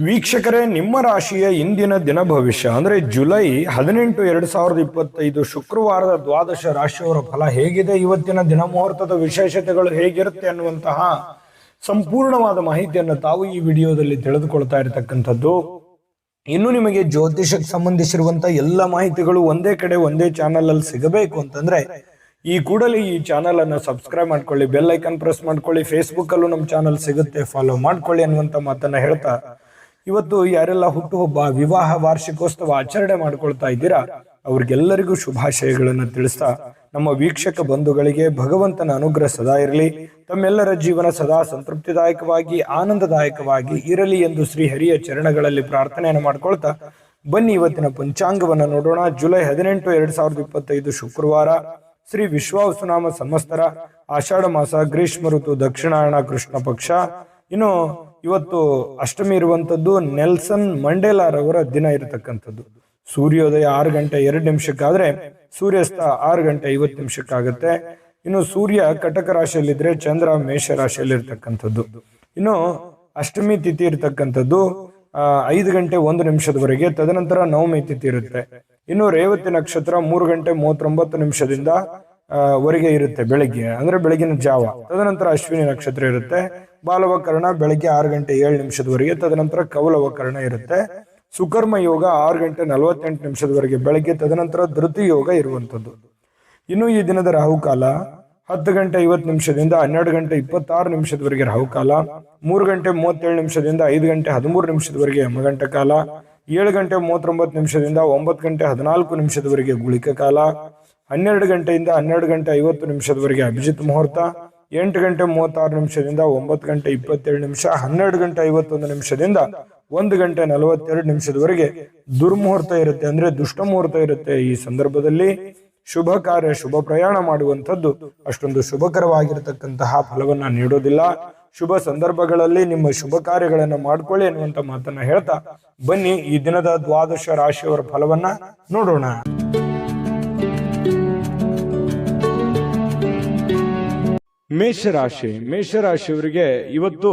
ವೀಕ್ಷಕರೇ, ನಿಮ್ಮ ರಾಶಿಯ ಇಂದಿನ ದಿನ ಭವಿಷ್ಯ ಅಂದ್ರೆ ಜುಲೈ 18, 2025 ಶುಕ್ರವಾರದ ದ್ವಾದಶ ರಾಶಿಯವರ ಫಲ ಹೇಗಿದೆ, ಇವತ್ತಿನ ದಿನ ಮುಹೂರ್ತದ ವಿಶೇಷತೆಗಳು ಹೇಗಿರುತ್ತೆ ಅನ್ನುವಂತಹ ಸಂಪೂರ್ಣವಾದ ಮಾಹಿತಿಯನ್ನು ತಾವು ಈ ವಿಡಿಯೋದಲ್ಲಿ ತಿಳಿದುಕೊಳ್ತಾ ಇರತಕ್ಕಂಥದ್ದು. ಇನ್ನು ನಿಮಗೆ ಜ್ಯೋತಿಷಕ್ಕೆ ಸಂಬಂಧಿಸಿರುವಂತಹ ಎಲ್ಲ ಮಾಹಿತಿಗಳು ಒಂದೇ ಕಡೆ ಒಂದೇ ಚಾನಲ್ ಅಲ್ಲಿ ಸಿಗಬೇಕು ಅಂತಂದ್ರೆ ಈ ಕೂಡಲೇ ಈ ಚಾನಲ್ ಅನ್ನು ಸಬ್ಸ್ಕ್ರೈಬ್ ಮಾಡ್ಕೊಳ್ಳಿ, ಬೆಲ್ ಐಕನ್ ಪ್ರೆಸ್ ಮಾಡ್ಕೊಳ್ಳಿ, ಫೇಸ್ಬುಕ್ ಅಲ್ಲೂ ನಮ್ಮ ಚಾನಲ್ ಸಿಗುತ್ತೆ, ಫಾಲೋ ಮಾಡ್ಕೊಳ್ಳಿ ಅನ್ನುವಂತ ಮಾತನ್ನ ಹೇಳ್ತಾ ಇವತ್ತು ಯಾರೆಲ್ಲ ಹುಟ್ಟುಹಬ್ಬ, ವಿವಾಹ, ವಾರ್ಷಿಕೋತ್ಸವ ಆಚರಣೆ ಮಾಡ್ಕೊಳ್ತಾ ಇದ್ದೀರಾ ಅವ್ರಿಗೆಲ್ಲರಿಗೂ ಶುಭಾಶಯಗಳನ್ನು ತಿಳಿಸ್ತಾ ನಮ್ಮ ವೀಕ್ಷಕ ಬಂಧುಗಳಿಗೆ ಭಗವಂತನ ಅನುಗ್ರಹ ಸದಾ ಇರಲಿ, ತಮ್ಮೆಲ್ಲರ ಜೀವನ ಸದಾ ಸಂತೃಪ್ತಿದಾಯಕವಾಗಿ ಆನಂದದಾಯಕವಾಗಿ ಇರಲಿ ಎಂದು ಶ್ರೀ ಹರಿಯ ಚರಣಗಳಲ್ಲಿ ಪ್ರಾರ್ಥನೆಯನ್ನು ಮಾಡ್ಕೊಳ್ತಾ ಬನ್ನಿ ಇವತ್ತಿನ ಪಂಚಾಂಗವನ್ನು ನೋಡೋಣ. ಜುಲೈ 18, 2025 ಶುಕ್ರವಾರ, ಶ್ರೀ ವಿಶ್ವಾವಸುನಾಮ ಸಂವತ್ಸರ, ಆಷಾಢ ಮಾಸ, ಗ್ರೀಷ್ಮ ಋತು, ದಕ್ಷಿಣಾಯಣ, ಕೃಷ್ಣ ಪಕ್ಷ. ಇನ್ನು ಇವತ್ತು ಅಷ್ಟಮಿ ಇರುವಂತದ್ದು ನೆಲ್ಸನ್ ಮಂಡೇಲಾರವರ ದಿನ ಇರತಕ್ಕಂಥದ್ದು. ಸೂರ್ಯೋದಯ 6 ಗಂಟೆ 2 ನಿಮಿಷಕ್ಕಾದ್ರೆ ಸೂರ್ಯಾಸ್ತ 6 ಗಂಟೆ 50 ನಿಮಿಷಕ್ಕಾಗತ್ತೆ. ಇನ್ನು ಸೂರ್ಯ ಕಟಕ ರಾಶಿಯಲ್ಲಿದ್ರೆ ಚಂದ್ರ ಮೇಷ ರಾಶಿಯಲ್ಲಿ ಇರ್ತಕ್ಕಂಥದ್ದು. ಇನ್ನು ಅಷ್ಟಮಿ ತಿಥಿ ಇರ್ತಕ್ಕಂಥದ್ದು 5 ಗಂಟೆ 1 ನಿಮಿಷದವರೆಗೆ, ತದನಂತರ ನವಮಿ ತಿಥಿ ಇರುತ್ತೆ. ಇನ್ನು ರೇವತಿ ನಕ್ಷತ್ರ 3 ಗಂಟೆ 39 ನಿಮಿಷದಿಂದ ವರೆಗೆ ಇರುತ್ತೆ ಬೆಳಗ್ಗೆ, ಅಂದ್ರೆ ಬೆಳಗಿನ ಜಾವ. ತದನಂತರ ಅಶ್ವಿನಿ ನಕ್ಷತ್ರ ಇರುತ್ತೆ. ಬಾಲವಕರಣ ಬೆಳಗ್ಗೆ 6 ಗಂಟೆ 7 ನಿಮಿಷದವರೆಗೆ, ತದನಂತರ ಕವಲವಕರಣ ಇರುತ್ತೆ. ಸುಕರ್ಮ ಯೋಗ 6 ಗಂಟೆ 48 ನಿಮಿಷದವರೆಗೆ ಬೆಳಗ್ಗೆ, ತದನಂತರ ಧೃತಿ ಯೋಗ ಇರುವಂತದ್ದು. ಇನ್ನು ಈ ದಿನದ ರಾಹುಕಾಲ 10 ಗಂಟೆ 50 ನಿಮಿಷದಿಂದ 12 ಗಂಟೆ 26 ನಿಮಿಷದವರೆಗೆ ರಾಹುಕಾಲ, 3 ಗಂಟೆ 37 ನಿಮಿಷದಿಂದ 5 ಗಂಟೆ 13 ನಿಮಿಷದವರೆಗೆ ಯಮಗಂಟ ಕಾಲ, 7 ಗಂಟೆ 39 ನಿಮಿಷದಿಂದ 9 ಗಂಟೆ 14 ನಿಮಿಷದವರೆಗೆ ಗುಳಿಕ ಕಾಲ, 12 ಗಂಟೆಯಿಂದ 12 ಗಂಟೆ 50 ನಿಮಿಷದವರೆಗೆ ಅಭಿಜಿತ್ ಮುಹೂರ್ತ, 8 ಗಂಟೆ 36 ನಿಮಿಷದಿಂದ 9 ಗಂಟೆ 27 ನಿಮಿಷ, 12 ಗಂಟೆ 51 ನಿಮಿಷದಿಂದ 1 ಗಂಟೆ 42 ನಿಮಿಷದವರೆಗೆ ದುರ್ಮುಹೂರ್ತ ಇರುತ್ತೆ, ಅಂದ್ರೆ ದುಷ್ಟ ಮುಹೂರ್ತ ಇರುತ್ತೆ. ಈ ಸಂದರ್ಭದಲ್ಲಿ ಶುಭ ಕಾರ್ಯ, ಶುಭ ಪ್ರಯಾಣ ಮಾಡುವಂಥದ್ದು ಅಷ್ಟೊಂದು ಶುಭಕರವಾಗಿರತಕ್ಕಂತಹ ಫಲವನ್ನ ನೀಡೋದಿಲ್ಲ. ಶುಭ ಸಂದರ್ಭಗಳಲ್ಲಿ ನಿಮ್ಮ ಶುಭ ಕಾರ್ಯಗಳನ್ನ ಮಾಡ್ಕೊಳ್ಳಿ ಅನ್ನುವಂತ ಮಾತನ್ನ ಹೇಳ್ತಾ ಬನ್ನಿ ಈ ದಿನದ ದ್ವಾದಶ ರಾಶಿಯವರ ಫಲವನ್ನ ನೋಡೋಣ. ಮೇಷರಾಶಿಯವರಿಗೆ ಇವತ್ತು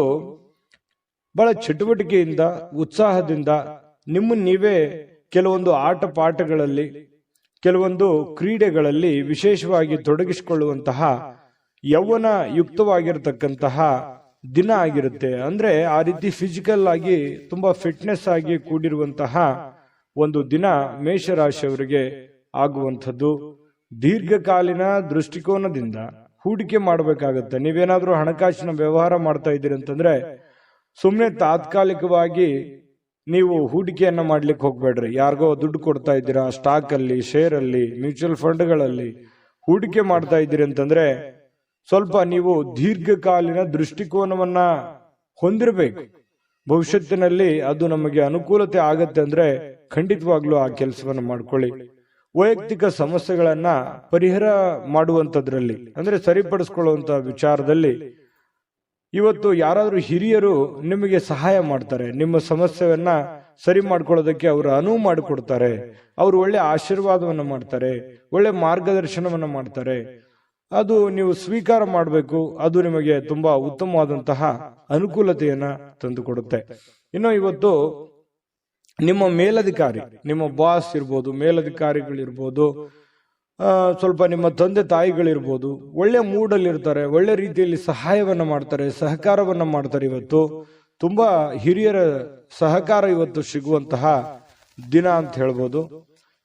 ಬಹಳ ಚಟುವಟಿಕೆಯಿಂದ, ಉತ್ಸಾಹದಿಂದ ನಿಮ್ಮನ್ನು ನೀವೇ ಕೆಲವೊಂದು ಆಟ ಪಾಠಗಳಲ್ಲಿ, ಕೆಲವೊಂದು ಕ್ರೀಡೆಗಳಲ್ಲಿ ವಿಶೇಷವಾಗಿ ತೊಡಗಿಸಿಕೊಳ್ಳುವಂತಹ ಯೌವನ ಯುಕ್ತವಾಗಿರತಕ್ಕಂತಹ ದಿನ ಆಗಿರುತ್ತೆ. ಅಂದ್ರೆ ಆ ರೀತಿ ಫಿಸಿಕಲ್ ಆಗಿ ತುಂಬಾ ಫಿಟ್ನೆಸ್ ಆಗಿ ಕೂಡಿರುವಂತಹ ಒಂದು ದಿನ ಮೇಷರಾಶಿಯವರಿಗೆ ಆಗುವಂಥದ್ದು. ದೀರ್ಘಕಾಲೀನ ದೃಷ್ಟಿಕೋನದಿಂದ ಹೂಡಿಕೆ ಮಾಡಬೇಕಾಗತ್ತೆ. ನೀವೇನಾದ್ರೂ ಹಣಕಾಸಿನ ವ್ಯವಹಾರ ಮಾಡ್ತಾ ಇದ್ದೀರಿ ಅಂತಂದ್ರೆ ಸುಮ್ಮನೆ ತಾತ್ಕಾಲಿಕವಾಗಿ ನೀವು ಹೂಡಿಕೆಯನ್ನ ಮಾಡ್ಲಿಕ್ಕೆ ಹೋಗ್ಬೇಡ್ರಿ. ಯಾರಿಗೋ ದುಡ್ಡು ಕೊಡ್ತಾ ಇದ್ದೀರಾ, ಸ್ಟಾಕ್ ಅಲ್ಲಿ, ಶೇರ್ ಅಲ್ಲಿ, ಮ್ಯೂಚುವಲ್ ಫಂಡ್ಗಳಲ್ಲಿ ಹೂಡಿಕೆ ಮಾಡ್ತಾ ಇದ್ದೀರಿ ಅಂತಂದ್ರೆ ಸ್ವಲ್ಪ ನೀವು ದೀರ್ಘಕಾಲೀನ ದೃಷ್ಟಿಕೋನವನ್ನ ಹೊಂದಿರಬೇಕು. ಭವಿಷ್ಯತ್ತಿನಲ್ಲಿ ಅದು ನಮಗೆ ಅನುಕೂಲತೆ ಆಗತ್ತೆ ಅಂದ್ರೆ ಖಂಡಿತವಾಗ್ಲೂ ಆ ಕೆಲಸವನ್ನ ಮಾಡ್ಕೊಳ್ಳಿ. ವೈಯಕ್ತಿಕ ಸಮಸ್ಯೆಗಳನ್ನ ಪರಿಹಾರ ಮಾಡುವಂತದ್ರಲ್ಲಿ, ಅಂದ್ರೆ ಸರಿಪಡಿಸ್ಕೊಳ್ಳುವಂತ ವಿಚಾರದಲ್ಲಿ ಇವತ್ತು ಯಾರಾದ್ರೂ ಹಿರಿಯರು ನಿಮಗೆ ಸಹಾಯ ಮಾಡ್ತಾರೆ. ನಿಮ್ಮ ಸಮಸ್ಯೆಯನ್ನ ಸರಿ ಮಾಡ್ಕೊಳ್ಳೋದಕ್ಕೆ ಅವರು ಅನುವು ಮಾಡಿಕೊಡ್ತಾರೆ. ಅವರು ಒಳ್ಳೆ ಆಶೀರ್ವಾದವನ್ನ ಮಾಡ್ತಾರೆ, ಒಳ್ಳೆ ಮಾರ್ಗದರ್ಶನವನ್ನ ಮಾಡ್ತಾರೆ. ಅದು ನೀವು ಸ್ವೀಕಾರ ಮಾಡಬೇಕು. ಅದು ನಿಮಗೆ ತುಂಬಾ ಉತ್ತಮವಾದಂತಹ ಅನುಕೂಲತೆಯನ್ನ ತಂದುಕೊಡುತ್ತೆ. ಇನ್ನು ಇವತ್ತು ನಿಮ್ಮ ಮೇಲಧಿಕಾರಿ, ನಿಮ್ಮ ಬಾಸ್ ಇರ್ಬೋದು, ಮೇಲಧಿಕಾರಿಗಳಿರ್ಬೋದು, ಸ್ವಲ್ಪ ನಿಮ್ಮ ತಂದೆ ತಾಯಿಗಳಿರ್ಬೋದು, ಒಳ್ಳೆ ಮೂಡಲ್ಲಿ ಇರ್ತಾರೆ, ಒಳ್ಳೆ ರೀತಿಯಲ್ಲಿ ಸಹಾಯವನ್ನ ಮಾಡ್ತಾರೆ, ಸಹಕಾರವನ್ನ ಮಾಡ್ತಾರೆ. ಇವತ್ತು ತುಂಬಾ ಹಿರಿಯರ ಸಹಕಾರ ಇವತ್ತು ಸಿಗುವಂತಹ ದಿನ ಅಂತ ಹೇಳ್ಬೋದು.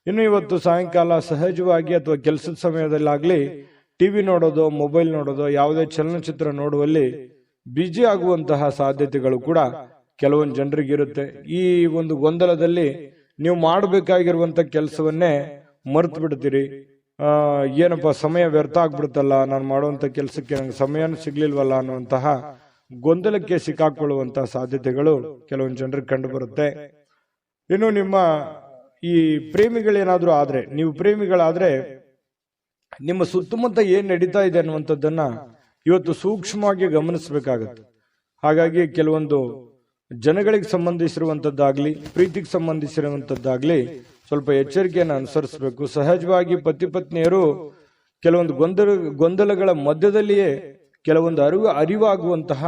ಇನ್ನು ಇವತ್ತು ಸಾಯಂಕಾಲ ಸಹಜವಾಗಿ ಅಥವಾ ಕೆಲಸದ ಸಮಯದಲ್ಲಾಗ್ಲಿ ಟಿವಿ ನೋಡೋದು, ಮೊಬೈಲ್ ನೋಡೋದು, ಯಾವುದೇ ಚಲನಚಿತ್ರ ನೋಡುವಲ್ಲಿ ಬ್ಯುಸಿ ಆಗುವಂತಹ ಸಾಧ್ಯತೆಗಳು ಕೂಡ ಕೆಲವೊಂದು ಜನರಿಗಿರುತ್ತೆ. ಈ ಒಂದು ಗೊಂದಲದಲ್ಲಿ ನೀವು ಮಾಡಬೇಕಾಗಿರುವಂತ ಕೆಲಸವನ್ನೇ ಮರ್ತು ಬಿಡ್ತೀರಿ. ಏನಪ್ಪ ಸಮಯ ವ್ಯರ್ಥ ಆಗ್ಬಿಡುತ್ತಲ್ಲ, ನಾನು ಮಾಡುವಂತ ಕೆಲಸಕ್ಕೆ ನಂಗೆ ಸಮಯನೂ ಸಿಗ್ಲಿಲ್ವಲ್ಲ ಅನ್ನುವಂತಹ ಗೊಂದಲಕ್ಕೆ ಸಿಕ್ಕಾಕೊಳ್ಳುವಂತಹ ಸಾಧ್ಯತೆಗಳು ಕೆಲವೊಂದು ಜನರಿಗೆ ಕಂಡು ಬರುತ್ತೆ. ಇನ್ನು ನಿಮ್ಮ ಈ ಪ್ರೇಮಿಗಳೇನಾದ್ರೂ ಆದ್ರೆ, ನೀವು ಪ್ರೇಮಿಗಳಾದ್ರೆ ನಿಮ್ಮ ಸುತ್ತಮುತ್ತ ಏನ್ ನಡೀತಾ ಇದೆ ಅನ್ನುವಂಥದ್ದನ್ನ ಇವತ್ತು ಸೂಕ್ಷ್ಮವಾಗಿ ಗಮನಿಸಬೇಕಾಗತ್ತೆ. ಹಾಗಾಗಿ ಕೆಲವೊಂದು ಜನಗಳಿಗೆ ಸಂಬಂಧಿಸಿರುವಂತದ್ದಾಗ್ಲಿ, ಪ್ರೀತಿಗೆ ಸಂಬಂಧಿಸಿರುವಂತದ್ದಾಗ್ಲಿ ಸ್ವಲ್ಪ ಎಚ್ಚರಿಕೆಯನ್ನು ಅನುಸರಿಸಬೇಕು. ಸಹಜವಾಗಿ ಪತಿ ಪತ್ನಿಯರು ಕೆಲವೊಂದು ಗೊಂದಲಗಳ ಮಧ್ಯದಲ್ಲಿಯೇ ಕೆಲವೊಂದು ಅರಿವಾಗುವಂತಹ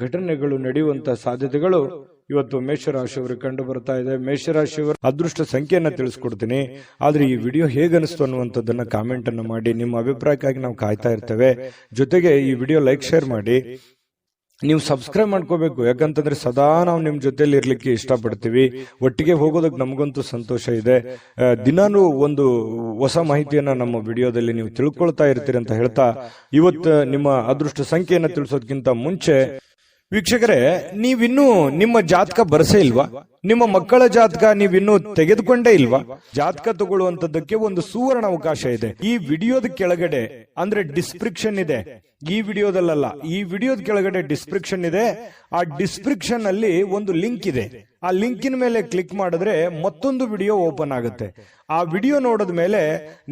ಘಟನೆಗಳು ನಡೆಯುವಂತಹ ಸಾಧ್ಯತೆಗಳು ಇವತ್ತು ಮೇಷರಾಶಿಯವರಿಗೆ ಕಂಡು ಬರ್ತಾ ಇದೆ. ಮೇಷರಾಶಿಯವರ ಅದೃಷ್ಟ ಸಂಖ್ಯೆಯನ್ನ ತಿಳಿಸ್ಕೊಡ್ತೀನಿ. ಆದ್ರೆ ಈ ವಿಡಿಯೋ ಹೇಗನಿಸ್ತು ಅನ್ನುವಂಥದ್ದನ್ನ ಕಾಮೆಂಟ್ ಅನ್ನು ಮಾಡಿ. ನಿಮ್ಮ ಅಭಿಪ್ರಾಯಕ್ಕಾಗಿ ನಾವು ಕಾಯ್ತಾ ಇರ್ತೇವೆ. ಜೊತೆಗೆ ಈ ವಿಡಿಯೋ ಲೈಕ್ ಶೇರ್ ಮಾಡಿ. ನೀವು ಸಬ್ಸ್ಕ್ರೈಬ್ ಮಾಡ್ಕೋಬೇಕು, ಯಾಕಂತಂದ್ರೆ ಸದಾ ನಾವು ನಿಮ್ ಜೊತೆಲಿ ಇರ್ಲಿಕ್ಕೆ ಇಷ್ಟಪಡ್ತೀವಿ. ಒಟ್ಟಿಗೆ ಹೋಗೋದಕ್ಕೆ ನಮಗಂತೂ ಸಂತೋಷ ಇದೆ. ದಿನಾನು ಒಂದು ಹೊಸ ಮಾಹಿತಿಯನ್ನ ನಮ್ಮ ವಿಡಿಯೋದಲ್ಲಿ ನೀವು ತಿಳ್ಕೊಳ್ತಾ ಇರ್ತೀರಿ ಅಂತ ಹೇಳ್ತಾ, ಇವತ್ತು ನಿಮ್ಮ ಅದೃಷ್ಟ ಸಂಖ್ಯೆಯನ್ನ ತಿಳಿಸೋದಕ್ಕಿಂತ ಮುಂಚೆ ವೀಕ್ಷಕರೇ, ನೀವಿನ್ನೂ ನಿಮ್ಮ ಜಾತಕ ಬರಸೇ ಇಲ್ವಾ? ನಿಮ್ಮ ಮಕ್ಕಳ ಜಾತಕ ನೀವಿನ್ನೂ ತೆಗೆದುಕೊಂಡೇ ಇಲ್ವಾ? ಜಾತಕ ತಗೊಳ್ಳುವಂತದ್ದಕ್ಕೆ ಒಂದು ಸುವರ್ಣ ಅವಕಾಶ ಇದೆ. ಈ ವಿಡಿಯೋದ ಕೆಳಗಡೆ ಅಂದ್ರೆ ಡಿಸ್ಕ್ರಿಪ್ಷನ್ ಇದೆ. ಈ ವಿಡಿಯೋದಲ್ಲ, ಈ ವಿಡಿಯೋದ ಕೆಳಗಡೆ ಡಿಸ್ಕ್ರಿಪ್ಷನ್ ಇದೆ. ಆ ಡಿಸ್ಕ್ರಿಪ್ಷನ್ ಅಲ್ಲಿ ಒಂದು ಲಿಂಕ್ ಇದೆ. ಆ ಲಿಂಕಿನ ಮೇಲೆ ಕ್ಲಿಕ್ ಮಾಡಿದ್ರೆ ಮತ್ತೊಂದು ವಿಡಿಯೋ ಓಪನ್ ಆಗುತ್ತೆ. ಆ ವಿಡಿಯೋ ನೋಡಿದ ಮೇಲೆ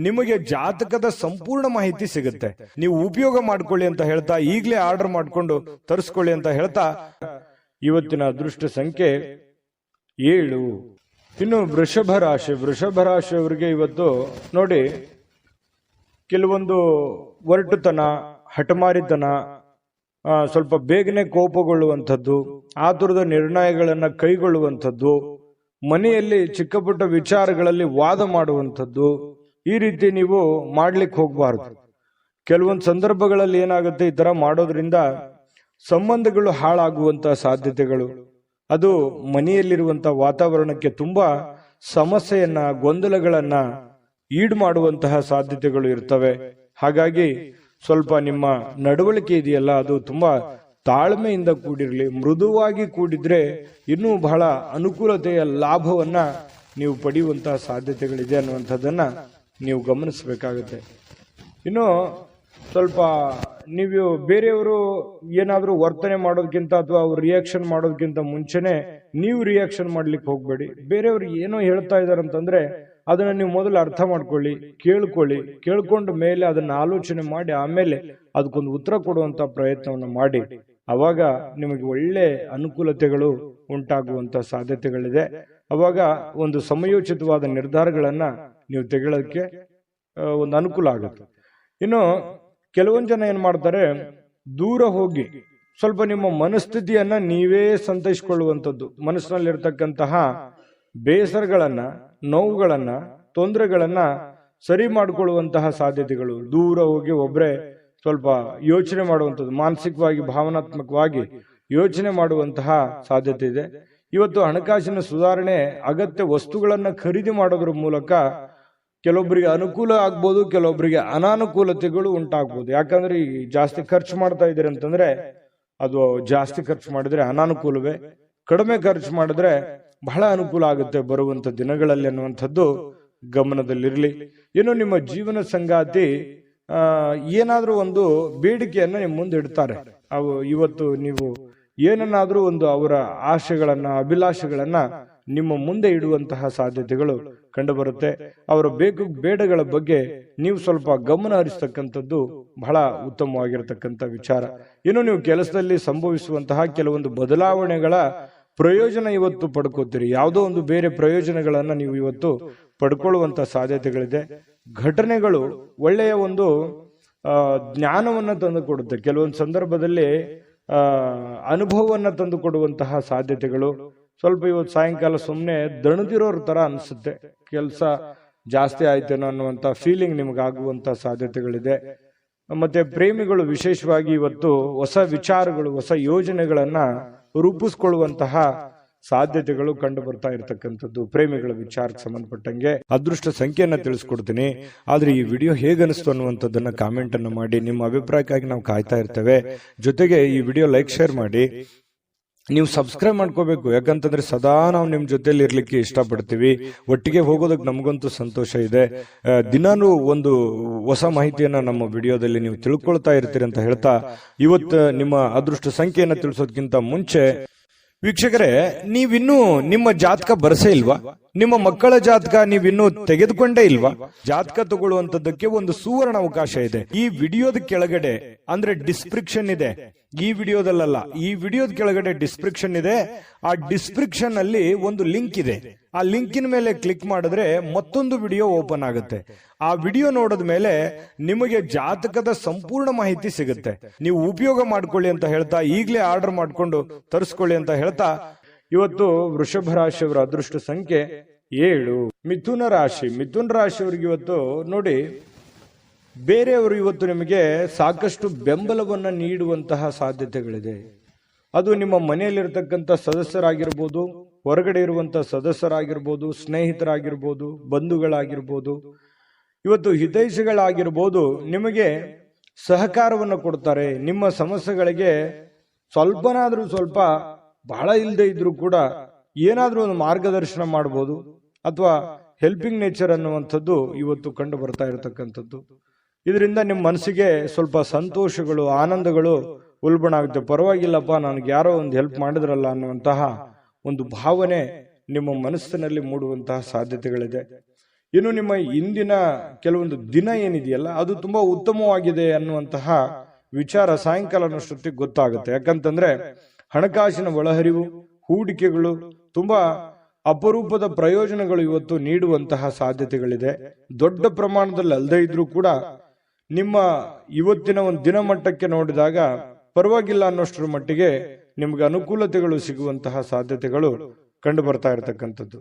ನಿಮಗೆ ಜಾತಕದ ಸಂಪೂರ್ಣ ಮಾಹಿತಿ ಸಿಗುತ್ತೆ. ನೀವು ಉಪಯೋಗ ಮಾಡ್ಕೊಳ್ಳಿ ಅಂತ ಹೇಳ್ತಾ, ಈಗಲೇ ಆರ್ಡರ್ ಮಾಡ್ಕೊಂಡು ತರಿಸ್ಕೊಳ್ಳಿ ಅಂತ ಹೇಳ್ತಾ, ಇವತ್ತಿನ ಅದೃಷ್ಟ ಸಂಖ್ಯೆ 7. ಇನ್ನು ವೃಷಭ ರಾಶಿಯವರಿಗೆ ಇವತ್ತು ನೋಡಿ, ಕೆಲವೊಂದು ಒರಟುತನ, ಹಠಮಾರಿತನ, ಸ್ವಲ್ಪ ಬೇಗನೆ ಕೋಪಗೊಳ್ಳುವಂಥದ್ದು, ಆತುರದ ನಿರ್ಣಯಗಳನ್ನ ಕೈಗೊಳ್ಳುವಂಥದ್ದು, ಮನೆಯಲ್ಲಿ ಚಿಕ್ಕ ಪುಟ್ಟ ವಿಚಾರಗಳಲ್ಲಿ ವಾದ ಮಾಡುವಂಥದ್ದು, ಈ ರೀತಿ ನೀವು ಮಾಡ್ಲಿಕ್ಕೆ ಹೋಗಬಾರದು. ಕೆಲವೊಂದು ಸಂದರ್ಭಗಳಲ್ಲಿ ಏನಾಗುತ್ತೆ, ಈ ತರ ಮಾಡೋದ್ರಿಂದ ಸಂಬಂಧಗಳು ಹಾಳಾಗುವಂತ ಸಾಧ್ಯತೆಗಳು, ಅದು ಮನೆಯಲ್ಲಿರುವಂತ ವಾತಾವರಣಕ್ಕೆ ತುಂಬಾ ಸಮಸ್ಯೆಯನ್ನ, ಗೊಂದಲಗಳನ್ನ ಈಡು ಮಾಡುವಂತಹ ಸಾಧ್ಯತೆಗಳು ಇರ್ತವೆ. ಹಾಗಾಗಿ ಸ್ವಲ್ಪ ನಿಮ್ಮ ನಡವಳಿಕೆ ಇದೆಯಲ್ಲ, ಅದು ತುಂಬಾ ತಾಳ್ಮೆಯಿಂದ ಕೂಡಿರಲಿ. ಮೃದುವಾಗಿ ಕೂಡಿದ್ರೆ ಇನ್ನೂ ಬಹಳ ಅನುಕೂಲತೆಯ ಲಾಭವನ್ನ ನೀವು ಪಡೆಯುವಂತಹ ಸಾಧ್ಯತೆಗಳಿದೆ ಅನ್ನುವಂಥದ್ದನ್ನ ನೀವು ಗಮನಿಸಬೇಕಾಗುತ್ತೆ. ಇನ್ನು ಸ್ವಲ್ಪ ನೀವು ಬೇರೆಯವರು ಏನಾದ್ರೂ ವರ್ತನೆ ಮಾಡೋದಕ್ಕಿಂತ ಅಥವಾ ಅವ್ರು ರಿಯಾಕ್ಷನ್ ಮಾಡೋದಕ್ಕಿಂತ ಮುಂಚೆನೆ ನೀವು ರಿಯಾಕ್ಷನ್ ಮಾಡ್ಲಿಕ್ಕೆ ಹೋಗ್ಬೇಡಿ. ಬೇರೆಯವ್ರು ಏನೋ ಹೇಳ್ತಾ ಇದಾರೆ ಅಂತಂದ್ರೆ ಅದನ್ನ ನೀವು ಮೊದಲು ಅರ್ಥ ಮಾಡ್ಕೊಳ್ಳಿ, ಕೇಳ್ಕೊಂಡ ಮೇಲೆ ಅದನ್ನ ಆಲೋಚನೆ ಮಾಡಿ ಆಮೇಲೆ ಅದಕ್ಕೊಂದು ಉತ್ತರ ಕೊಡುವಂತ ಪ್ರಯತ್ನವನ್ನ ಮಾಡಿ. ಅವಾಗ ನಿಮಗೆ ಒಳ್ಳೆ ಅನುಕೂಲತೆಗಳು ಉಂಟಾಗುವಂತ ಸಾಧ್ಯತೆಗಳಿದೆ. ಅವಾಗ ಒಂದು ಸಮಯೋಚಿತವಾದ ನಿರ್ಧಾರಗಳನ್ನ ನೀವು ತೆಗೊಳ್ಳೋದಕ್ಕೆ ಒಂದು ಅನುಕೂಲ ಆಗುತ್ತೆ. ಇನ್ನು ಕೆಲವೊಂದು ಜನ ಏನ್ ಮಾಡ್ತಾರೆ, ದೂರ ಹೋಗಿ ಸ್ವಲ್ಪ ನಿಮ್ಮ ಮನಸ್ಥಿತಿಯನ್ನ ನೀವೇ ಸಂತೈಸಿಕೊಳ್ಳುವಂಥದ್ದು, ಮನಸ್ಸಿನಲ್ಲಿರ್ತಕ್ಕಂತಹ ಬೇಸರಗಳನ್ನ, ನೋವುಗಳನ್ನ, ತೊಂದರೆಗಳನ್ನ ಸರಿ ಮಾಡಿಕೊಳ್ಳುವಂತಹ ಸಾಧ್ಯತೆಗಳು. ದೂರ ಹೋಗಿ ಒಬ್ರೆ ಸ್ವಲ್ಪ ಯೋಚನೆ ಮಾಡುವಂಥದ್ದು, ಮಾನಸಿಕವಾಗಿ ಭಾವನಾತ್ಮಕವಾಗಿ ಯೋಚನೆ ಮಾಡುವಂತಹ ಸಾಧ್ಯತೆ ಇದೆ. ಇವತ್ತು ಹಣಕಾಸಿನ ಸುಧಾರಣೆ, ಅಗತ್ಯ ವಸ್ತುಗಳನ್ನ ಖರೀದಿ ಮಾಡೋದ್ರ ಮೂಲಕ ಕೆಲವೊಬ್ಬರಿಗೆ ಅನುಕೂಲ ಆಗ್ಬೋದು, ಕೆಲವೊಬ್ಬರಿಗೆ ಅನಾನುಕೂಲತೆಗಳು ಉಂಟಾಗ್ಬೋದು. ಯಾಕಂದ್ರೆ ಈ ಜಾಸ್ತಿ ಖರ್ಚು ಮಾಡ್ತಾ ಇದ್ದೀರಿ ಅಂತಂದ್ರೆ ಅದು ಜಾಸ್ತಿ ಖರ್ಚು ಮಾಡಿದ್ರೆ ಅನಾನುಕೂಲವೇ, ಕಡಿಮೆ ಖರ್ಚು ಮಾಡಿದ್ರೆ ಬಹಳ ಅನುಕೂಲ ಆಗುತ್ತೆ ಬರುವಂತ ದಿನಗಳಲ್ಲಿ ಅನ್ನುವಂಥದ್ದು ಗಮನದಲ್ಲಿರ್ಲಿ. ಇನ್ನು ನಿಮ್ಮ ಜೀವನ ಸಂಗಾತಿ ಏನಾದ್ರೂ ಒಂದು ಬೇಡಿಕೆಯನ್ನ ನಿಮ್ಮ ಮುಂದೆ ಇಡ್ತಾರೆ. ಅವು ಇವತ್ತು ನೀವು ಏನನ್ನಾದ್ರೂ ಒಂದು ಅವರ ಆಶೆಗಳನ್ನ, ಅಭಿಲಾಷೆಗಳನ್ನ ನಿಮ್ಮ ಮುಂದೆ ಇಡುವಂತಹ ಸಾಧ್ಯತೆಗಳು ಕಂಡು ಬರುತ್ತೆ. ಅವರ ಬೇಕು ಬೇಡಗಳ ಬಗ್ಗೆ ನೀವು ಸ್ವಲ್ಪ ಗಮನ ಹರಿಸ್ತಕ್ಕಂಥದ್ದು ಬಹಳ ಉತ್ತಮವಾಗಿರತಕ್ಕಂಥ ವಿಚಾರ. ಇನ್ನು ನೀವು ಕೆಲಸದಲ್ಲಿ ಸಂಭವಿಸುವಂತಹ ಕೆಲವೊಂದು ಬದಲಾವಣೆಗಳ ಪ್ರಯೋಜನ ಇವತ್ತು ಪಡ್ಕೋತೀರಿ. ಯಾವುದೋ ಒಂದು ಬೇರೆ ಪ್ರಯೋಜನಗಳನ್ನ ನೀವು ಇವತ್ತು ಪಡ್ಕೊಳ್ಳುವಂತ ಸಾಧ್ಯತೆಗಳಿದೆ. ಘಟನೆಗಳು ಒಳ್ಳೆಯ ಒಂದು ಜ್ಞಾನವನ್ನ ತಂದು ಕೊಡುತ್ತೆ. ಕೆಲವೊಂದು ಸಂದರ್ಭದಲ್ಲಿ ಅನುಭವವನ್ನ ತಂದು ಕೊಡುವಂತಹ ಸಾಧ್ಯತೆಗಳು. ಸ್ವಲ್ಪ ಇವತ್ತು ಸಾಯಂಕಾಲ ಸುಮ್ಮನೆ ದಣದಿರೋರ್ ತರ ಅನ್ಸುತ್ತೆ, ಕೆಲಸ ಜಾಸ್ತಿ ಆಯ್ತೇನೋ ಅನ್ನುವಂತ ಫೀಲಿಂಗ್ ನಿಮಗಾಗುವಂತ ಸಾಧ್ಯತೆಗಳಿದೆ. ಮತ್ತೆ ಪ್ರೇಮಿಗಳು ವಿಶೇಷವಾಗಿ ಇವತ್ತು ಹೊಸ ವಿಚಾರಗಳು, ಹೊಸ ಯೋಜನೆಗಳನ್ನ ರೂಪಿಸ್ಕೊಳ್ಳುವಂತಹ ಸಾಧ್ಯತೆಗಳು ಕಂಡು ಬರ್ತಾ ಇರತಕ್ಕಂಥದ್ದು ಪ್ರೇಮಿಗಳ ವಿಚಾರಕ್ಕೆ ಸಂಬಂಧಪಟ್ಟಂಗೆ. ಅದೃಷ್ಟ ಸಂಖ್ಯೆಯನ್ನ ತಿಳಿಸ್ಕೊಡ್ತೀನಿ. ಆದ್ರೆ ಈ ವಿಡಿಯೋ ಹೇಗನಿಸ್ತು ಅನ್ನುವಂಥದ್ದನ್ನ ಕಾಮೆಂಟ್ ಅನ್ನು ಮಾಡಿ. ನಿಮ್ಮ ಅಭಿಪ್ರಾಯಕ್ಕಾಗಿ ನಾವು ಕಾಯ್ತಾ ಇರ್ತೇವೆ. ಜೊತೆಗೆ ಈ ವಿಡಿಯೋ ಲೈಕ್ ಶೇರ್ ಮಾಡಿ. ನೀವು ಸಬ್ಸ್ಕ್ರೈಬ್ ಮಾಡ್ಕೋಬೇಕು, ಯಾಕಂತಂದ್ರೆ ಸದಾ ನಾವು ನಿಮ್ ಜೊತೆಲಿ ಇರ್ಲಿಕ್ಕೆ ಇಷ್ಟಪಡ್ತೀವಿ. ಒಟ್ಟಿಗೆ ಹೋಗೋದಕ್ಕೆ ನಮಗಂತೂ ಸಂತೋಷ ಇದೆ. ದಿನಾನು ಒಂದು ಹೊಸ ಮಾಹಿತಿಯನ್ನ ನಮ್ಮ ವಿಡಿಯೋದಲ್ಲಿ ನೀವು ತಿಳ್ಕೊಳ್ತಾ ಇರ್ತೀರಿ ಅಂತ ಹೇಳ್ತಾ, ಇವತ್ತು ನಿಮ್ಮ ಅದೃಷ್ಟ ಸಂಖ್ಯೆಯನ್ನ ತಿಳಿಸೋದಕ್ಕಿಂತ ಮುಂಚೆ ವೀಕ್ಷಕರೇ, ನೀವಿನ್ನೂ ನಿಮ್ಮ ಜಾತಕ ಬರಸೇ ಇಲ್ವಾ? ನಿಮ್ಮ ಮಕ್ಕಳ ಜಾತಕ ನೀವಿನ್ನೂ ತೆಗೆದುಕೊಂಡೇ ಇಲ್ವಾ? ಜಾತಕ ತಗೊಳ್ಳುವಂತದ್ದಕ್ಕೆ ಒಂದು ಸುವರ್ಣ ಅವಕಾಶ ಇದೆ. ಈ ವಿಡಿಯೋದ ಕೆಳಗಡೆ ಅಂದ್ರೆ ಡಿಸ್ಕ್ರಿಪ್ಷನ್ ಇದೆ. ಈ ವಿಡಿಯೋದಲ್ಲ, ಈ ವಿಡಿಯೋದ ಕೆಳಗಡೆ ಡಿಸ್ಕ್ರಿಪ್ಷನ್ ಇದೆ. ಆ ಡಿಸ್ಕ್ರಿಪ್ಷನ್ ಅಲ್ಲಿ ಒಂದು ಲಿಂಕ್ ಇದೆ. ಆ ಲಿಂಕಿನ ಮೇಲೆ ಕ್ಲಿಕ್ ಮಾಡಿದ್ರೆ ಮತ್ತೊಂದು ವಿಡಿಯೋ ಓಪನ್ ಆಗುತ್ತೆ. ಆ ವಿಡಿಯೋ ನೋಡಿದ ಮೇಲೆ ನಿಮಗೆ ಜಾತಕದ ಸಂಪೂರ್ಣ ಮಾಹಿತಿ ಸಿಗುತ್ತೆ. ನೀವು ಉಪಯೋಗ ಮಾಡ್ಕೊಳ್ಳಿ ಅಂತ ಹೇಳ್ತಾ, ಈಗಲೇ ಆರ್ಡರ್ ಮಾಡ್ಕೊಂಡು ತರಿಸ್ಕೊಳ್ಳಿ ಅಂತ ಹೇಳ್ತಾ, ಇವತ್ತು ವೃಷಭ ರಾಶಿಯವರ ಅದೃಷ್ಟ ಸಂಖ್ಯೆ 7. ಮಿಥುನ ರಾಶಿಯವರಿಗೆ ಇವತ್ತು ನೋಡಿ, ಬೇರೆಯವರು ಇವತ್ತು ನಿಮಗೆ ಸಾಕಷ್ಟು ಬೆಂಬಲವನ್ನ ನೀಡುವಂತಹ ಸಾಧ್ಯತೆಗಳಿದೆ. ಅದು ನಿಮ್ಮ ಮನೆಯಲ್ಲಿರ್ತಕ್ಕಂಥ ಸದಸ್ಯರಾಗಿರ್ಬೋದು, ಹೊರಗಡೆ ಇರುವಂತಹ ಸದಸ್ಯರಾಗಿರ್ಬೋದು, ಸ್ನೇಹಿತರಾಗಿರ್ಬೋದು, ಬಂಧುಗಳಾಗಿರ್ಬೋದು, ಇವತ್ತು ಹಿತೈಷಿಗಳಾಗಿರ್ಬೋದು, ನಿಮಗೆ ಸಹಕಾರವನ್ನು ಕೊಡ್ತಾರೆ. ನಿಮ್ಮ ಸಮಸ್ಯೆಗಳಿಗೆ ಸ್ವಲ್ಪನಾದ್ರೂ ಸ್ವಲ್ಪ, ಬಹಳ ಇಲ್ಲದೆ ಇದ್ರೂ ಕೂಡ ಏನಾದ್ರೂ ಒಂದು ಮಾರ್ಗದರ್ಶನ ಮಾಡಬಹುದು, ಅಥವಾ ಹೆಲ್ಪಿಂಗ್ ನೇಚರ್ ಅನ್ನುವಂಥದ್ದು ಇವತ್ತು ಕಂಡು ಬರ್ತಾ ಇರತಕ್ಕಂಥದ್ದು. ಇದರಿಂದ ನಿಮ್ಮ ಮನಸ್ಸಿಗೆ ಸ್ವಲ್ಪ ಸಂತೋಷಗಳು, ಆನಂದಗಳು ಉಲ್ಬಣ ಆಗುತ್ತೆ. ಪರವಾಗಿಲ್ಲಪ್ಪ, ನನಗೆ ಯಾರೋ ಒಂದು ಹೆಲ್ಪ್ ಮಾಡಿದ್ರಲ್ಲ ಅನ್ನುವಂತಹ ಒಂದು ಭಾವನೆ ನಿಮ್ಮ ಮನಸ್ಸಿನಲ್ಲಿ ಮೂಡುವಂತಹ ಸಾಧ್ಯತೆಗಳಿದೆ. ಇನ್ನು ನಿಮ್ಮ ಇಂದಿನ ಕೆಲವೊಂದು ದಿನ ಏನಿದೆಯಲ್ಲ, ಅದು ತುಂಬಾ ಉತ್ತಮವಾಗಿದೆ ಅನ್ನುವಂತಹ ವಿಚಾರ ಸಾಯಂಕಾಲನಷ್ಟೊತ್ತಿಗೆ ಗೊತ್ತಾಗುತ್ತೆ. ಯಾಕಂತಂದ್ರೆ ಹಣಕಾಸಿನ ಒಳಹರಿವು, ಹೂಡಿಕೆಗಳು ತುಂಬಾ ಅಪರೂಪದ ಪ್ರಯೋಜನಗಳು ಇವತ್ತು ನೀಡುವಂತಹ ಸಾಧ್ಯತೆಗಳಿದೆ. ದೊಡ್ಡ ಪ್ರಮಾಣದಲ್ಲಿ ಅಲ್ಲದೆ ಇದ್ರೂ ಕೂಡ ನಿಮ್ಮ ಇವತ್ತಿನ ಒಂದು ದಿನಮಟ್ಟಕ್ಕೆ ನೋಡಿದಾಗ ಪರವಾಗಿಲ್ಲ ಅನ್ನೋಷ್ಟರ ಮಟ್ಟಿಗೆ ನಿಮ್ಗೆ ಅನುಕೂಲತೆಗಳು ಸಿಗುವಂತಹ ಸಾಧ್ಯತೆಗಳು ಕಂಡು ಬರ್ತಾ ಇರತಕ್ಕಂಥದ್ದು.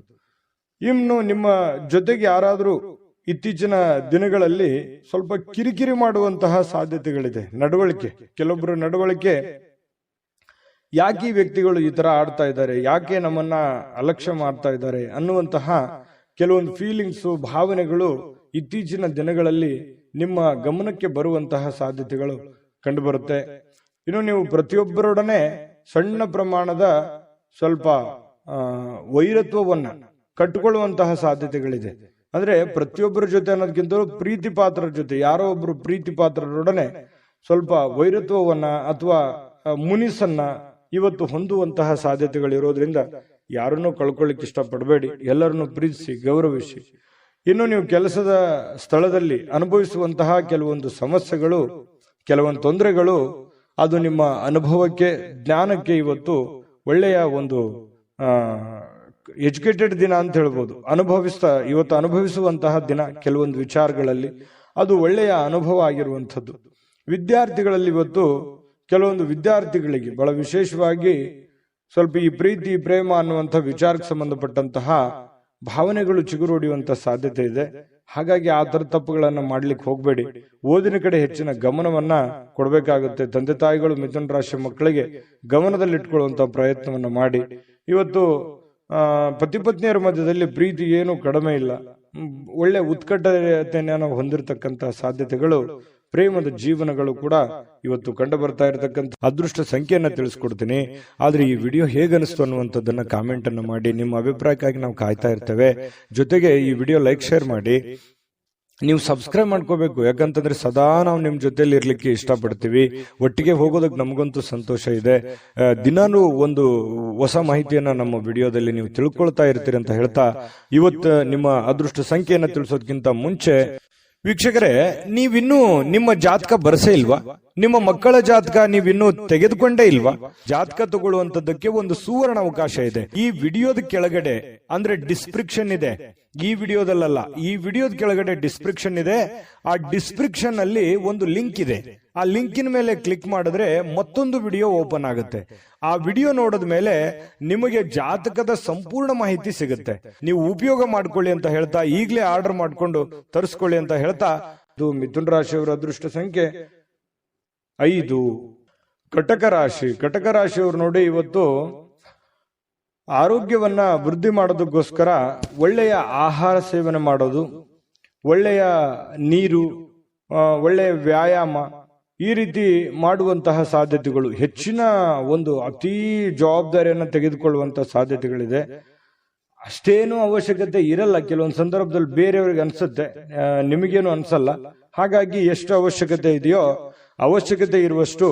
ಇನ್ನು ನಿಮ್ಮ ಜೊತೆಗೆ ಯಾರಾದ್ರೂ ಇತ್ತೀಚಿನ ದಿನಗಳಲ್ಲಿ ಸ್ವಲ್ಪ ಕಿರಿಕಿರಿ ಮಾಡುವಂತಹ ಸಾಧ್ಯತೆಗಳಿದೆ. ನಡವಳಿಕೆ, ಕೆಲವೊಬ್ಬರು ನಡವಳಿಕೆ, ಯಾಕೆ ಈ ವ್ಯಕ್ತಿಗಳು ಈ ತರ ಆಡ್ತಾ ಇದ್ದಾರೆ, ಯಾಕೆ ನಮ್ಮನ್ನ ಅಲಕ್ಷ್ಯ ಮಾಡ್ತಾ ಇದ್ದಾರೆ ಅನ್ನುವಂತಹ ಕೆಲವೊಂದು ಫೀಲಿಂಗ್ಸು, ಭಾವನೆಗಳು ಇತ್ತೀಚಿನ ದಿನಗಳಲ್ಲಿ ನಿಮ್ಮ ಗಮನಕ್ಕೆ ಬರುವಂತಹ ಸಾಧ್ಯತೆಗಳು ಕಂಡು ಬರುತ್ತೆ. ಇನ್ನು ನೀವು ಪ್ರತಿಯೊಬ್ಬರೊಡನೆ ಸಣ್ಣ ಪ್ರಮಾಣದ ಸ್ವಲ್ಪ ವೈರತ್ವವನ್ನ ಕಟ್ಟಿಕೊಳ್ಳುವಂತಹ ಸಾಧ್ಯತೆಗಳಿದೆ. ಅಂದ್ರೆ ಪ್ರತಿಯೊಬ್ಬರ ಜೊತೆ ಅನ್ನೋದಕ್ಕಿಂತ ಪ್ರೀತಿ ಪಾತ್ರರ ಜೊತೆ, ಯಾರೋ ಒಬ್ರು ಪ್ರೀತಿ ಪಾತ್ರರೊಡನೆ ಸ್ವಲ್ಪ ವೈರತ್ವವನ್ನ ಅಥವಾ ಮುನಿಸನ್ನ ಇವತ್ತು ಹೊಂದುವಂತಹ ಸಾಧ್ಯತೆಗಳಿರೋದ್ರಿಂದ ಯಾರನ್ನೂ ಕಳ್ಕೊಳ್ಳಿಕ್ಕೆ ಇಷ್ಟಪಡಬೇಡಿ. ಎಲ್ಲರನ್ನು ಪ್ರೀತಿಸಿ, ಗೌರವಿಸಿ. ಇನ್ನು ನೀವು ಕೆಲಸದ ಸ್ಥಳದಲ್ಲಿ ಅನುಭವಿಸುವಂತಹ ಕೆಲವೊಂದು ಸಮಸ್ಯೆಗಳು, ಕೆಲವೊಂದು ತೊಂದರೆಗಳು, ಅದು ನಿಮ್ಮ ಅನುಭವಕ್ಕೆ, ಜ್ಞಾನಕ್ಕೆ ಇವತ್ತು ಒಳ್ಳೆಯ ಒಂದು ಎಜುಕೇಟೆಡ್ ದಿನ ಅಂತ ಹೇಳ್ಬೋದು. ಇವತ್ತು ಅನುಭವಿಸುವಂತಹ ದಿನ. ಕೆಲವೊಂದು ವಿಚಾರಗಳಲ್ಲಿ ಅದು ಒಳ್ಳೆಯ ಅನುಭವ ಆಗಿರುವಂಥದ್ದು. ವಿದ್ಯಾರ್ಥಿಗಳಲ್ಲಿ ಇವತ್ತು ಕೆಲವೊಂದು ವಿದ್ಯಾರ್ಥಿಗಳಿಗೆ ಬಹಳ ವಿಶೇಷವಾಗಿ ಸ್ವಲ್ಪ ಈ ಪ್ರೀತಿ, ಪ್ರೇಮ ಅನ್ನುವಂಥ ವಿಚಾರಕ್ಕೆ ಸಂಬಂಧಪಟ್ಟಂತಹ ಭಾವನೆಗಳು ಚಿಗುರೊಡೆಯುವಂತ ಸಾಧ್ಯತೆ ಇದೆ. ಹಾಗಾಗಿ ಆ ತರ ತಪ್ಪುಗಳನ್ನ ಮಾಡ್ಲಿಕ್ಕೆ ಹೋಗ್ಬೇಡಿ. ಓದಿನ ಕಡೆ ಹೆಚ್ಚಿನ ಗಮನವನ್ನ ಕೊಡಬೇಕಾಗುತ್ತೆ. ತಂದೆ ತಾಯಿಗಳು ಮಿಥುನ ರಾಶಿ ಮಕ್ಕಳಿಗೆ ಗಮನದಲ್ಲಿಟ್ಕೊಳ್ಳುವಂತ ಪ್ರಯತ್ನವನ್ನ ಮಾಡಿ. ಇವತ್ತು ಪತಿ ಪತ್ನಿಯರ ಮಧ್ಯದಲ್ಲಿ ಪ್ರೀತಿ ಏನು ಕಡಿಮೆ ಇಲ್ಲ. ಒಳ್ಳೆ ಉತ್ಕಟತೆಯನ್ನು ಹೊಂದಿರತಕ್ಕಂತ ಸಾಧ್ಯತೆಗಳು, ಪ್ರೇಮದ ಜೀವನಗಳು ಕೂಡ ಇವತ್ತು ಕಂಡು ಬರ್ತಾ ಇರತಕ್ಕಂಥ ಅದೃಷ್ಟ ಸಂಖ್ಯೆಯನ್ನ ತಿಳಿಸ್ಕೊಡ್ತೀನಿ. ಆದ್ರೆ ಈ ವಿಡಿಯೋ ಹೇಗನಿಸ್ತು ಅನ್ನುವಂಥದ್ದನ್ನ ಕಾಮೆಂಟ್ ಅನ್ನು ಮಾಡಿ. ನಿಮ್ಮ ಅಭಿಪ್ರಾಯಕ್ಕಾಗಿ ನಾವು ಕಾಯ್ತಾ ಇರ್ತೇವೆ. ಜೊತೆಗೆ ಈ ವಿಡಿಯೋ ಲೈಕ್, ಶೇರ್ ಮಾಡಿ. ನೀವು ಸಬ್ಸ್ಕ್ರೈಬ್ ಮಾಡ್ಕೋಬೇಕು. ಯಾಕಂತಂದ್ರೆ ಸದಾ ನಾವು ನಿಮ್ ಜೊತೆಲಿ ಇರ್ಲಿಕ್ಕೆ ಇಷ್ಟಪಡ್ತೀವಿ. ಒಟ್ಟಿಗೆ ಹೋಗೋದಕ್ಕೆ ನಮಗಂತೂ ಸಂತೋಷ ಇದೆ. ದಿನಾನು ಒಂದು ಹೊಸ ಮಾಹಿತಿಯನ್ನ ನಮ್ಮ ವಿಡಿಯೋದಲ್ಲಿ ನೀವು ತಿಳ್ಕೊಳ್ತಾ ಇರ್ತೀರಿ ಅಂತ ಹೇಳ್ತಾ, ಇವತ್ತು ನಿಮ್ಮ ಅದೃಷ್ಟ ಸಂಖ್ಯೆಯನ್ನ ತಿಳಿಸೋದಕ್ಕಿಂತ ಮುಂಚೆ ವೀಕ್ಷಕರೇ, ನೀವಿನ್ನೂ ನಿಮ್ಮ ಜಾತಕ ಬರಸೇ ಇಲ್ವಾ? ನಿಮ್ಮ ಮಕ್ಕಳ ಜಾತಕ ನೀವಿನ್ನೂ ತೆಗೆದುಕೊಂಡೇ ಇಲ್ವಾ? ಜಾತಕ ತಗೊಳ್ಳುವಂತದ್ದಕ್ಕೆ ಒಂದು ಸುವರ್ಣ ಅವಕಾಶ ಇದೆ. ಈ ವಿಡಿಯೋದ ಕೆಳಗಡೆ, ಅಂದ್ರೆ ಡಿಸ್ಕ್ರಿಪ್ಷನ್ ಇದೆ, ಈ ವಿಡಿಯೋದಲ್ಲ, ಈ ವಿಡಿಯೋದ ಕೆಳಗಡೆ ಡಿಸ್ಕ್ರಿಪ್ಷನ್ ಇದೆ. ಆ ಡಿಸ್ಕ್ರಿಪ್ಷನ್ ಅಲ್ಲಿ ಒಂದು ಲಿಂಕ್ ಇದೆ. ಆ ಲಿಂಕಿನ ಮೇಲೆ ಕ್ಲಿಕ್ ಮಾಡಿದ್ರೆ ಮತ್ತೊಂದು ವಿಡಿಯೋ ಓಪನ್ ಆಗುತ್ತೆ. ಆ ವಿಡಿಯೋ ನೋಡಿದ ಮೇಲೆ ನಿಮಗೆ ಜಾತಕದ ಸಂಪೂರ್ಣ ಮಾಹಿತಿ ಸಿಗುತ್ತೆ. ನೀವು ಉಪಯೋಗ ಮಾಡ್ಕೊಳ್ಳಿ ಅಂತ ಹೇಳ್ತಾ, ಈಗಲೇ ಆರ್ಡರ್ ಮಾಡ್ಕೊಂಡು ತರಿಸ್ಕೊಳ್ಳಿ ಅಂತ ಹೇಳ್ತಾ, ಇದು ಮಿಥುನ ರಾಶಿಯವರ ಅದೃಷ್ಟ ಸಂಖ್ಯೆ 5. ಕಟಕ ರಾಶಿಯವರು ನೋಡಿ, ಇವತ್ತು ಆರೋಗ್ಯವನ್ನ ವೃದ್ಧಿ ಮಾಡೋದಕ್ಕೋಸ್ಕರ ಒಳ್ಳೆಯ ಆಹಾರ ಸೇವನೆ ಮಾಡೋದು, ಒಳ್ಳೆಯ ನೀರು, ಒಳ್ಳೆಯ ವ್ಯಾಯಾಮ, ಈ ರೀತಿ ಮಾಡುವಂತಹ ಸಾಧ್ಯತೆಗಳು, ಹೆಚ್ಚಿನ ಒಂದು ಅತೀ ಜವಾಬ್ದಾರಿಯನ್ನು ತೆಗೆದುಕೊಳ್ಳುವಂತಹ ಸಾಧ್ಯತೆಗಳಿದೆ. ಅಷ್ಟೇನು ಅವಶ್ಯಕತೆ ಇರಲ್ಲ. ಕೆಲವೊಂದು ಸಂದರ್ಭದಲ್ಲಿ ಬೇರೆಯವ್ರಿಗೆ ಅನ್ಸುತ್ತೆ, ನಿಮಗೇನು ಅನ್ಸಲ್ಲ. ಹಾಗಾಗಿ ಎಷ್ಟು ಅವಶ್ಯಕತೆ ಇದೆಯೋ ಅವಶ್ಯಕತೆ ಇರುವಷ್ಟು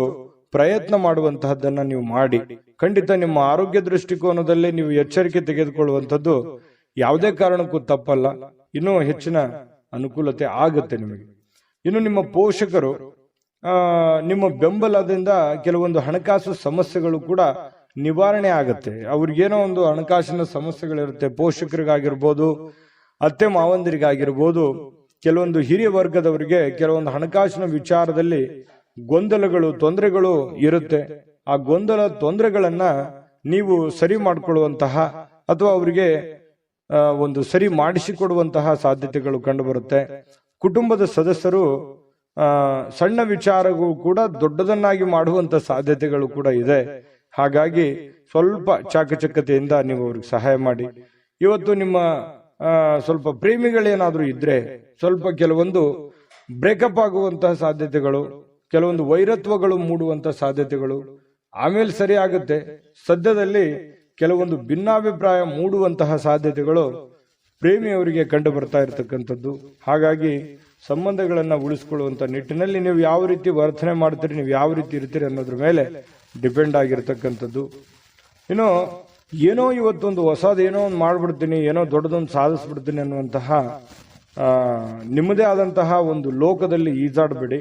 ಪ್ರಯತ್ನ ಮಾಡುವಂತಹದ್ದನ್ನ ನೀವು ಮಾಡಿ. ಖಂಡಿತ ನಿಮ್ಮ ಆರೋಗ್ಯ ದೃಷ್ಟಿಕೋನದಲ್ಲಿ ನೀವು ಎಚ್ಚರಿಕೆ ತೆಗೆದುಕೊಳ್ಳುವಂಥದ್ದು ಯಾವುದೇ ಕಾರಣಕ್ಕೂ ತಪ್ಪಲ್ಲ. ಇನ್ನೂ ಹೆಚ್ಚಿನ ಅನುಕೂಲತೆ ಆಗುತ್ತೆ ನಿಮಗೆ. ಇನ್ನು ನಿಮ್ಮ ಪೋಷಕರು ನಿಮ್ಮ ಬೆಂಬಲದಿಂದ ಕೆಲವೊಂದು ಹಣಕಾಸು ಸಮಸ್ಯೆಗಳು ಕೂಡ ನಿವಾರಣೆ ಆಗುತ್ತೆ. ಅವ್ರಿಗೇನೋ ಒಂದು ಹಣಕಾಸಿನ ಸಮಸ್ಯೆಗಳಿರುತ್ತೆ. ಪೋಷಕರಿಗಾಗಿರ್ಬೋದು, ಅತ್ತೆ ಮಾವಂದಿರಿಗಾಗಿರ್ಬೋದು, ಕೆಲವೊಂದು ಹಿರಿಯ ವರ್ಗದವರಿಗೆ ಕೆಲವೊಂದು ಹಣಕಾಸಿನ ವಿಚಾರದಲ್ಲಿ ಗೊಂದಲಗಳು, ತೊಂದರೆಗಳು ಇರುತ್ತೆ. ಆ ಗೊಂದಲ ತೊಂದರೆಗಳನ್ನ ನೀವು ಸರಿ ಮಾಡಿಕೊಳ್ಳುವಂತಹ ಅಥವಾ ಅವರಿಗೆ ಒಂದು ಸರಿ ಮಾಡಿಸಿಕೊಡುವಂತಹ ಸಾಧ್ಯತೆಗಳು ಕಂಡುಬರುತ್ತೆ. ಕುಟುಂಬದ ಸದಸ್ಯರು ಸಣ್ಣ ವಿಚಾರಗಳು ಕೂಡ ದೊಡ್ಡದನ್ನಾಗಿ ಮಾಡುವಂತ ಸಾಧ್ಯತೆಗಳು ಕೂಡ ಇದೆ. ಹಾಗಾಗಿ ಸ್ವಲ್ಪ ಚಾಕಚಕ್ಯತೆಯಿಂದ ನೀವು ಅವ್ರಿಗೆ ಸಹಾಯ ಮಾಡಿ. ಇವತ್ತು ನಿಮ್ಮ ಸ್ವಲ್ಪ ಪ್ರೇಮಿಗಳೇನಾದ್ರೂ ಇದ್ರೆ ಸ್ವಲ್ಪ ಕೆಲವೊಂದು ಬ್ರೇಕಪ್ ಆಗುವಂತಹ ಸಾಧ್ಯತೆಗಳು, ಕೆಲವೊಂದು ವೈರತ್ವಗಳು ಮೂಡುವಂತಹ ಸಾಧ್ಯತೆಗಳು ಆಮೇಲೆ ಸರಿ ಆಗುತ್ತೆ. ಸದ್ಯದಲ್ಲಿ ಕೆಲವೊಂದು ಭಿನ್ನಾಭಿಪ್ರಾಯ ಮೂಡುವಂತಹ ಸಾಧ್ಯತೆಗಳು ಪ್ರೇಮಿಯವರಿಗೆ ಕಂಡು ಬರ್ತಾ ಇರತಕ್ಕಂಥದ್ದು. ಹಾಗಾಗಿ ಸಂಬಂಧಗಳನ್ನ ಉಳಿಸ್ಕೊಳ್ಳುವಂತ ನಿಟ್ಟಿನಲ್ಲಿ ನೀವು ಯಾವ ರೀತಿ ವರ್ತನೆ ಮಾಡ್ತೀರಿ, ನೀವು ಯಾವ ರೀತಿ ಇರ್ತೀರಿ ಅನ್ನೋದ್ರ ಮೇಲೆ ಡಿಪೆಂಡ್ ಆಗಿರ್ತಕ್ಕಂಥದ್ದು. ಇನ್ನು ಏನೋ ಇವತ್ತೊಂದು ಹೊಸದೇನೋ ಒಂದು ಮಾಡ್ಬಿಡ್ತೀನಿ, ಏನೋ ದೊಡ್ಡದೊಂದು ಸಾಧಿಸ್ಬಿಡ್ತೀನಿ ಅನ್ನುವಂತಹ ನಿಮ್ಮದೇ ಆದಂತಹ ಒಂದು ಲೋಕದಲ್ಲಿ ಈಜಾಡಬೇಡಿ.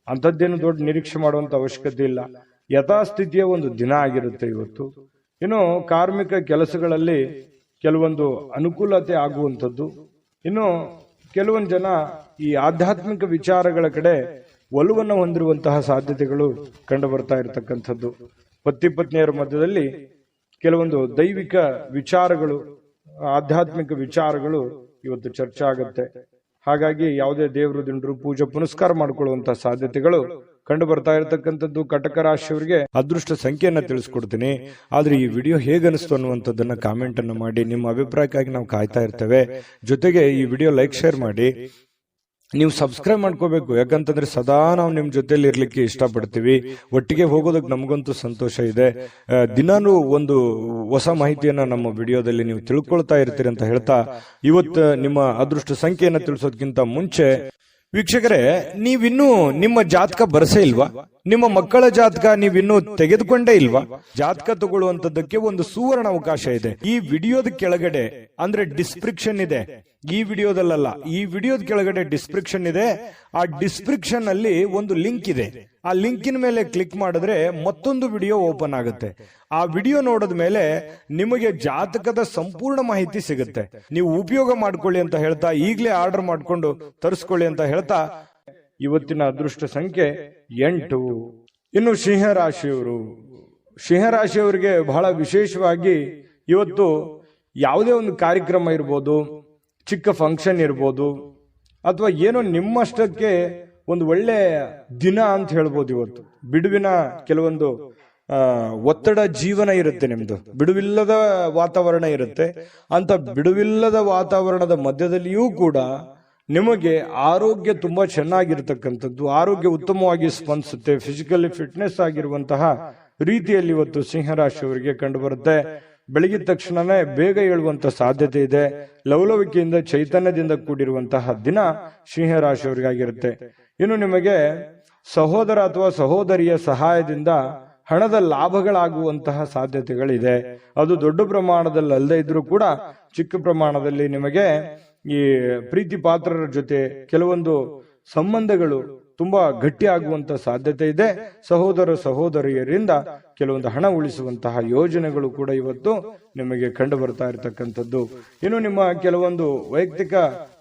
ಅಂಥದ್ದೇನು ದೊಡ್ಡ ನಿರೀಕ್ಷೆ ಮಾಡುವಂತ ಅವಶ್ಯಕತೆ ಇಲ್ಲ. ಯಥಾಸ್ಥಿತಿಯ ಒಂದು ದಿನ ಆಗಿರುತ್ತೆ ಇವತ್ತು. ಇನ್ನು ಕಾರ್ಮಿಕ ಕೆಲಸಗಳಲ್ಲಿ ಕೆಲವೊಂದು ಅನುಕೂಲತೆ ಆಗುವಂಥದ್ದು. ಇನ್ನು ಕೆಲವೊಂದು ಜನ ಈ ಆಧ್ಯಾತ್ಮಿಕ ವಿಚಾರಗಳ ಕಡೆ ಒಲವನ್ನು ಹೊಂದಿರುವಂತಹ ಸಾಧ್ಯತೆಗಳು ಕಂಡು ಬರ್ತಾ ಇರತಕ್ಕಂಥದ್ದು. ಪತಿ ಪತ್ನಿಯರ ಮಧ್ಯದಲ್ಲಿ ಕೆಲವೊಂದು ದೈವಿಕ ವಿಚಾರಗಳು, ಆಧ್ಯಾತ್ಮಿಕ ವಿಚಾರಗಳು ಇವತ್ತು ಚರ್ಚೆ ಆಗುತ್ತೆ. ಹಾಗಾಗಿ ಯಾವುದೇ ದೇವರು ದಿಂಡ್ರು ಪೂಜೆ ಪುನಸ್ಕಾರ ಮಾಡಿಕೊಳ್ಳುವಂತಹ ಸಾಧ್ಯತೆಗಳು ಕಂಡು ಬರ್ತಾ ಇರತಕ್ಕಂಥದ್ದು. ಕಟಕ ರಾಶಿಯವರಿಗೆ ಅದೃಷ್ಟ ಸಂಖ್ಯೆಯನ್ನ ತಿಳಿಸ್ಕೊಡ್ತೀನಿ. ಆದ್ರೆ ಈ ವಿಡಿಯೋ ಹೇಗನಿಸ್ತು ಅನ್ನುವಂಥದ್ದನ್ನ ಕಾಮೆಂಟ್ ಅನ್ನು ಮಾಡಿ. ನಿಮ್ಮ ಅಭಿಪ್ರಾಯಕ್ಕಾಗಿ ನಾವು ಕಾಯ್ತಾ ಇರ್ತೇವೆ. ಜೊತೆಗೆ ಈ ವಿಡಿಯೋ ಲೈಕ್ ಶೇರ್ ಮಾಡಿ. ನೀವು ಸಬ್ಸ್ಕ್ರೈಬ್ ಮಾಡ್ಕೋಬೇಕು, ಯಾಕಂತಂದ್ರೆ ಸದಾ ನಾವು ನಿಮ್ ಜೊತೆಲಿ ಇರ್ಲಿಕ್ಕೆ ಇಷ್ಟಪಡ್ತೀವಿ. ಒಟ್ಟಿಗೆ ಹೋಗೋದಕ್ಕೆ ನಮಗಂತೂ ಸಂತೋಷ ಇದೆ. ದಿನಾನು ಒಂದು ಹೊಸ ಮಾಹಿತಿಯನ್ನ ನಮ್ಮ ವಿಡಿಯೋದಲ್ಲಿ ನೀವು ತಿಳ್ಕೊಳ್ತಾ ಇರ್ತೀರಿ ಅಂತ ಹೇಳ್ತಾ, ಇವತ್ತು ನಿಮ್ಮ ಅದೃಷ್ಟ ಸಂಖ್ಯೆಯನ್ನ ತಿಳಿಸೋದಕ್ಕಿಂತ ಮುಂಚೆ ವೀಕ್ಷಕರೇ, ನೀವಿನ್ನೂ ನಿಮ್ಮ ಜಾತಕ ಬರಸೇ ಇಲ್ವಾ? ನಿಮ್ಮ ಮಕ್ಕಳ ಜಾತಕ ನೀವಿನ್ನೂ ತೆಗೆದುಕೊಂಡೇ ಇಲ್ವಾ? ಜಾತಕ ತಗೊಳ್ಳುವಂತದ್ದಕ್ಕೆ ಒಂದು ಸುವರ್ಣ ಅವಕಾಶ ಇದೆ. ಈ ವಿಡಿಯೋದ ಕೆಳಗಡೆ ಅಂದ್ರೆ ಡಿಸ್ಕ್ರಿಪ್ಷನ್ ಇದೆ. ಈ ವಿಡಿಯೋದಲ್ಲ, ಈ ವಿಡಿಯೋದ ಕೆಳಗಡೆ ಡಿಸ್ಕ್ರಿಪ್ಷನ್ ಇದೆ. ಆ ಡಿಸ್ಕ್ರಿಪ್ಷನ್ ಅಲ್ಲಿ ಒಂದು ಲಿಂಕ್ ಇದೆ. ಆ ಲಿಂಕಿನ ಮೇಲೆ ಕ್ಲಿಕ್ ಮಾಡಿದ್ರೆ ಮತ್ತೊಂದು ವಿಡಿಯೋ ಓಪನ್ ಆಗುತ್ತೆ. ಆ ವಿಡಿಯೋ ನೋಡಿದ ಮೇಲೆ ನಿಮಗೆ ಜಾತಕದ ಸಂಪೂರ್ಣ ಮಾಹಿತಿ ಸಿಗುತ್ತೆ. ನೀವು ಉಪಯೋಗ ಮಾಡ್ಕೊಳ್ಳಿ ಅಂತ ಹೇಳ್ತಾ, ಈಗಲೇ ಆರ್ಡರ್ ಮಾಡ್ಕೊಂಡು ತರಿಸ್ಕೊಳ್ಳಿ ಅಂತ ಹೇಳ್ತಾ, ಇವತ್ತಿನ ಅದೃಷ್ಟ ಸಂಖ್ಯೆ 8. ಇನ್ನು ಸಿಂಹರಾಶಿಯವರಿಗೆ ಬಹಳ ವಿಶೇಷವಾಗಿ ಇವತ್ತು ಯಾವುದೇ ಒಂದು ಕಾರ್ಯಕ್ರಮ ಇರ್ಬೋದು, ಚಿಕ್ಕ ಫಂಕ್ಷನ್ ಇರ್ಬೋದು, ಅಥವಾ ಏನೋ ನಿಮ್ಮಷ್ಟಕ್ಕೆ ಒಂದು ಒಳ್ಳೆ ದಿನ ಅಂತ ಹೇಳ್ಬೋದು. ಇವತ್ತು ಬಿಡುವಿನ ಕೆಲವೊಂದು ಒತ್ತಡ ಜೀವನ ಇರುತ್ತೆ, ನಿಮ್ದು ಬಿಡುವಿಲ್ಲದ ವಾತಾವರಣ ಇರುತ್ತೆ. ಅಂತ ಬಿಡುವಿಲ್ಲದ ವಾತಾವರಣದ ಮಧ್ಯದಲ್ಲಿಯೂ ಕೂಡ ನಿಮಗೆ ಆರೋಗ್ಯ ತುಂಬಾ ಚೆನ್ನಾಗಿರ್ತಕ್ಕಂಥದ್ದು, ಆರೋಗ್ಯ ಉತ್ತಮವಾಗಿ ಸ್ಪಂದಿಸುತ್ತೆ. ಫಿಸಿಕಲಿ ಫಿಟ್ನೆಸ್ ಆಗಿರುವಂತಹ ರೀತಿಯಲ್ಲಿ ಇವತ್ತು ಸಿಂಹರಾಶಿಯವರಿಗೆ ಕಂಡು ಬರುತ್ತೆ. ಬೆಳಗಿದ ತಕ್ಷಣನೇ ಬೇಗ ಏಳುವಂತ ಸಾಧ್ಯತೆ ಇದೆ. ಲವಲವಿಕೆಯಿಂದ ಚೈತನ್ಯದಿಂದ ಕೂಡಿರುವಂತಹ ದಿನ ಸಿಂಹರಾಶಿಯವರಿಗಾಗಿರುತ್ತೆ. ಇನ್ನು ನಿಮಗೆ ಸಹೋದರ ಅಥವಾ ಸಹೋದರಿಯ ಸಹಾಯದಿಂದ ಹಣದ ಲಾಭಗಳಾಗುವಂತಹ ಸಾಧ್ಯತೆಗಳಿದೆ. ಅದು ದೊಡ್ಡ ಪ್ರಮಾಣದಲ್ಲಿ ಅಲ್ಲದೆ ಇದ್ರೂ ಕೂಡ ಚಿಕ್ಕ ಪ್ರಮಾಣದಲ್ಲಿ ನಿಮಗೆ ಈ ಪ್ರೀತಿ ಪಾತ್ರರ ಜೊತೆ ಕೆಲವೊಂದು ಸಂಬಂಧಗಳು ತುಂಬಾ ಗಟ್ಟಿ ಆಗುವಂತ ಸಾಧ್ಯತೆ ಇದೆ. ಸಹೋದರ ಸಹೋದರಿಯರಿಂದ ಕೆಲವೊಂದು ಹಣ ಉಳಿಸುವಂತಹ ಯೋಜನೆಗಳು ಕೂಡ ಇವತ್ತು ನಿಮಗೆ ಕಂಡು ಬರ್ತಾ ಇರತಕ್ಕಂಥದ್ದು. ಇನ್ನು ನಿಮ್ಮ ಕೆಲವೊಂದು ವೈಯಕ್ತಿಕ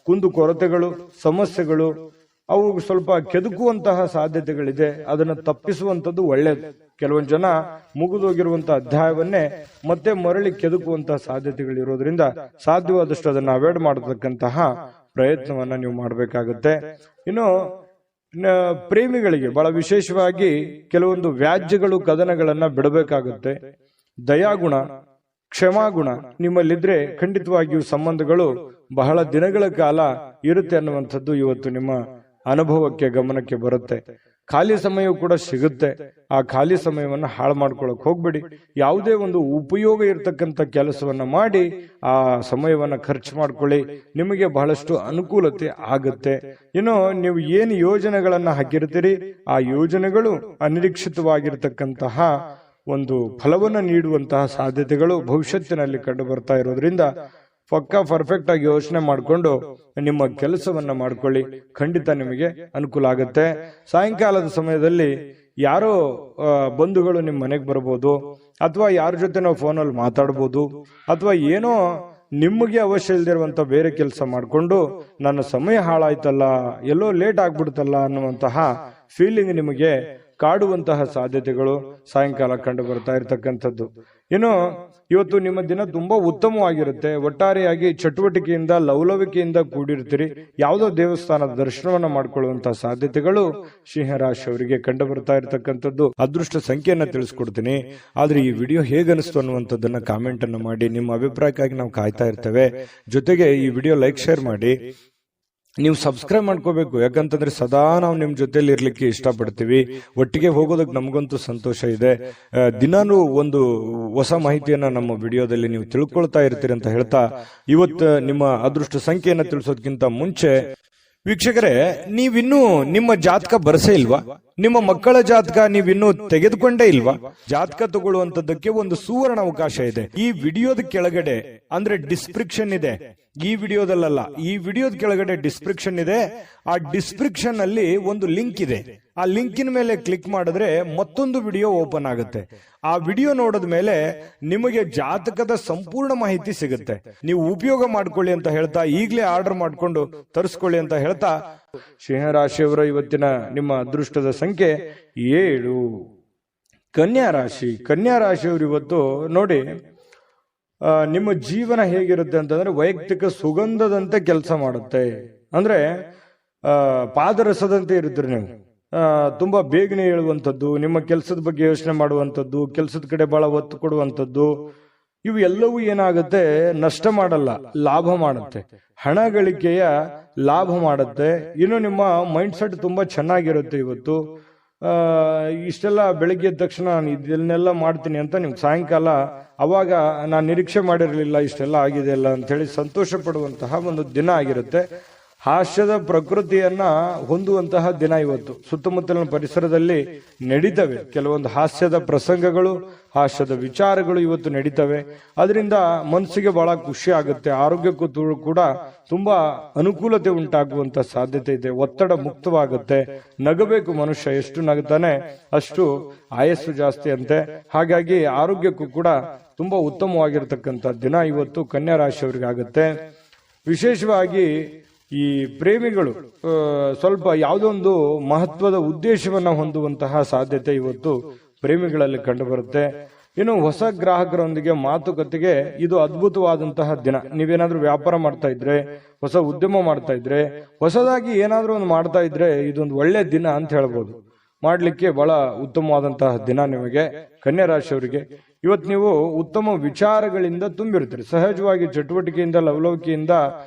ಕುಂದು ಕೊರತೆಗಳು, ಸಮಸ್ಯೆಗಳು ಅವು ಸ್ವಲ್ಪ ಕೆದಕುವಂತಹ ಸಾಧ್ಯತೆಗಳಿದೆ. ಅದನ್ನು ತಪ್ಪಿಸುವಂತದ್ದು ಒಳ್ಳೆಯದು. ಕೆಲವೊಂದು ಜನ ಮುಗಿದೋಗಿರುವಂತಹ ಅಧ್ಯಾಯವನ್ನೇ ಮತ್ತೆ ಮರಳಿ ಕೆದಕುವಂತಹ ಸಾಧ್ಯತೆಗಳಿರೋದ್ರಿಂದ ಸಾಧ್ಯವಾದಷ್ಟು ಅದನ್ನು ಅವಾಯ್ಡ್ ಮಾಡತಕ್ಕಂತಹ ಪ್ರಯತ್ನವನ್ನ ನೀವು ಮಾಡಬೇಕಾಗುತ್ತೆ. ಇನ್ನು ಪ್ರೇಮಿಗಳಿಗೆ ಬಹಳ ವಿಶೇಷವಾಗಿ ಕೆಲವೊಂದು ವ್ಯಾಜ್ಯಗಳು, ಕದನಗಳನ್ನ ಬಿಡಬೇಕಾಗುತ್ತೆ. ದಯಾಗುಣ, ಕ್ಷಮಾಗುಣ ನಿಮ್ಮಲ್ಲಿದ್ರೆ ಖಂಡಿತವಾಗಿಯೂ ಸಂಬಂಧಗಳು ಬಹಳ ದಿನಗಳ ಕಾಲ ಇರುತ್ತೆ ಅನ್ನುವಂಥದ್ದು ಇವತ್ತು ನಿಮ್ಮ ಅನುಭವಕ್ಕೆ, ಗಮನಕ್ಕೆ ಬರುತ್ತೆ. ಖಾಲಿ ಸಮಯವೂ ಕೂಡ ಸಿಗುತ್ತೆ. ಆ ಖಾಲಿ ಸಮಯವನ್ನ ಹಾಳು ಮಾಡ್ಕೊಳಕ್ ಹೋಗ್ಬೇಡಿ. ಯಾವುದೇ ಒಂದು ಉಪಯೋಗ ಇರತಕ್ಕಂತ ಕೆಲಸವನ್ನ ಮಾಡಿ ಆ ಸಮಯವನ್ನ ಖರ್ಚು ಮಾಡ್ಕೊಳ್ಳಿ. ನಿಮಗೆ ಬಹಳಷ್ಟು ಅನುಕೂಲತೆ ಆಗುತ್ತೆ. ಇನ್ನು ನೀವು ಏನು ಯೋಜನೆಗಳನ್ನ ಹಾಕಿರ್ತೀರಿ, ಆ ಯೋಜನೆಗಳು ಅನಿರೀಕ್ಷಿತವಾಗಿರ್ತಕ್ಕಂತಹ ಒಂದು ಫಲವನ್ನು ನೀಡುವಂತಹ ಸಾಧ್ಯತೆಗಳು ಭವಿಷ್ಯತ್ತಿನಲ್ಲಿ ಕಂಡು ಬರ್ತಾ ಇರೋದ್ರಿಂದ ಪಕ್ಕಾ ಪರ್ಫೆಕ್ಟ್ ಆಗಿ ಯೋಚನೆ ಮಾಡಿಕೊಂಡು ನಿಮ್ಮ ಕೆಲಸವನ್ನ ಮಾಡ್ಕೊಳ್ಳಿ. ಖಂಡಿತ ನಿಮಗೆ ಅನುಕೂಲ ಆಗುತ್ತೆ. ಸಾಯಂಕಾಲದ ಸಮಯದಲ್ಲಿ ಯಾರೋ ಬಂಧುಗಳು ನಿಮ್ಮ ಮನೆಗೆ ಬರ್ಬೋದು, ಅಥವಾ ಯಾರ ಜೊತೆ ನಾವು ಫೋನಲ್ಲಿ ಮಾತಾಡ್ಬೋದು, ಅಥವಾ ಏನೋ ನಿಮಗೆ ಅವಶ್ಯ ಇಲ್ದಿರುವಂತ ಬೇರೆ ಕೆಲಸ ಮಾಡಿಕೊಂಡು ನನ್ನ ಸಮಯ ಹಾಳಾಯ್ತಲ್ಲ, ಎಲ್ಲೋ ಲೇಟ್ ಆಗ್ಬಿಡ್ತಲ್ಲ ಅನ್ನುವಂತಹ ಫೀಲಿಂಗ್ ನಿಮಗೆ ಕಾಡುವಂತಹ ಸಾಧ್ಯತೆಗಳು ಸಾಯಂಕಾಲ ಕಂಡು ಬರ್ತಾ ಇರತಕ್ಕಂಥದ್ದು. ಇನ್ನು ಇವತ್ತು ನಿಮ್ಮ ದಿನ ತುಂಬಾ ಉತ್ತಮವಾಗಿರುತ್ತೆ. ಒಟ್ಟಾರೆಯಾಗಿ ಚಟುವಟಿಕೆಯಿಂದ ಲವಲವಿಕೆಯಿಂದ ಕೂಡಿರ್ತೀರಿ. ಯಾವುದೋ ದೇವಸ್ಥಾನದ ದರ್ಶನವನ್ನ ಮಾಡ್ಕೊಳ್ಳುವಂತಹ ಸಾಧ್ಯತೆಗಳು ಸಿಂಹರಾಶಿಯವರಿಗೆ ಕಂಡು ಬರ್ತಾ ಇರತಕ್ಕಂಥದ್ದು. ಅದೃಷ್ಟ ಸಂಖ್ಯೆಯನ್ನ ತಿಳಿಸ್ಕೊಡ್ತೀನಿ. ಆದ್ರೆ ಈ ವಿಡಿಯೋ ಹೇಗನಿಸ್ತು ಅನ್ನುವಂಥದ್ದನ್ನ ಕಾಮೆಂಟ್ ಅನ್ನು ಮಾಡಿ. ನಿಮ್ಮ ಅಭಿಪ್ರಾಯಕ್ಕಾಗಿ ನಾವು ಕಾಯ್ತಾ ಇರ್ತೇವೆ. ಜೊತೆಗೆ ಈ ವಿಡಿಯೋ ಲೈಕ್ ಶೇರ್ ಮಾಡಿ. ನೀವು ಸಬ್ಸ್ಕ್ರೈಬ್ ಮಾಡ್ಕೋಬೇಕು, ಯಾಕಂತಂದ್ರೆ ಸದಾ ನಾವು ನಿಮ್ ಜೊತೆಲಿ ಇರ್ಲಿಕ್ಕೆ ಇಷ್ಟಪಡ್ತೀವಿ. ಒಟ್ಟಿಗೆ ಹೋಗೋದಕ್ಕೆ ನಮಗಂತೂ ಸಂತೋಷ ಇದೆ. ದಿನಾನು ಒಂದು ಹೊಸ ಮಾಹಿತಿಯನ್ನ ನಮ್ಮ ವಿಡಿಯೋದಲ್ಲಿ ನೀವು ತಿಳ್ಕೊಳ್ತಾ ಇರ್ತೀರಿ ಅಂತ ಹೇಳ್ತಾ, ಇವತ್ತು ನಿಮ್ಮ ಅದೃಷ್ಟ ಸಂಖ್ಯೆಯನ್ನ ತಿಳಿಸೋದಕ್ಕಿಂತ ಮುಂಚೆ ವೀಕ್ಷಕರೇ, ನೀವಿನ್ನೂ ನಿಮ್ಮ ಜಾತಕ ಬರಸೇ ಇಲ್ವಾ? ನಿಮ್ಮ ಮಕ್ಕಳ ಜಾತಕ ನೀವಿನ್ನೂ ತೆಗೆದುಕೊಂಡೇ ಇಲ್ವಾ? ಜಾತಕ ತಗೊಳ್ಳುವಂತದ್ದಕ್ಕೆ ಒಂದು ಸುವರ್ಣ ಅವಕಾಶ ಇದೆ. ಈ ವಿಡಿಯೋದ ಕೆಳಗಡೆ ಅಂದ್ರೆ ಡಿಸ್ಕ್ರಿಪ್ಷನ್ ಇದೆ. ಈ ವಿಡಿಯೋದಲ್ಲ, ಈ ವಿಡಿಯೋದ ಕೆಳಗಡೆ ಡಿಸ್ಕ್ರಿಪ್ಷನ್ ಇದೆ. ಆ ಡಿಸ್ಕ್ರಿಪ್ಷನ್ ಅಲ್ಲಿ ಒಂದು ಲಿಂಕ್ ಇದೆ. ಆ ಲಿಂಕಿನ ಮೇಲೆ ಕ್ಲಿಕ್ ಮಾಡಿದ್ರೆ ಮತ್ತೊಂದು ವಿಡಿಯೋ ಓಪನ್ ಆಗುತ್ತೆ. ಆ ವಿಡಿಯೋ ನೋಡಿದ ಮೇಲೆ ನಿಮಗೆ ಜಾತಕದ ಸಂಪೂರ್ಣ ಮಾಹಿತಿ ಸಿಗುತ್ತೆ. ನೀವು ಉಪಯೋಗ ಮಾಡ್ಕೊಳ್ಳಿ ಅಂತ ಹೇಳ್ತಾ, ಈಗಲೇ ಆರ್ಡರ್ ಮಾಡ್ಕೊಂಡು ತರಿಸ್ಕೊಳ್ಳಿ ಅಂತ ಹೇಳ್ತಾ, ಸಿಂಹರಾಶಿಯವರ ಇವತ್ತಿನ ನಿಮ್ಮ ಅದೃಷ್ಟದ ಸಂಖ್ಯೆ 7. ಕನ್ಯಾ ರಾಶಿ. ಕನ್ಯಾ ರಾಶಿಯವರು ಇವತ್ತು ನೋಡಿ, ನಿಮ್ಮ ಜೀವನ ಹೇಗಿರುತ್ತೆ ಅಂತಂದ್ರೆ ವೈಯಕ್ತಿಕ ಸುಗಂಧದಂತೆ ಕೆಲಸ ಮಾಡುತ್ತೆ. ಅಂದ್ರೆ ಪಾದರಸದಂತೆ ಇರುತ್ತೀರಿ ನೀವು. ತುಂಬಾ ಬೇಗನೆ ಹೇಳುವಂಥದ್ದು, ನಿಮ್ಮ ಕೆಲಸದ ಬಗ್ಗೆ ಯೋಚನೆ ಮಾಡುವಂಥದ್ದು, ಕೆಲಸದ ಕಡೆ ಬಹಳ ಒತ್ತು ಕೊಡುವಂಥದ್ದು, ಇವು ಎಲ್ಲವೂ ಏನಾಗುತ್ತೆ, ನಷ್ಟ ಮಾಡಲ್ಲ, ಲಾಭ ಮಾಡುತ್ತೆ. ಹಣ ಗಳಿಕೆಯ ಲಾಭ ಮಾಡುತ್ತೆ. ಇನ್ನು ನಿಮ್ಮ ಮೈಂಡ್ ಸೆಟ್ ತುಂಬಾ ಚೆನ್ನಾಗಿರುತ್ತೆ ಇವತ್ತು. ಇಷ್ಟೆಲ್ಲ ಬೆಳಿಗ್ಗೆ ಎದ್ದ ತಕ್ಷಣ ನಾನು ಇದನ್ನೆಲ್ಲ ಮಾಡ್ತೀನಿ ಅಂತ ನಿಮ್ಗೆ ಸಾಯಂಕಾಲ ಅವಾಗ ನಾನು ನಿರೀಕ್ಷೆ ಮಾಡಿರಲಿಲ್ಲ ಇಷ್ಟೆಲ್ಲ ಆಗಿದೆ ಅಲ್ಲ ಅಂತ ಹೇಳಿ ಸಂತೋಷ ಪಡುವಂತಹ ಒಂದು ದಿನ ಆಗಿರುತ್ತೆ. ಹಾಸ್ಯದ ಪ್ರಕೃತಿಯನ್ನ ಹೊಂದುವಂತಹ ದಿನ ಇವತ್ತು. ಸುತ್ತಮುತ್ತಲಿನ ಪರಿಸರದಲ್ಲಿ ನಡೀತವೆ ಕೆಲವೊಂದು ಹಾಸ್ಯದ ಪ್ರಸಂಗಗಳು, ಹಾಸ್ಯದ ವಿಚಾರಗಳು ಇವತ್ತು ನಡೀತವೆ. ಅದರಿಂದ ಮನಸ್ಸಿಗೆ ಬಹಳ ಖುಷಿ ಆಗುತ್ತೆ. ಆರೋಗ್ಯಕ್ಕೂ ಕೂಡ ತುಂಬಾ ಅನುಕೂಲತೆ ಉಂಟಾಗುವಂತ ಸಾಧ್ಯತೆ ಇದೆ. ಒತ್ತಡ ಮುಕ್ತವಾಗುತ್ತೆ. ನಗಬೇಕು ಮನುಷ್ಯ, ಎಷ್ಟು ನಗುತ್ತಾನೆ ಅಷ್ಟು ಆಯಸ್ಸು ಜಾಸ್ತಿ ಅಂತೆ. ಹಾಗಾಗಿ ಆರೋಗ್ಯಕ್ಕೂ ಕೂಡ ತುಂಬಾ ಉತ್ತಮವಾಗಿರ್ತಕ್ಕಂಥ ದಿನ ಇವತ್ತು ಕನ್ಯಾ ರಾಶಿಯವರಿಗೆ ಆಗುತ್ತೆ. ವಿಶೇಷವಾಗಿ ಈ ಪ್ರೇಮಿಗಳು ಸ್ವಲ್ಪ ಯಾವುದೊಂದು ಮಹತ್ವದ ಉದ್ದೇಶವನ್ನ ಹೊಂದುವಂತಹ ಸಾಧ್ಯತೆ ಇವತ್ತು ಪ್ರೇಮಿಗಳಲ್ಲಿ ಕಂಡು ಬರುತ್ತೆ. ಇನ್ನು ಹೊಸ ಗ್ರಾಹಕರೊಂದಿಗೆ ಮಾತುಕತೆಗೆ ಇದು ಅದ್ಭುತವಾದಂತಹ ದಿನ. ನೀವೇನಾದ್ರೂ ವ್ಯಾಪಾರ ಮಾಡ್ತಾ ಇದ್ರೆ, ಹೊಸ ಉದ್ಯಮ ಮಾಡ್ತಾ ಇದ್ರೆ, ಹೊಸದಾಗಿ ಏನಾದ್ರೂ ಒಂದು ಮಾಡ್ತಾ ಇದ್ರೆ ಇದೊಂದು ಒಳ್ಳೆ ದಿನ ಅಂತ ಹೇಳ್ಬೋದು. ಮಾಡ್ಲಿಕ್ಕೆ ಬಹಳ ಉತ್ತಮವಾದಂತಹ ದಿನ ನಿಮಗೆ ಕನ್ಯಾ ರಾಶಿಯವರಿಗೆ. ಇವತ್ತು ನೀವು ಉತ್ತಮ ವಿಚಾರಗಳಿಂದ ತುಂಬಿರ್ತೀರಿ. ಸಹಜವಾಗಿ ಚಟುವಟಿಕೆಯಿಂದ ಲವಲವಿಕೆಯಿಂದ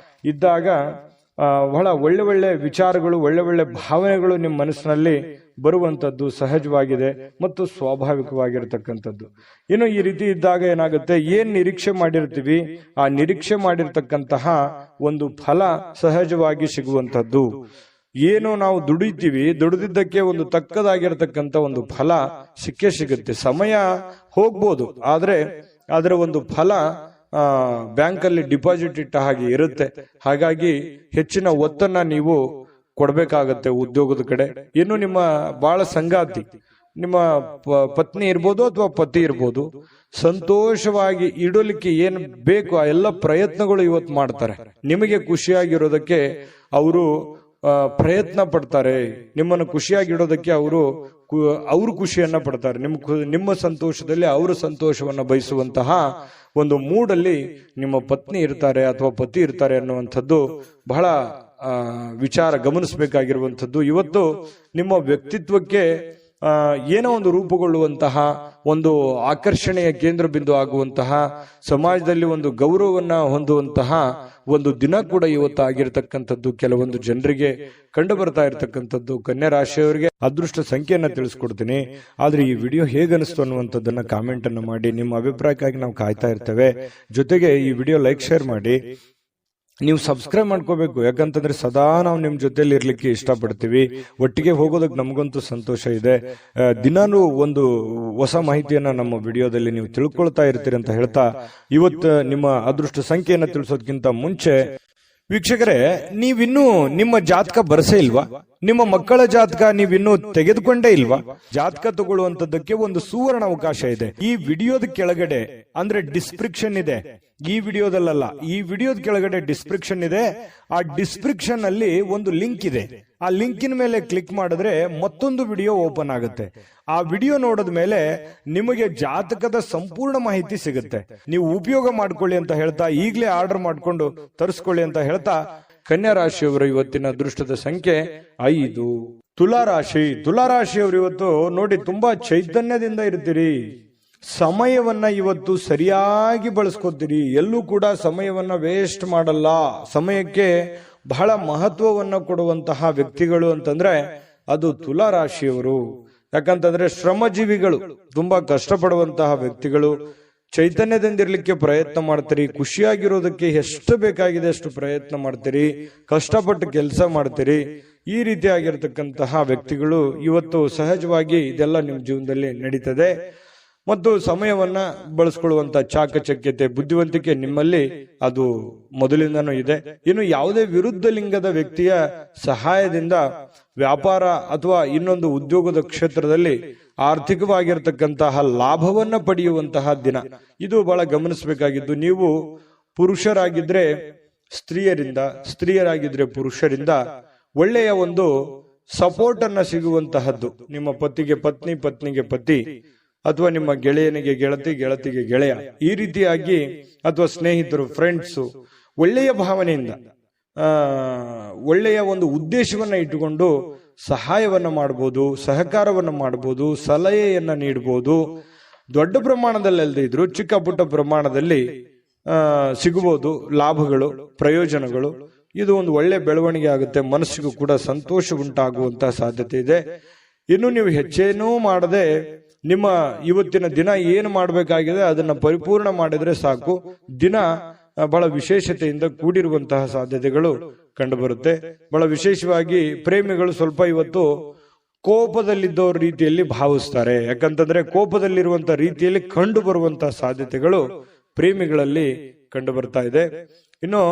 ಇದ್ದಾಗ ಬಹಳ ಒಳ್ಳೆ ಒಳ್ಳೆ ವಿಚಾರಗಳು, ಒಳ್ಳೆ ಒಳ್ಳೆ ಭಾವನೆಗಳು ನಿಮ್ಮ ಮನಸ್ಸಿನಲ್ಲಿ ಬರುವಂತದ್ದು ಸಹಜವಾಗಿದೆ ಮತ್ತು ಸ್ವಾಭಾವಿಕವಾಗಿರತಕ್ಕಂಥದ್ದು. ಇನ್ನು ಈ ರೀತಿ ಇದ್ದಾಗ ಏನಾಗುತ್ತೆ, ಏನ್ ನಿರೀಕ್ಷೆ ಮಾಡಿರ್ತೀವಿ ಆ ನಿರೀಕ್ಷೆ ಮಾಡಿರ್ತಕ್ಕಂತಹ ಒಂದು ಫಲ ಸಹಜವಾಗಿ ಸಿಗುವಂತದ್ದು. ಏನು ನಾವು ದುಡಿತೀವಿ, ದುಡಿದಿದ್ದಕ್ಕೆ ಒಂದು ತಕ್ಕದಾಗಿರತಕ್ಕಂತ ಒಂದು ಫಲ ಸಿಕ್ಕೇ ಸಿಗುತ್ತೆ. ಸಮಯ ಹೋಗ್ಬೋದು, ಆದ್ರೆ ಅದರ ಒಂದು ಫಲ ಬ್ಯಾಂಕ್ ಅಲ್ಲಿ ಡಿಪಾಸಿಟ್ ಇಟ್ಟ ಹಾಗೆ ಇರುತ್ತೆ. ಹಾಗಾಗಿ ಹೆಚ್ಚಿನ ಒತ್ತನ್ನ ನೀವು ಕೊಡ್ಬೇಕಾಗತ್ತೆ ಉದ್ಯೋಗದ ಕಡೆ. ಇನ್ನು ನಿಮ್ಮ ಬಹಳ ಸಂಗಾತಿ, ನಿಮ್ಮ ಪತ್ನಿ ಇರ್ಬೋದು ಅಥವಾ ಪತಿ ಇರ್ಬೋದು, ಸಂತೋಷವಾಗಿ ಇಡಲಿಕ್ಕೆ ಏನ್ ಬೇಕು ಆ ಎಲ್ಲ ಪ್ರಯತ್ನಗಳು ಇವತ್ತು ಮಾಡ್ತಾರೆ. ನಿಮಗೆ ಖುಷಿಯಾಗಿರೋದಕ್ಕೆ ಅವರು ಪ್ರಯತ್ನ ಪಡ್ತಾರೆ. ನಿಮ್ಮನ್ನು ಖುಷಿಯಾಗಿಡೋದಕ್ಕೆ ಅವರು ಖುಷಿಯನ್ನ ಪಡ್ತಾರೆ. ನಿಮ್ಮ ಸಂತೋಷದಲ್ಲಿ ಅವರು ಸಂತೋಷವನ್ನ ಬಯಸುವಂತಹ ಒಂದು ಮೂಡಲ್ಲಿ ನಿಮ್ಮ ಪತ್ನಿ ಇರ್ತಾರೆ ಅಥವಾ ಪತಿ ಇರ್ತಾರೆ ಅನ್ನುವಂಥದ್ದು ಬಹಳ ವಿಚಾರ ಗಮನಿಸಬೇಕಾಗಿರುವಂಥದ್ದು. ಇವತ್ತು ನಿಮ್ಮ ವ್ಯಕ್ತಿತ್ವಕ್ಕೆ ಏನೋ ಒಂದು ರೂಪುಗೊಳ್ಳುವಂತಹ, ಒಂದು ಆಕರ್ಷಣೆಯ ಕೇಂದ್ರ ಬಿಂದು ಆಗುವಂತಹ, ಸಮಾಜದಲ್ಲಿ ಒಂದು ಗೌರವವನ್ನ ಹೊಂದುವಂತಹ ಒಂದು ದಿನ ಕೂಡ ಇವತ್ತು ಆಗಿರತಕ್ಕಂಥದ್ದು ಕೆಲವೊಂದು ಜನರಿಗೆ ಕಂಡು ಬರ್ತಾ ಇರತಕ್ಕಂಥದ್ದು. ಕನ್ಯಾ ರಾಶಿಯವರಿಗೆ ಅದೃಷ್ಟ ಸಂಖ್ಯೆಯನ್ನ ತಿಳಿಸ್ಕೊಡ್ತೀನಿ. ಆದ್ರೆ ಈ ವಿಡಿಯೋ ಹೇಗನಿಸ್ತು ಅನ್ನುವಂಥದ್ದನ್ನ ಕಾಮೆಂಟ್ ಅನ್ನು ಮಾಡಿ. ನಿಮ್ಮ ಅಭಿಪ್ರಾಯಕ್ಕಾಗಿ ನಾವು ಕಾಯ್ತಾ ಇರ್ತೇವೆ. ಜೊತೆಗೆ ಈ ವಿಡಿಯೋ ಲೈಕ್ ಶೇರ್ ಮಾಡಿ. ನೀವು ಸಬ್ಸ್ಕ್ರೈಬ್ ಮಾಡ್ಕೋಬೇಕು, ಯಾಕಂತಂದ್ರೆ ಸದಾ ನಾವು ನಿಮ್ ಜೊತೆಲಿ ಇರ್ಲಿಕ್ಕೆ ಇಷ್ಟಪಡ್ತೀವಿ. ಒಟ್ಟಿಗೆ ಹೋಗೋದಕ್ಕೆ ನಮಗಂತೂ ಸಂತೋಷ ಇದೆ. ದಿನಾನು ಒಂದು ಹೊಸ ಮಾಹಿತಿಯನ್ನ ನಮ್ಮ ವಿಡಿಯೋದಲ್ಲಿ ನೀವು ತಿಳ್ಕೊಳ್ತಾ ಇರ್ತೀರಿ ಅಂತ ಹೇಳ್ತಾ, ಇವತ್ತು ನಿಮ್ಮ ಅದೃಷ್ಟ ಸಂಖ್ಯೆಯನ್ನ ತಿಳಿಸೋದಕ್ಕಿಂತ ಮುಂಚೆ ವೀಕ್ಷಕರೇ, ನೀವಿನ್ನೂ ನಿಮ್ಮ ಜಾತಕ ಬರಸೇ ಇಲ್ವಾ? ನಿಮ್ಮ ಮಕ್ಕಳ ಜಾತಕ ನೀವಿನ್ನೂ ತೆಗೆದುಕೊಂಡೇ ಇಲ್ವಾ? ಜಾತಕ ತಗೊಳ್ಳುವಂತದ್ದಕ್ಕೆ ಒಂದು ಸುವರ್ಣ ಅವಕಾಶ ಇದೆ. ಈ ವಿಡಿಯೋದ ಕೆಳಗಡೆ ಅಂದ್ರೆ ಡಿಸ್ಕ್ರಿಪ್ಷನ್ ಇದೆ, ಈ ವಿಡಿಯೋದಲ್ಲ, ಈ ವಿಡಿಯೋದ ಕೆಳಗಡೆ ಡಿಸ್ಕ್ರಿಪ್ಷನ್ ಇದೆ. ಆ ಡಿಸ್ಕ್ರಿಪ್ಷನ್ ಅಲ್ಲಿ ಒಂದು ಲಿಂಕ್ ಇದೆ. ಆ ಲಿಂಕಿನ ಮೇಲೆ ಕ್ಲಿಕ್ ಮಾಡಿದ್ರೆ ಮತ್ತೊಂದು ವಿಡಿಯೋ ಓಪನ್ ಆಗುತ್ತೆ. ಆ ವಿಡಿಯೋ ನೋಡಿದ ಮೇಲೆ ನಿಮಗೆ ಜಾತಕದ ಸಂಪೂರ್ಣ ಮಾಹಿತಿ ಸಿಗುತ್ತೆ. ನೀವು ಉಪಯೋಗ ಮಾಡ್ಕೊಳ್ಳಿ ಅಂತ ಹೇಳ್ತಾ, ಈಗಲೇ ಆರ್ಡರ್ ಮಾಡ್ಕೊಂಡು ತರಿಸ್ಕೊಳ್ಳಿ ಅಂತ ಹೇಳ್ತಾ, ಕನ್ಯಾ ರಾಶಿಯವರು ಇವತ್ತಿನ ಅದೃಷ್ಟದ ಸಂಖ್ಯೆ 5. ತುಲಾರಾಶಿಯವರು ಇವತ್ತು ನೋಡಿ ತುಂಬಾ ಚೈತನ್ಯದಿಂದ ಇರ್ತೀರಿ. ಸಮಯವನ್ನ ಇವತ್ತು ಸರಿಯಾಗಿ ಬಳಸ್ಕೊತೀರಿ. ಎಲ್ಲೂ ಕೂಡ ಸಮಯವನ್ನ ವೇಸ್ಟ್ ಮಾಡಲ್ಲ. ಸಮಯಕ್ಕೆ ಬಹಳ ಮಹತ್ವವನ್ನ ಕೊಡುವಂತಹ ವ್ಯಕ್ತಿಗಳು ಅಂತಂದ್ರೆ ಅದು ತುಲಾರಾಶಿಯವರು. ಯಾಕಂತಂದ್ರೆ ಶ್ರಮಜೀವಿಗಳು, ತುಂಬಾ ಕಷ್ಟಪಡುವಂತಹ ವ್ಯಕ್ತಿಗಳು. ಚೈತನ್ಯದಿಂದಿರ್ಲಿಕ್ಕೆ ಪ್ರಯತ್ನ ಮಾಡ್ತೀರಿ. ಖುಷಿಯಾಗಿರೋದಕ್ಕೆ ಎಷ್ಟು ಬೇಕಾಗಿದೆ ಅಷ್ಟು ಪ್ರಯತ್ನ ಮಾಡ್ತೀರಿ. ಕಷ್ಟಪಟ್ಟು ಕೆಲಸ ಮಾಡ್ತೀರಿ. ಈ ರೀತಿಯಾಗಿರ್ತಕ್ಕಂತಹ ವ್ಯಕ್ತಿಗಳು ಇವತ್ತು ಸಹಜವಾಗಿ ಇದೆಲ್ಲ ನಿಮ್ಮ ಜೀವನದಲ್ಲಿ ನಡೀತದೆ. ಮತ್ತು ಸಮಯವನ್ನ ಬಳಸ್ಕೊಳ್ಳುವಂತ ಚಾಕಚಕ್ಯತೆ, ಬುದ್ಧಿವಂತಿಕೆ ನಿಮ್ಮಲ್ಲಿ ಅದು ಮೊದಲಿಂದನೂ ಇದೆ. ಇನ್ನು ಯಾವುದೇ ವಿರುದ್ಧ ಲಿಂಗದ ವ್ಯಕ್ತಿಯ ಸಹಾಯದಿಂದ ವ್ಯಾಪಾರ ಅಥವಾ ಇನ್ನೊಂದು ಉದ್ಯೋಗದ ಕ್ಷೇತ್ರದಲ್ಲಿ ಆರ್ಥಿಕವಾಗಿರ್ತಕ್ಕಂತಹ ಲಾಭವನ್ನ ಪಡೆಯುವಂತಹ ದಿನ ಇದು. ಬಹಳ ಗಮನಿಸಬೇಕಾಗಿದ್ದು, ನೀವು ಪುರುಷರಾಗಿದ್ರೆ ಸ್ತ್ರೀಯರಿಂದ, ಸ್ತ್ರೀಯರಾಗಿದ್ರೆ ಪುರುಷರಿಂದ ಒಳ್ಳೆಯ ಒಂದು ಸಪೋರ್ಟ್ ಅನ್ನ ಸಿಗುವಂತಹದ್ದು. ನಿಮ್ಮ ಪತಿಗೆ ಪತ್ನಿ, ಪತ್ನಿಗೆ ಪತಿ, ಅಥವಾ ನಿಮ್ಮ ಗೆಳೆಯನಿಗೆ ಗೆಳತಿ, ಗೆಳತಿಗೆ ಗೆಳೆಯ, ಈ ರೀತಿಯಾಗಿ, ಅಥವಾ ಸ್ನೇಹಿತರು, ಫ್ರೆಂಡ್ಸು ಒಳ್ಳೆಯ ಭಾವನೆಯಿಂದ ಒಳ್ಳೆಯ ಒಂದು ಉದ್ದೇಶವನ್ನ ಇಟ್ಟುಕೊಂಡು ಸಹಾಯವನ್ನ ಮಾಡಬಹುದು, ಸಹಕಾರವನ್ನ ಮಾಡಬಹುದು, ಸಲಹೆಯನ್ನ ನೀಡಬಹುದು. ದೊಡ್ಡ ಪ್ರಮಾಣದಲ್ಲಿ ಅಲ್ಲದೆ ಇದ್ರು ಚಿಕ್ಕ ಪುಟ್ಟ ಪ್ರಮಾಣದಲ್ಲಿ ಸಿಗಬಹುದು ಲಾಭಗಳು, ಪ್ರಯೋಜನಗಳು. ಇದು ಒಂದು ಒಳ್ಳೆ ಬೆಳವಣಿಗೆ ಆಗುತ್ತೆ. ಮನಸ್ಸಿಗೂ ಕೂಡ ಸಂತೋಷ ಉಂಟಾಗುವಂತಹ ಸಾಧ್ಯತೆ ಇದೆ. ಇನ್ನು ನೀವು ಹೆಚ್ಚೇನೂ ಮಾಡದೆ ನಿಮ್ಮ ಇವತ್ತಿನ ದಿನ ಏನು ಮಾಡಬೇಕಾಗಿದೆ ಅದನ್ನ ಪರಿಪೂರ್ಣ ಮಾಡಿದ್ರೆ ಸಾಕು. ದಿನ ಬಹಳ ವಿಶೇಷತೆಯಿಂದ ಕೂಡಿರುವಂತಹ ಸಾಧ್ಯತೆಗಳು ಕಂಡು ಬರುತ್ತೆ. ಬಹಳ ವಿಶೇಷವಾಗಿ ಪ್ರೇಮಿಗಳು ಸ್ವಲ್ಪ ಇವತ್ತು ಕೋಪದಲ್ಲಿದ್ದವ್ರ ರೀತಿಯಲ್ಲಿ ಭಾವಿಸ್ತಾರೆ. ಯಾಕಂತಂದ್ರೆ ಕೋಪದಲ್ಲಿರುವಂತಹ ರೀತಿಯಲ್ಲಿ ಕಂಡು ಬರುವಂತಹ ಸಾಧ್ಯತೆಗಳು ಪ್ರೇಮಿಗಳಲ್ಲಿ ಕಂಡು ಬರ್ತಾ ಇದೆ. ಇನ್ನು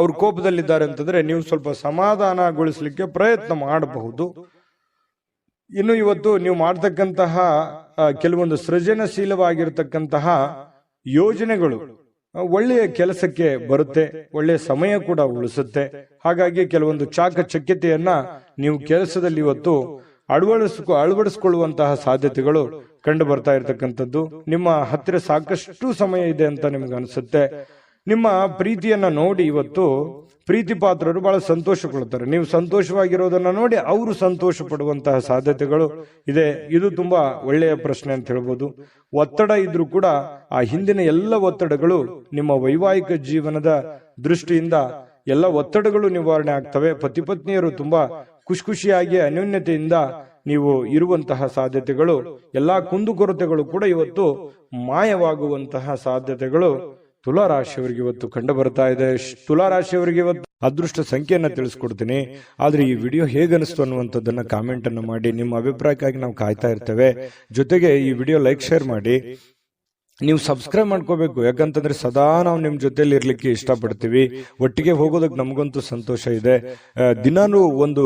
ಅವ್ರು ಕೋಪದಲ್ಲಿದ್ದಾರೆ ಅಂತಂದ್ರೆ ನೀವು ಸ್ವಲ್ಪ ಸಮಾಧಾನಗೊಳಿಸ್ಲಿಕ್ಕೆ ಪ್ರಯತ್ನ ಮಾಡಬಹುದು. ಇನ್ನು ಇವತ್ತು ನೀವು ಮಾಡ್ತಕ್ಕಂತಹ ಕೆಲವೊಂದು ಸೃಜನಶೀಲವಾಗಿರ್ತಕ್ಕಂತಹ ಯೋಜನೆಗಳು ಒಳ್ಳೆಯ ಕೆಲಸಕ್ಕೆ ಬರುತ್ತೆ, ಒಳ್ಳೆಯ ಸಮಯ ಕೂಡ ಉಳಿಸುತ್ತೆ. ಹಾಗಾಗಿ ಕೆಲವೊಂದು ಚಾಕಚಕ್ಯತೆಯನ್ನ ನೀವು ಕೆಲಸದಲ್ಲಿ ಇವತ್ತು ಅಳವಡಿಸಿಕೊಳ್ಳುವಂತಹ ಸಾಧ್ಯತೆಗಳು ಕಂಡು ಬರ್ತಾ ಇರತಕ್ಕಂಥದ್ದು. ನಿಮ್ಮ ಹತ್ತಿರ ಸಾಕಷ್ಟು ಸಮಯ ಇದೆ ಅಂತ ನಿಮ್ಗೆ ಅನಿಸುತ್ತೆ. ನಿಮ್ಮ ಪ್ರೀತಿಯನ್ನ ನೋಡಿ ಇವತ್ತು ಪ್ರೀತಿ ಪಾತ್ರರು ಬಹಳ ಸಂತೋಷಗೊಳ್ಳುತ್ತಾರೆ. ನೀವು ಸಂತೋಷವಾಗಿರೋದನ್ನ ನೋಡಿ ಅವರು ಸಂತೋಷ ಪಡುವಂತಹ ಸಾಧ್ಯತೆಗಳು ಇದೆ. ಇದು ತುಂಬಾ ಒಳ್ಳೆಯ ಪ್ರಶ್ನೆ ಅಂತ ಹೇಳ್ಬೋದು. ಒತ್ತಡ ಇದ್ರೂ ಕೂಡ ಆ ಹಿಂದಿನ ಎಲ್ಲ ಒತ್ತಡಗಳು ನಿಮ್ಮ ವೈವಾಹಿಕ ಜೀವನದ ದೃಷ್ಟಿಯಿಂದ ಎಲ್ಲ ಒತ್ತಡಗಳು ನಿವಾರಣೆ ಆಗ್ತವೆ. ಪತಿ ಪತ್ನಿಯರು ತುಂಬಾ ಖುಷಿಯಾಗಿ ಅನ್ಯೋನ್ಯತೆಯಿಂದ ನೀವು ಇರುವಂತಹ ಸಾಧ್ಯತೆಗಳು, ಎಲ್ಲಾ ಕುಂದುಕೊರತೆಗಳು ಕೂಡ ಇವತ್ತು ಮಾಯವಾಗುವಂತಹ ಸಾಧ್ಯತೆಗಳು ತುಲಾರಾಶಿಯವರಿಗೆ ಇವತ್ತು ಕಂಡು ಬರ್ತಾ ಇದೆ. ತುಲಾರಾಶಿಯವರಿಗೆ ಇವತ್ತು ಅದೃಷ್ಟ ಸಂಖ್ಯೆಯನ್ನ ತಿಳಿಸ್ಕೊಡ್ತೀನಿ. ಆದ್ರೆ ಈ ವಿಡಿಯೋ ಹೇಗನಿಸ್ತು ಅನ್ನುವಂಥದ್ದನ್ನ ಕಾಮೆಂಟ್ ಅನ್ನು ಮಾಡಿ. ನಿಮ್ಮ ಅಭಿಪ್ರಾಯಕ್ಕಾಗಿ ನಾವು ಕಾಯ್ತಾ ಇರ್ತೇವೆ. ಜೊತೆಗೆ ಈ ವಿಡಿಯೋ ಲೈಕ್, ಶೇರ್ ಮಾಡಿ. ನೀವು ಸಬ್ಸ್ಕ್ರೈಬ್ ಮಾಡ್ಕೋಬೇಕು. ಯಾಕಂತಂದ್ರೆ ಸದಾ ನಾವು ನಿಮ್ ಜೊತೆಲಿ ಇರ್ಲಿಕ್ಕೆ ಇಷ್ಟಪಡ್ತೀವಿ. ಒಟ್ಟಿಗೆ ಹೋಗೋದಕ್ಕೆ ನಮಗಂತೂ ಸಂತೋಷ ಇದೆ. ದಿನಾನು ಒಂದು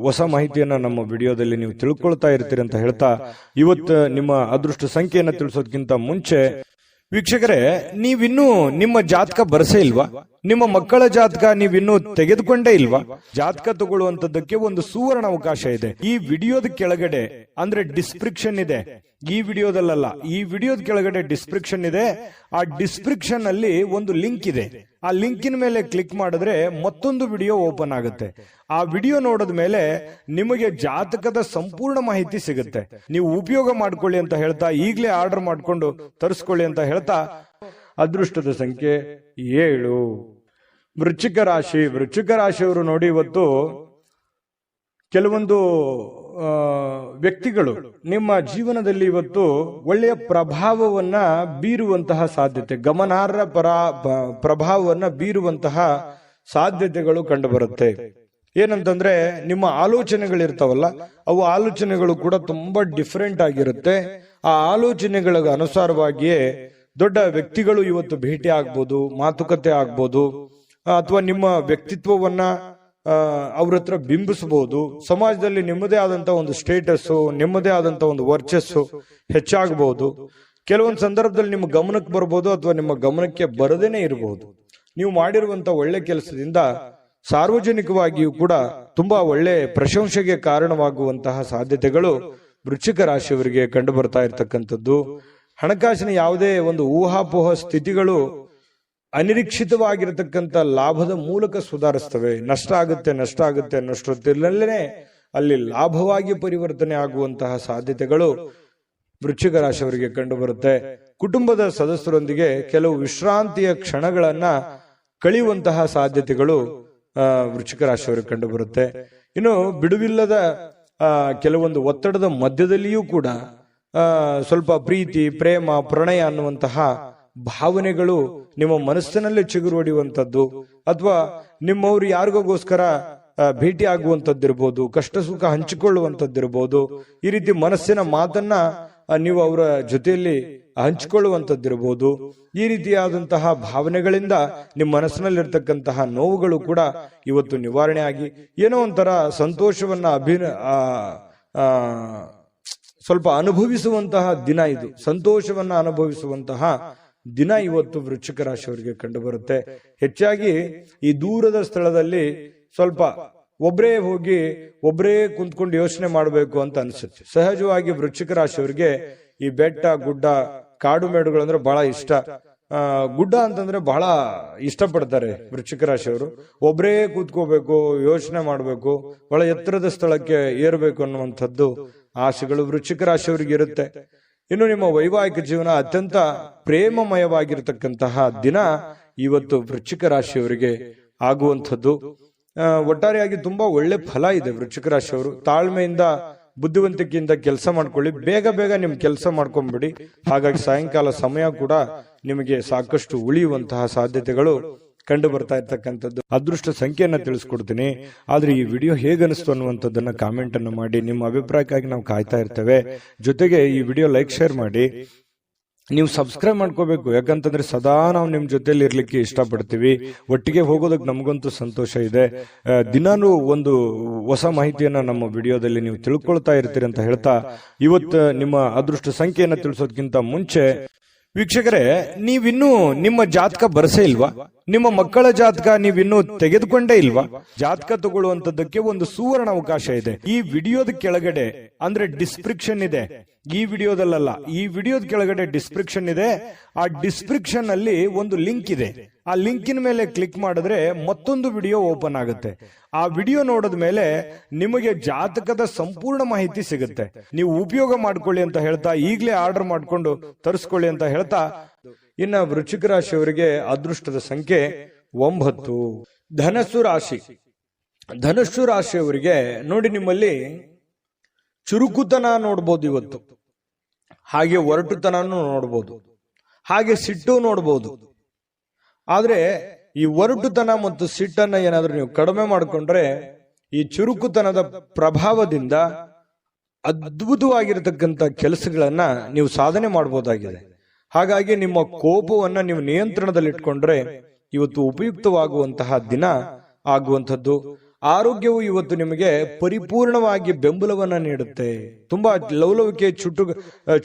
ಹೊಸ ಮಾಹಿತಿಯನ್ನ ನಮ್ಮ ವಿಡಿಯೋದಲ್ಲಿ ನೀವು ತಿಳ್ಕೊಳ್ತಾ ಇರ್ತೀರಿ ಅಂತ ಹೇಳ್ತಾ, ಇವತ್ತು ನಿಮ್ಮ ಅದೃಷ್ಟ ಸಂಖ್ಯೆಯನ್ನ ತಿಳಿಸೋದಕ್ಕಿಂತ ಮುಂಚೆ ವೀಕ್ಷಕರೇ, ನೀವಿನ್ನೂ ನಿಮ್ಮ ಜಾತಕ ಬರಸೇ ಇಲ್ವಾ? ನಿಮ್ಮ ಮಕ್ಕಳ ಜಾತಕ ನೀವಿನ್ನೂ ತೆಗೆದುಕೊಂಡೇ ಇಲ್ವಾ? ಜಾತಕ ತಗೊಳ್ಳುವಂತದ್ದಕ್ಕೆ ಒಂದು ಸುವರ್ಣ ಅವಕಾಶ ಇದೆ. ಈ ವಿಡಿಯೋದ ಕೆಳಗಡೆ ಅಂದ್ರೆ ಡಿಸ್ಕ್ರಿಪ್ಷನ್ ಇದೆ, ಈ ವಿಡಿಯೋದಲ್ಲ, ಈ ವಿಡಿಯೋದ ಕೆಳಗಡೆ ಡಿಸ್ಕ್ರಿಪ್ಷನ್ ಇದೆ. ಆ ಡಿಸ್ಕ್ರಿಪ್ಷನ್ ಅಲ್ಲಿ ಒಂದು ಲಿಂಕ್ ಇದೆ. ಆ ಲಿಂಕಿನ ಮೇಲೆ ಕ್ಲಿಕ್ ಮಾಡಿದ್ರೆ ಮತ್ತೊಂದು ವಿಡಿಯೋ ಓಪನ್ ಆಗುತ್ತೆ. ಆ ವಿಡಿಯೋ ನೋಡಿದ ಮೇಲೆ ನಿಮಗೆ ಜಾತಕದ ಸಂಪೂರ್ಣ ಮಾಹಿತಿ ಸಿಗುತ್ತೆ. ನೀವು ಉಪಯೋಗ ಮಾಡ್ಕೊಳ್ಳಿ ಅಂತ ಹೇಳ್ತಾ, ಈಗಲೇ ಆರ್ಡರ್ ಮಾಡ್ಕೊಂಡು ತರಿಸ್ಕೊಳ್ಳಿ ಅಂತ ಹೇಳ್ತಾ, ಅದೃಷ್ಟದ ಸಂಖ್ಯೆ 7. ವೃಶ್ಚಿಕ ರಾಶಿ. ವೃಶ್ಚಿಕ ರಾಶಿಯವರು ನೋಡಿ ಇವತ್ತು ಕೆಲವೊಂದು ವ್ಯಕ್ತಿಗಳು ನಿಮ್ಮ ಜೀವನದಲ್ಲಿ ಇವತ್ತು ಒಳ್ಳೆಯ ಪ್ರಭಾವವನ್ನ ಬೀರುವಂತಹ ಸಾಧ್ಯತೆ, ಗಮನಾರ್ಹ ಪ್ರಭಾವವನ್ನ ಬೀರುವಂತಹ ಸಾಧ್ಯತೆಗಳು ಕಂಡು ಬರುತ್ತೆ. ಏನಂತಂದ್ರೆ ನಿಮ್ಮ ಆಲೋಚನೆಗಳಿರ್ತಾವಲ್ಲ, ಅವು ಆಲೋಚನೆಗಳು ಕೂಡ ತುಂಬಾ ಡಿಫರೆಂಟ್ ಆಗಿರುತ್ತೆ. ಆ ಆಲೋಚನೆಗಳ ಅನುಸಾರವಾಗಿಯೇ ದೊಡ್ಡ ವ್ಯಕ್ತಿಗಳು ಇವತ್ತು ಭೇಟಿ ಆಗ್ಬೋದು, ಮಾತುಕತೆ ಆಗ್ಬೋದು, ಅಥವಾ ನಿಮ್ಮ ವ್ಯಕ್ತಿತ್ವವನ್ನ ಅವ್ರ ಹತ್ರ ಬಿಂಬಿಸಬಹುದು. ಸಮಾಜದಲ್ಲಿ ನಿಮ್ಮದೇ ಆದಂತ ಒಂದು ಸ್ಟೇಟಸ್, ನಿಮ್ಮದೇ ಆದಂತ ಒಂದು ವರ್ಚಸ್ಸು ಹೆಚ್ಚಾಗಬಹುದು. ಕೆಲವೊಂದು ಸಂದರ್ಭದಲ್ಲಿ ನಿಮ್ಮ ಗಮನಕ್ಕೆ ಬರಬಹುದು ಅಥವಾ ನಿಮ್ಮ ಗಮನಕ್ಕೆ ಬರದೇನೆ ಇರಬಹುದು. ನೀವು ಮಾಡಿರುವಂತ ಒಳ್ಳೆ ಕೆಲಸದಿಂದ ಸಾರ್ವಜನಿಕವಾಗಿಯೂ ಕೂಡ ತುಂಬಾ ಒಳ್ಳೆ ಪ್ರಶಂಸೆಗೆ ಕಾರಣವಾಗುವಂತಹ ಸಾಧ್ಯತೆಗಳು ವೃಶ್ಚಿಕ ರಾಶಿಯವರಿಗೆ ಕಂಡು ಬರ್ತಾ ಇರತಕ್ಕಂಥದ್ದು. ಹಣಕಾಸಿನ ಯಾವುದೇ ಒಂದು ಊಹಾಪೋಹ ಸ್ಥಿತಿಗಳು ಅನಿರೀಕ್ಷಿತವಾಗಿರತಕ್ಕಂಥ ಲಾಭದ ಮೂಲಕ ಸುಧಾರಿಸ್ತವೆ. ನಷ್ಟ ಆಗುತ್ತೆ ಅನ್ನೋಷ್ಟೊತ್ತಿನಲ್ಲೇ ಅಲ್ಲಿ ಲಾಭವಾಗಿ ಪರಿವರ್ತನೆ ಆಗುವಂತಹ ಸಾಧ್ಯತೆಗಳು ವೃಶ್ಚಿಕ ರಾಶಿಯವರಿಗೆ ಕಂಡು ಬರುತ್ತೆ. ಕುಟುಂಬದ ಸದಸ್ಯರೊಂದಿಗೆ ಕೆಲವು ವಿಶ್ರಾಂತಿಯ ಕ್ಷಣಗಳನ್ನ ಕಳೆಯುವಂತಹ ಸಾಧ್ಯತೆಗಳು ವೃಶ್ಚಿಕ ರಾಶಿಯವರಿಗೆ ಕಂಡು ಬರುತ್ತೆ. ಇನ್ನು ಬಿಡುವಿಲ್ಲದ ಕೆಲವೊಂದು ಒತ್ತಡದ ಮಧ್ಯದಲ್ಲಿಯೂ ಕೂಡ ಸ್ವಲ್ಪ ಪ್ರೀತಿ, ಪ್ರೇಮ, ಪ್ರಣಯ ಅನ್ನುವಂತಹ ಭಾವನೆಗಳು ನಿಮ್ಮ ಮನಸ್ಸಿನಲ್ಲೇ ಚಿಗುರು ಹೊಡೆಯುವಂಥದ್ದು, ಅಥವಾ ನಿಮ್ಮವರು ಯಾರಿಗೋಸ್ಕರ ಭೇಟಿ ಆಗುವಂಥದ್ದಿರ್ಬೋದು, ಕಷ್ಟ ಸುಖ ಹಂಚಿಕೊಳ್ಳುವಂಥದ್ದಿರ್ಬೋದು. ಈ ರೀತಿ ಮನಸ್ಸಿನ ಮಾತನ್ನ ನೀವು ಅವರ ಜೊತೆಯಲ್ಲಿ ಹಂಚಿಕೊಳ್ಳುವಂಥದ್ದಿರ್ಬೋದು. ಈ ರೀತಿಯಾದಂತಹ ಭಾವನೆಗಳಿಂದ ನಿಮ್ಮ ಮನಸ್ಸಿನಲ್ಲಿರ್ತಕ್ಕಂತಹ ನೋವುಗಳು ಕೂಡ ಇವತ್ತು ನಿವಾರಣೆ ಆಗಿ ಏನೋ ಒಂಥರ ಸಂತೋಷವನ್ನ ಸ್ವಲ್ಪ ಅನುಭವಿಸುವಂತಹ ದಿನ ಇದು. ಸಂತೋಷವನ್ನ ಅನುಭವಿಸುವಂತಹ ದಿನ ಇವತ್ತು ವೃಶ್ಚಿಕ ರಾಶಿಯವರಿಗೆ ಕಂಡು ಬರುತ್ತೆ. ಹೆಚ್ಚಾಗಿ ಈ ದೂರದ ಸ್ಥಳದಲ್ಲಿ ಸ್ವಲ್ಪ ಒಬ್ಬರೇ ಹೋಗಿ ಒಬ್ಬರೇ ಕುಂತ್ಕೊಂಡು ಯೋಚನೆ ಮಾಡಬೇಕು ಅಂತ ಅನ್ಸುತ್ತೆ. ಸಹಜವಾಗಿ ವೃಶ್ಚಿಕ ರಾಶಿಯವರಿಗೆ ಈ ಬೆಟ್ಟ, ಗುಡ್ಡ, ಕಾಡು ಮೇಡುಗಳು ಅಂದ್ರೆ ಬಹಳ ಇಷ್ಟ. ಗುಡ್ಡ ಅಂತಂದ್ರೆ ಬಹಳ ಇಷ್ಟಪಡ್ತಾರೆ ವೃಶ್ಚಿಕ ರಾಶಿಯವರು. ಒಬ್ಬರೇ ಕೂತ್ಕೋಬೇಕು, ಯೋಚನೆ ಮಾಡಬೇಕು, ಬಹಳ ಎತ್ತರದ ಸ್ಥಳಕ್ಕೆ ಏರ್ಬೇಕು ಅನ್ನುವಂಥದ್ದು ಆಸೆಗಳು ವೃಶ್ಚಿಕ ರಾಶಿಯವರಿಗೆ ಇರುತ್ತೆ. ಇನ್ನು ನಿಮ್ಮ ವೈವಾಹಿಕ ಜೀವನ ಅತ್ಯಂತ ಪ್ರೇಮಮಯವಾಗಿರ್ತಕ್ಕಂತಹ ದಿನ ಇವತ್ತು ವೃಶ್ಚಿಕ ರಾಶಿಯವರಿಗೆ ಆಗುವಂಥದ್ದು. ಒಟ್ಟಾರೆಯಾಗಿ ತುಂಬಾ ಒಳ್ಳೆ ಫಲ ಇದೆ ವೃಶ್ಚಿಕ ರಾಶಿಯವರು. ತಾಳ್ಮೆಯಿಂದ, ಬುದ್ಧಿವಂತಿಕೆಯಿಂದ ಕೆಲಸ ಮಾಡ್ಕೊಳ್ಳಿ. ಬೇಗ ಬೇಗ ನಿಮ್ ಕೆಲಸ ಮಾಡ್ಕೊಂಡ್ಬಿಡಿ. ಹಾಗಾಗಿ ಸಾಯಂಕಾಲ ಸಮಯ ಕೂಡ ನಿಮಗೆ ಸಾಕಷ್ಟು ಉಳಿಯುವಂತಹ ಸಾಧ್ಯತೆಗಳು ಕಂಡು ಬರ್ತಾ ಇರ್ತಕ್ಕಂಥದ್ದು. ಅದೃಷ್ಟ ಸಂಖ್ಯೆಯನ್ನ ತಿಳಿಸ್ಕೊಡ್ತೀನಿ. ಆದ್ರೆ ಈ ವಿಡಿಯೋ ಹೇಗನಿಸ್ತು ಅನ್ನುವಂಥದ್ದನ್ನ ಕಾಮೆಂಟ್ ಅನ್ನು ಮಾಡಿ. ನಿಮ್ಮ ಅಭಿಪ್ರಾಯಕ್ಕಾಗಿ ನಾವು ಕಾಯ್ತಾ ಇರ್ತೇವೆ. ಜೊತೆಗೆ ಈ ವಿಡಿಯೋ ಲೈಕ್, ಶೇರ್ ಮಾಡಿ. ನೀವು ಸಬ್ಸ್ಕ್ರೈಬ್ ಮಾಡ್ಕೋಬೇಕು. ಯಾಕಂತಂದ್ರೆ ಸದಾ ನಾವು ನಿಮ್ ಜೊತೆಲಿ ಇರ್ಲಿಕ್ಕೆ ಇಷ್ಟಪಡ್ತೀವಿ. ಒಟ್ಟಿಗೆ ಹೋಗೋದಕ್ಕೆ ನಮಗಂತೂ ಸಂತೋಷ ಇದೆ. ದಿನಾನು ಒಂದು ಹೊಸ ಮಾಹಿತಿಯನ್ನ ನಮ್ಮ ವಿಡಿಯೋದಲ್ಲಿ ನೀವು ತಿಳ್ಕೊಳ್ತಾ ಇರ್ತೀರಿ ಅಂತ ಹೇಳ್ತಾ, ಇವತ್ತು ನಿಮ್ಮ ಅದೃಷ್ಟ ಸಂಖ್ಯೆಯನ್ನ ತಿಳಿಸೋದಕ್ಕಿಂತ ಮುಂಚೆ ವೀಕ್ಷಕರೇ, ನೀವಿನ್ನೂ ನಿಮ್ಮ ಜಾತಕ ಬರಸೇ ಇಲ್ವಾ? ನಿಮ್ಮ ಮಕ್ಕಳ ಜಾತಕ ನೀವಿನ್ನೂ ತೆಗೆದುಕೊಂಡೇ ಇಲ್ವಾ? ಜಾತಕ ತಗೊಳ್ಳುವಂತದ್ದಕ್ಕೆ ಒಂದು ಸುವರ್ಣ ಅವಕಾಶ ಇದೆ. ಈ ವಿಡಿಯೋದ ಕೆಳಗಡೆ ಅಂದ್ರೆ ಡಿಸ್ಕ್ರಿಪ್ಷನ್ ಇದೆ. ಈ ವಿಡಿಯೋದಲ್ಲ, ಈ ವಿಡಿಯೋದ ಕೆಳಗಡೆ ಡಿಸ್ಕ್ರಿಪ್ಷನ್ ಇದೆ. ಆ ಡಿಸ್ಕ್ರಿಪ್ಷನ್ ಅಲ್ಲಿ ಒಂದು ಲಿಂಕ್ ಇದೆ. ಆ ಲಿಂಕಿನ ಮೇಲೆ ಕ್ಲಿಕ್ ಮಾಡಿದ್ರೆ ಮತ್ತೊಂದು ವಿಡಿಯೋ ಓಪನ್ ಆಗುತ್ತೆ. ಆ ವಿಡಿಯೋ ನೋಡಿದ ಮೇಲೆ ನಿಮಗೆ ಜಾತಕದ ಸಂಪೂರ್ಣ ಮಾಹಿತಿ ಸಿಗುತ್ತೆ. ನೀವು ಉಪಯೋಗ ಮಾಡ್ಕೊಳ್ಳಿ ಅಂತ ಹೇಳ್ತಾ, ಈಗಲೇ ಆರ್ಡರ್ ಮಾಡ್ಕೊಂಡು ತರಿಸ್ಕೊಳ್ಳಿ ಅಂತ ಹೇಳ್ತಾ, ಇನ್ನ ವೃಶ್ಚಿಕ ರಾಶಿಯವರಿಗೆ ಅದೃಷ್ಟದ ಸಂಖ್ಯೆ 9. ಧನಸ್ಸು ರಾಶಿ. ಧನಸ್ಸು ರಾಶಿಯವರಿಗೆ ನೋಡಿ, ನಿಮ್ಮಲ್ಲಿ ಚುರುಕುತನ ನೋಡ್ಬೋದು ಇವತ್ತು, ಹಾಗೆ ಒರಟುತನೂ ನೋಡ್ಬೋದು, ಹಾಗೆ ಸಿಟ್ಟು ನೋಡ್ಬೋದು. ಆದ್ರೆ ಈ ಒರಟುತನ ಮತ್ತು ಸಿಟ್ಟನ್ನ ಏನಾದ್ರೂ ನೀವು ಕಡಿಮೆ ಮಾಡಿಕೊಂಡ್ರೆ ಈ ಚುರುಕುತನದ ಪ್ರಭಾವದಿಂದ ಅದ್ಭುತವಾಗಿರತಕ್ಕಂತ ಕೆಲಸಗಳನ್ನ ನೀವು ಸಾಧನೆ ಮಾಡಬಹುದಾಗಿದೆ. ಹಾಗಾಗಿ ನಿಮ್ಮ ಕೋಪವನ್ನ ನೀವು ನಿಯಂತ್ರಣದಲ್ಲಿಟ್ಕೊಂಡ್ರೆ ಇವತ್ತು ಉಪಯುಕ್ತವಾಗುವಂತಹ ದಿನ ಆಗುವಂಥದ್ದು. ಆರೋಗ್ಯವು ಇವತ್ತು ನಿಮಗೆ ಪರಿಪೂರ್ಣವಾಗಿ ಬೆಂಬಲವನ್ನ ನೀಡುತ್ತೆ. ತುಂಬಾ ಲವಲವಿಕೆ,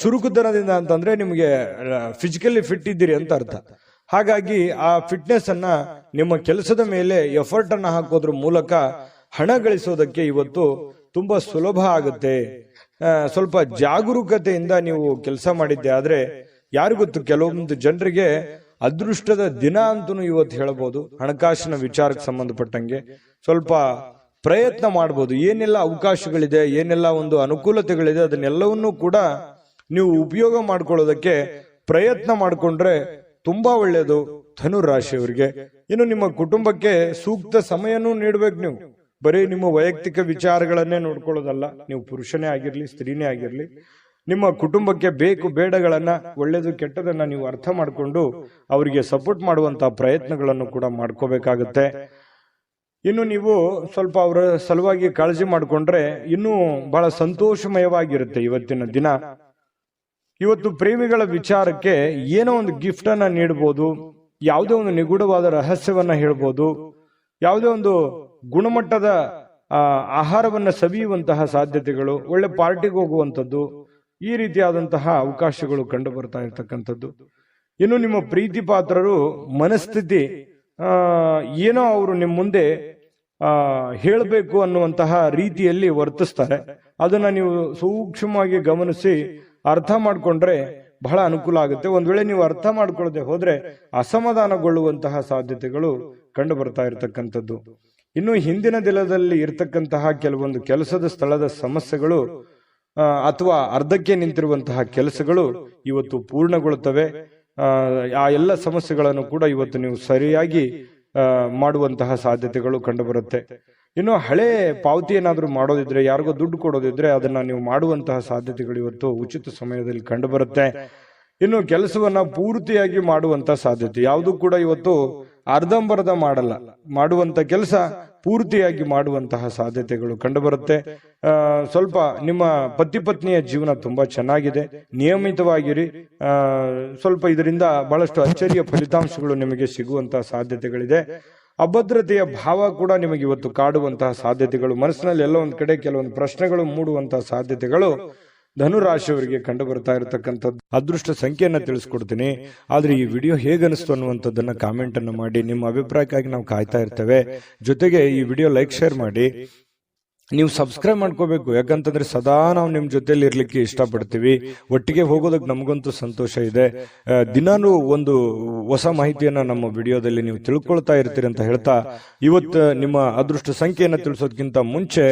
ಚುರುಕುತನದಿಂದ ಅಂತಂದ್ರೆ ನಿಮಗೆ ಫಿಸಿಕಲಿ ಫಿಟ್ ಇದ್ದೀರಿ ಅಂತ ಅರ್ಥ. ಹಾಗಾಗಿ ಆ ಫಿಟ್ನೆಸ್ ಅನ್ನ ನಿಮ್ಮ ಕೆಲಸದ ಮೇಲೆ ಎಫರ್ಟ್ ಅನ್ನ ಹಾಕೋದ್ರ ಮೂಲಕ ಹಣ ಗಳಿಸೋದಕ್ಕೆ ಇವತ್ತು ತುಂಬಾ ಸುಲಭ ಆಗುತ್ತೆ. ಸ್ವಲ್ಪ ಜಾಗರೂಕತೆಯಿಂದ ನೀವು ಕೆಲಸ ಮಾಡಿದ್ದೆ ಆದ್ರೆ ಯಾರಿಗೊತ್ತು, ಕೆಲವೊಂದು ಜನರಿಗೆ ಅದೃಷ್ಟದ ದಿನ ಅಂತೂ ಇವತ್ತು ಹೇಳಬಹುದು. ಹಣಕಾಸಿನ ವಿಚಾರಕ್ಕೆ ಸಂಬಂಧಪಟ್ಟಂಗೆ ಸ್ವಲ್ಪ ಪ್ರಯತ್ನ ಮಾಡಬಹುದು. ಏನೆಲ್ಲ ಅವಕಾಶಗಳಿದೆ, ಏನೆಲ್ಲ ಒಂದು ಅನುಕೂಲತೆಗಳಿದೆ, ಅದನ್ನೆಲ್ಲವನ್ನೂ ಕೂಡ ನೀವು ಉಪಯೋಗ ಮಾಡ್ಕೊಳ್ಳೋದಕ್ಕೆ ಪ್ರಯತ್ನ ಮಾಡಿಕೊಂಡ್ರೆ ತುಂಬಾ ಒಳ್ಳೆಯದು ಧನುರಾಶಿಯವರಿಗೆ. ಇನ್ನು ನಿಮ್ಮ ಕುಟುಂಬಕ್ಕೆ ಸೂಕ್ತ ಸಮಯನೂ ನೀಡ್ಬೇಕು. ನೀವು ಬರೀ ನಿಮ್ಮ ವೈಯಕ್ತಿಕ ವಿಚಾರಗಳನ್ನೇ ನೋಡ್ಕೊಳ್ಳೋದಲ್ಲ. ನೀವು ಪುರುಷನೇ ಆಗಿರ್ಲಿ, ಸ್ತ್ರೀನೇ ಆಗಿರ್ಲಿ, ನಿಮ್ಮ ಕುಟುಂಬಕ್ಕೆ ಬೇಕು ಬೇಡಗಳನ್ನ, ಒಳ್ಳೇದು ಕೆಟ್ಟದನ್ನ ನೀವು ಅರ್ಥ ಮಾಡಿಕೊಂಡು ಅವರಿಗೆ ಸಪೋರ್ಟ್ ಮಾಡುವಂತಹ ಪ್ರಯತ್ನಗಳನ್ನು ಕೂಡ ಮಾಡ್ಕೋಬೇಕಾಗುತ್ತೆ. ಇನ್ನು ನೀವು ಸ್ವಲ್ಪ ಅವರ ಸಲುವಾಗಿ ಕಾಳಜಿ ಮಾಡಿಕೊಂಡ್ರೆ ಇನ್ನೂ ಬಹಳ ಸಂತೋಷಮಯವಾಗಿರುತ್ತೆ ಇವತ್ತಿನ ದಿನ. ಇವತ್ತು ಪ್ರೇಮಿಗಳ ವಿಚಾರಕ್ಕೆ ಏನೋ ಒಂದು ಗಿಫ್ಟ್ ಅನ್ನ ನೀಡಬಹುದು, ಯಾವುದೇ ಒಂದು ನಿಗೂಢವಾದ ರಹಸ್ಯವನ್ನ ಹೇಳ್ಬೋದು, ಯಾವುದೇ ಒಂದು ಗುಣಮಟ್ಟದ ಆಹಾರವನ್ನ ಸವಿಯುವಂತಹ ಸಾಧ್ಯತೆಗಳು, ಒಳ್ಳೆ ಪಾರ್ಟಿಗೆ ಹೋಗುವಂಥದ್ದು, ಈ ರೀತಿಯಾದಂತಹ ಅವಕಾಶಗಳು ಕಂಡು ಬರ್ತಾ ಇರ್ತಕ್ಕಂಥದ್ದು. ಇನ್ನು ನಿಮ್ಮ ಪ್ರೀತಿ ಪಾತ್ರರು ಮನಸ್ಥಿತಿ ಏನೋ ಅವರು ನಿಮ್ಮ ಮುಂದೆ ಹೇಳಬೇಕು ಅನ್ನುವಂತಹ ರೀತಿಯಲ್ಲಿ ವರ್ತಿಸ್ತಾರೆ. ಅದನ್ನ ನೀವು ಸೂಕ್ಷ್ಮವಾಗಿ ಗಮನಿಸಿ ಅರ್ಥ ಮಾಡ್ಕೊಂಡ್ರೆ ಬಹಳ ಅನುಕೂಲ ಆಗುತ್ತೆ. ಒಂದ್ ವೇಳೆ ನೀವು ಅರ್ಥ ಮಾಡ್ಕೊಳ್ಳದೆ ಹೋದ್ರೆ ಅಸಮಾಧಾನಗೊಳ್ಳುವಂತಹ ಸಾಧ್ಯತೆಗಳು ಕಂಡು ಬರ್ತಾ ಇರತಕ್ಕಂಥದ್ದು. ಇನ್ನು ಹಿಂದಿನ ದಿನದಲ್ಲಿ ಇರತಕ್ಕಂತಹ ಕೆಲವೊಂದು ಕೆಲಸದ ಸ್ಥಳದ ಸಮಸ್ಯೆಗಳು ಅಥವಾ ಅರ್ಧಕ್ಕೆ ನಿಂತಿರುವಂತಹ ಕೆಲಸಗಳು ಇವತ್ತು ಪೂರ್ಣಗೊಳ್ಳುತ್ತವೆ. ಆ ಎಲ್ಲ ಸಮಸ್ಯೆಗಳನ್ನು ಕೂಡ ಇವತ್ತು ನೀವು ಸರಿಯಾಗಿ ಮಾಡುವಂತಹ ಸಾಧ್ಯತೆಗಳು ಕಂಡು ಬರುತ್ತೆ. ಇನ್ನು ಹಳೆ ಪಾವತಿ ಏನಾದ್ರೂ ಮಾಡೋದಿದ್ರೆ, ಯಾರಿಗೋ ದುಡ್ಡು ಕೊಡೋದಿದ್ರೆ ಅದನ್ನ ನೀವು ಮಾಡುವಂತಹ ಸಾಧ್ಯತೆಗಳು ಇವತ್ತು ಉಚಿತ ಸಮಯದಲ್ಲಿ ಕಂಡು ಬರುತ್ತೆ. ಇನ್ನು ಕೆಲಸವನ್ನ ಪೂರ್ತಿಯಾಗಿ ಮಾಡುವಂತ ಸಾಧ್ಯತೆ, ಯಾವುದು ಕೂಡ ಇವತ್ತು ಅರ್ಧಂಬರ್ಧ ಮಾಡಲ್ಲ, ಮಾಡುವಂತ ಕೆಲಸ ಪೂರ್ತಿಯಾಗಿ ಮಾಡುವಂತಹ ಸಾಧ್ಯತೆಗಳು ಕಂಡುಬರುತ್ತೆ. ಸ್ವಲ್ಪ ನಿಮ್ಮ ಪತಿ ಪತ್ನಿಯ ಜೀವನ ತುಂಬಾ ಚೆನ್ನಾಗಿದೆ, ನಿಯಮಿತವಾಗಿರಿ. ಸ್ವಲ್ಪ ಇದರಿಂದ ಬಹಳಷ್ಟು ಅಚ್ಚರಿಯ ಫಲಿತಾಂಶಗಳು ನಿಮಗೆ ಸಿಗುವಂತಹ ಸಾಧ್ಯತೆಗಳಿದೆ. ಅಭದ್ರತೆಯ ಭಾವ ಕೂಡ ನಿಮಗೆ ಇವತ್ತು ಕಾಡುವಂತಹ ಸಾಧ್ಯತೆಗಳು, ಮನಸ್ಸಿನಲ್ಲಿ ಎಲ್ಲ ಒಂದ್ ಕಡೆ ಕೆಲವೊಂದು ಪ್ರಶ್ನೆಗಳು ಮೂಡುವಂತಹ ಸಾಧ್ಯತೆಗಳು ಧನುರಾಶಿಯವರಿಗೆ ಕಂಡು ಬರ್ತಾ ಇರತಕ್ಕಂಥದ್ದು. ಅದೃಷ್ಟ ಸಂಖ್ಯೆಯನ್ನ ತಿಳಿಸ್ಕೊಡ್ತೀನಿ, ಆದ್ರೆ ಈ ವಿಡಿಯೋ ಹೇಗನಿಸ್ತು ಅನ್ನುವಂಥದ್ದನ್ನ ಕಾಮೆಂಟ್ ಅನ್ನು ಮಾಡಿ. ನಿಮ್ಮ ಅಭಿಪ್ರಾಯಕ್ಕಾಗಿ ನಾವು ಕಾಯ್ತಾ ಇರ್ತೇವೆ. ಜೊತೆಗೆ ಈ ವಿಡಿಯೋ ಲೈಕ್ ಶೇರ್ ಮಾಡಿ. ನೀವು ಸಬ್ಸ್ಕ್ರೈಬ್ ಮಾಡ್ಕೋಬೇಕು, ಯಾಕಂತಂದ್ರೆ ಸದಾ ನಾವು ನಿಮ್ ಜೊತೆಲಿ ಇರ್ಲಿಕ್ಕೆ ಇಷ್ಟಪಡ್ತೀವಿ. ಒಟ್ಟಿಗೆ ಹೋಗೋದಕ್ಕೆ ನಮಗಂತೂ ಸಂತೋಷ ಇದೆ. ದಿನಾನು ಒಂದು ಹೊಸ ಮಾಹಿತಿಯನ್ನ ನಮ್ಮ ವಿಡಿಯೋದಲ್ಲಿ ನೀವು ತಿಳ್ಕೊಳ್ತಾ ಇರ್ತೀರಿ ಅಂತ ಹೇಳ್ತಾ, ಇವತ್ತು ನಿಮ್ಮ ಅದೃಷ್ಟ ಸಂಖ್ಯೆಯನ್ನ ತಿಳಿಸೋದಕ್ಕಿಂತ ಮುಂಚೆ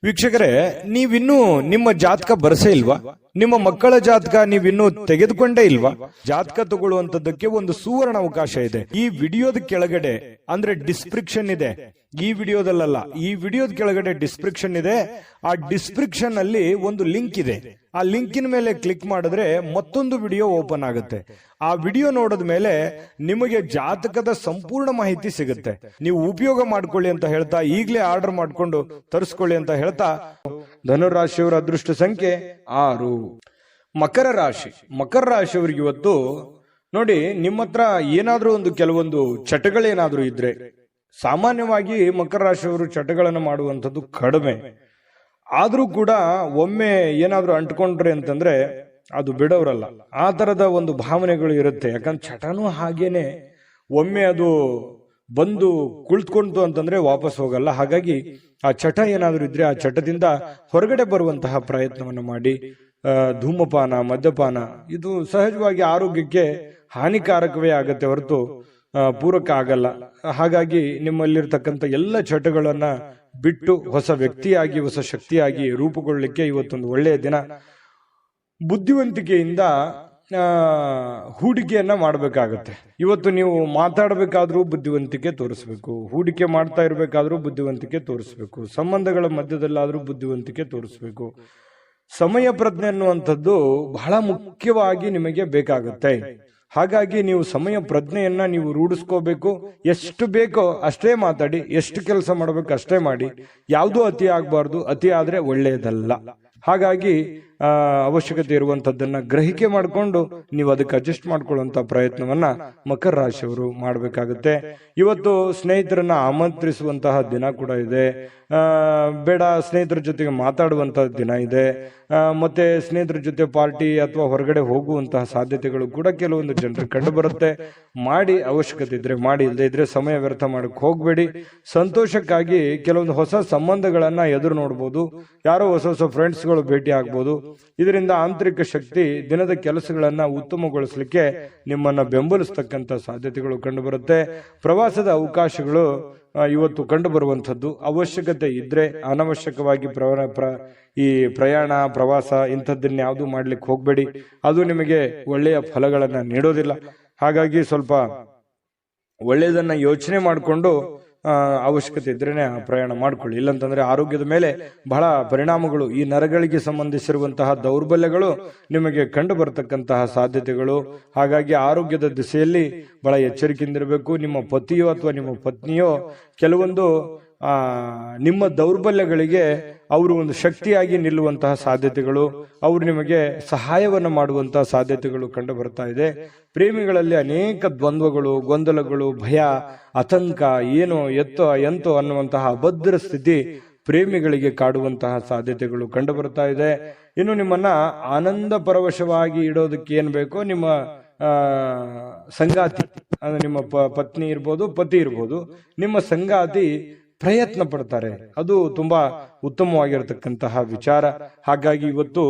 ವೀಕ್ಷಕರೇ, ನೀವಿನ್ನೂ ನಿಮ್ಮ ಜಾತಕ ಬರಸೇ ಇಲ್ವಾ? ನಿಮ್ಮ ಮಕ್ಕಳ ಜಾತಕ ನೀವಿನ್ನೂ ತೆಗೆದುಕೊಂಡೇ ಇಲ್ವಾ? ಜಾತಕ ತಗೊಳ್ಳುವಂತದ್ದಕ್ಕೆ ಒಂದು ಸುವರ್ಣ ಅವಕಾಶ ಇದೆ. ಈ ವಿಡಿಯೋದ ಕೆಳಗಡೆ ಅಂದ್ರೆ ಡಿಸ್ಕ್ರಿಪ್ಷನ್ ಇದೆ, ಈ ವಿಡಿಯೋದಲ್ಲ, ಈ ವಿಡಿಯೋದ ಕೆಳಗಡೆ ಡಿಸ್ಕ್ರಿಪ್ಷನ್ ಇದೆ. ಆ ಡಿಸ್ಕ್ರಿಪ್ಷನ್ ಅಲ್ಲಿ ಒಂದು ಲಿಂಕ್ ಇದೆ. ಆ ಲಿಂಕಿನ ಮೇಲೆ ಕ್ಲಿಕ್ ಮಾಡಿದ್ರೆ ಮತ್ತೊಂದು ವಿಡಿಯೋ ಓಪನ್ ಆಗುತ್ತೆ. ಆ ವಿಡಿಯೋ ನೋಡಿದ ಮೇಲೆ ನಿಮಗೆ ಜಾತಕದ ಸಂಪೂರ್ಣ ಮಾಹಿತಿ ಸಿಗುತ್ತೆ. ನೀವು ಉಪಯೋಗ ಮಾಡ್ಕೊಳ್ಳಿ ಅಂತ ಹೇಳ್ತಾ, ಈಗಲೇ ಆರ್ಡರ್ ಮಾಡ್ಕೊಂಡು ತರಿಸ್ಕೊಳ್ಳಿ ಅಂತ ಹೇಳ್ತಾ, ಧನುರಾಶಿಯವರ ಅದೃಷ್ಟ ಸಂಖ್ಯೆ 6. ಮಕರ ರಾಶಿ. ಮಕರ ರಾಶಿಯವರಿಗೆ ಇವತ್ತು ನೋಡಿ, ನಿಮ್ಮ ಹತ್ರ ಏನಾದ್ರೂ ಒಂದು ಕೆಲವೊಂದು ಚಟಗಳೇನಾದ್ರೂ ಇದ್ರೆ, ಸಾಮಾನ್ಯವಾಗಿ ಮಕರ ರಾಶಿಯವರು ಚಟಗಳನ್ನು ಮಾಡುವಂಥದ್ದು ಕಡಿಮೆ. ಆದ್ರೂ ಕೂಡ ಒಮ್ಮೆ ಏನಾದ್ರೂ ಅಂಟ್ಕೊಂಡ್ರೆ ಅಂತಂದ್ರೆ ಅದು ಬಿಡೋರಲ್ಲ. ಆ ತರದ ಒಂದು ಭಾವನೆಗಳು ಇರುತ್ತೆ. ಯಾಕಂದ್ರೆ ಚಟನೂ ಹಾಗೇನೆ, ಒಮ್ಮೆ ಅದು ಬಂದು ಕುಳಿತುಕೊಂತು ಅಂತಂದ್ರೆ ವಾಪಸ್ ಹೋಗಲ್ಲ. ಹಾಗಾಗಿ ಆ ಚಟ ಏನಾದ್ರೂ ಇದ್ರೆ ಆ ಚಟದಿಂದ ಹೊರಗಡೆ ಬರುವಂತಹ ಪ್ರಯತ್ನವನ್ನು ಮಾಡಿ. ಧೂಮಪಾನ, ಮದ್ಯಪಾನ ಇದು ಸಹಜವಾಗಿ ಆರೋಗ್ಯಕ್ಕೆ ಹಾನಿಕಾರಕವೇ ಆಗತ್ತೆ ಹೊರತು ಪೂರಕ ಆಗಲ್ಲ. ಹಾಗಾಗಿ ನಿಮ್ಮಲ್ಲಿರ್ತಕ್ಕಂಥ ಎಲ್ಲ ಚಟಗಳನ್ನ ಬಿಟ್ಟು ಹೊಸ ವ್ಯಕ್ತಿಯಾಗಿ, ಹೊಸ ಶಕ್ತಿಯಾಗಿ ರೂಪುಗೊಳ್ಳಲಿಕ್ಕೆ ಇವತ್ತೊಂದು ಒಳ್ಳೆಯ ದಿನ. ಬುದ್ಧಿವಂತಿಕೆಯಿಂದ ಹೂಡಿಕೆಯನ್ನ ಮಾಡಬೇಕಾಗತ್ತೆ. ಇವತ್ತು ನೀವು ಮಾತಾಡಬೇಕಾದ್ರೂ ಬುದ್ಧಿವಂತಿಕೆ ತೋರಿಸ್ಬೇಕು, ಹೂಡಿಕೆ ಮಾಡ್ತಾ ಇರಬೇಕಾದ್ರೂ ಬುದ್ಧಿವಂತಿಕೆ ತೋರಿಸ್ಬೇಕು, ಸಂಬಂಧಗಳ ಮಧ್ಯದಲ್ಲಾದ್ರೂ ಬುದ್ಧಿವಂತಿಕೆ ತೋರಿಸ್ಬೇಕು. ಸಮಯ ಪ್ರಜ್ಞೆ ಅನ್ನುವಂಥದ್ದು ಬಹಳ ಮುಖ್ಯವಾಗಿ ನಿಮಗೆ ಬೇಕಾಗುತ್ತೆ. ಹಾಗಾಗಿ ನೀವು ಸಮಯ ಪ್ರಜ್ಞೆಯನ್ನ ನೀವು ರೂಢಿಸ್ಕೋಬೇಕು. ಎಷ್ಟು ಬೇಕೋ ಅಷ್ಟೇ ಮಾತಾಡಿ, ಎಷ್ಟು ಕೆಲಸ ಮಾಡಬೇಕು ಅಷ್ಟೇ ಮಾಡಿ. ಯಾವುದೂ ಅತಿ ಆಗಬಾರ್ದು, ಅತಿ ಆದ್ರೆ ಒಳ್ಳೆಯದಲ್ಲ. ಹಾಗಾಗಿ ಅವಶ್ಯಕತೆ ಇರುವಂತದ್ದನ್ನ ಗ್ರಹಿಕೆ ಮಾಡಿಕೊಂಡು ನೀವು ಅದಕ್ಕೆ ಅಡ್ಜಸ್ಟ್ ಮಾಡ್ಕೊಳ್ಳುವಂತ ಪ್ರಯತ್ನವನ್ನ ಮಕರ ರಾಶಿಯವರು ಮಾಡಬೇಕಾಗುತ್ತೆ. ಇವತ್ತು ಸ್ನೇಹಿತರನ್ನ ಆಮಂತ್ರಿಸುವಂತಹ ದಿನ ಕೂಡ ಇದೆ. ಬೇಡ ಸ್ನೇಹಿತರ ಜೊತೆಗೆ ಮಾತಾಡುವಂತಹ ದಿನ ಇದೆ. ಮತ್ತೆ ಸ್ನೇಹಿತರ ಜೊತೆ ಪಾರ್ಟಿ ಅಥವಾ ಹೊರಗಡೆ ಹೋಗುವಂತಹ ಸಾಧ್ಯತೆಗಳು ಕೂಡ ಕೆಲವೊಂದು ಜನರಿಗೆ ಕಂಡು ಬರುತ್ತೆ. ಮಾಡಿ, ಅವಶ್ಯಕತೆ ಇದ್ರೆ ಮಾಡಿ, ಇಲ್ಲದೆ ಇದ್ರೆ ಸಮಯ ವ್ಯರ್ಥ ಮಾಡಕ್ ಹೋಗ್ಬೇಡಿ. ಸಂತೋಷಕ್ಕಾಗಿ ಕೆಲವೊಂದು ಹೊಸ ಸಂಬಂಧಗಳನ್ನ ಎದುರು ನೋಡ್ಬೋದು. ಯಾರೋ ಹೊಸ ಹೊಸ ಫ್ರೆಂಡ್ಸ್ಗಳು ಭೇಟಿ ಆಗ್ಬೋದು. ಇದರಿಂದ ಆಂತರಿಕ ಶಕ್ತಿ ದಿನದ ಕೆಲಸಗಳನ್ನ ಉತ್ತಮಗೊಳಿಸಲಿಕ್ಕೆ ನಿಮ್ಮನ್ನ ಬೆಂಬಲಿಸತಕ್ಕಂತ ಸಾಧ್ಯತೆಗಳು ಕಂಡು ಬರುತ್ತೆ. ಪ್ರವಾಸದ ಅವಕಾಶಗಳು ಇವತ್ತು ಕಂಡು ಬರುವಂತದ್ದು. ಅವಶ್ಯಕತೆ ಇದ್ರೆ ಅನವಶ್ಯಕವಾಗಿ ಈ ಪ್ರಯಾಣ, ಪ್ರವಾಸ ಇಂಥದ್ದನ್ನ ಯಾವುದು ಮಾಡ್ಲಿಕ್ಕೆ ಹೋಗ್ಬೇಡಿ. ಅದು ನಿಮಗೆ ಒಳ್ಳೆಯ ಫಲಗಳನ್ನ ನೀಡೋದಿಲ್ಲ. ಹಾಗಾಗಿ ಸ್ವಲ್ಪ ಒಳ್ಳೆಯದನ್ನ ಯೋಚನೆ ಮಾಡಿಕೊಂಡು ಅವಶ್ಯಕತೆ ಇದ್ರೇನೆ ಆ ಪ್ರಯಾಣ ಮಾಡ್ಕೊಳ್ಳಿ. ಇಲ್ಲಂತಂದ್ರೆ ಆರೋಗ್ಯದ ಮೇಲೆ ಬಹಳ ಪರಿಣಾಮಗಳು, ಈ ನರಗಳಿಗೆ ಸಂಬಂಧಿಸಿರುವಂತಹ ದೌರ್ಬಲ್ಯಗಳು ನಿಮಗೆ ಕಂಡು ಬರತಕ್ಕಂತಹ ಸಾಧ್ಯತೆಗಳು. ಹಾಗಾಗಿ ಆರೋಗ್ಯದ ದಿಸೆಯಲ್ಲಿ ಬಹಳ ಎಚ್ಚರಿಕೆಯಿಂದಿರಬೇಕು. ನಿಮ್ಮ ಪತಿಯೋ ಅಥವಾ ನಿಮ್ಮ ಪತ್ನಿಯೋ ಕೆಲವೊಂದು ನಿಮ್ಮ ದೌರ್ಬಲ್ಯಗಳಿಗೆ ಅವರು ಒಂದು ಶಕ್ತಿಯಾಗಿ ನಿಲ್ಲುವಂತಹ ಸಾಧ್ಯತೆಗಳು, ಅವರು ನಿಮಗೆ ಸಹಾಯವನ್ನು ಮಾಡುವಂತಹ ಸಾಧ್ಯತೆಗಳು ಕಂಡು ಬರ್ತಾ ಇದೆ. ಪ್ರೇಮಿಗಳಲ್ಲಿ ಅನೇಕ ದ್ವಂದ್ವಗಳು, ಗೊಂದಲಗಳು, ಭಯ, ಆತಂಕ, ಏನೋ ಎಂತೋ ಅನ್ನುವಂತಹ ಅಭದ್ರ ಸ್ಥಿತಿ ಪ್ರೇಮಿಗಳಿಗೆ ಕಾಡುವಂತಹ ಸಾಧ್ಯತೆಗಳು ಕಂಡು ಬರ್ತಾ ಇದೆ. ಇನ್ನು ನಿಮ್ಮನ್ನ ಆನಂದ ಪರವಶವಾಗಿ ಇಡೋದಕ್ಕೆ ಏನ್ ಬೇಕೋ ನಿಮ್ಮ ಸಂಗಾತಿ, ಅಂದ್ರೆ ನಿಮ್ಮ ಪತ್ನಿ ಇರ್ಬೋದು, ಪತಿ ಇರ್ಬೋದು, ನಿಮ್ಮ ಸಂಗಾತಿ ಪ್ರಯತ್ನ ಪಡ್ತಾರೆ. ಅದು ತುಂಬಾ ಉತ್ತಮವಾಗಿರತಕ್ಕಂತಹ ವಿಚಾರ. ಹಾಗಾಗಿ ಇವತ್ತು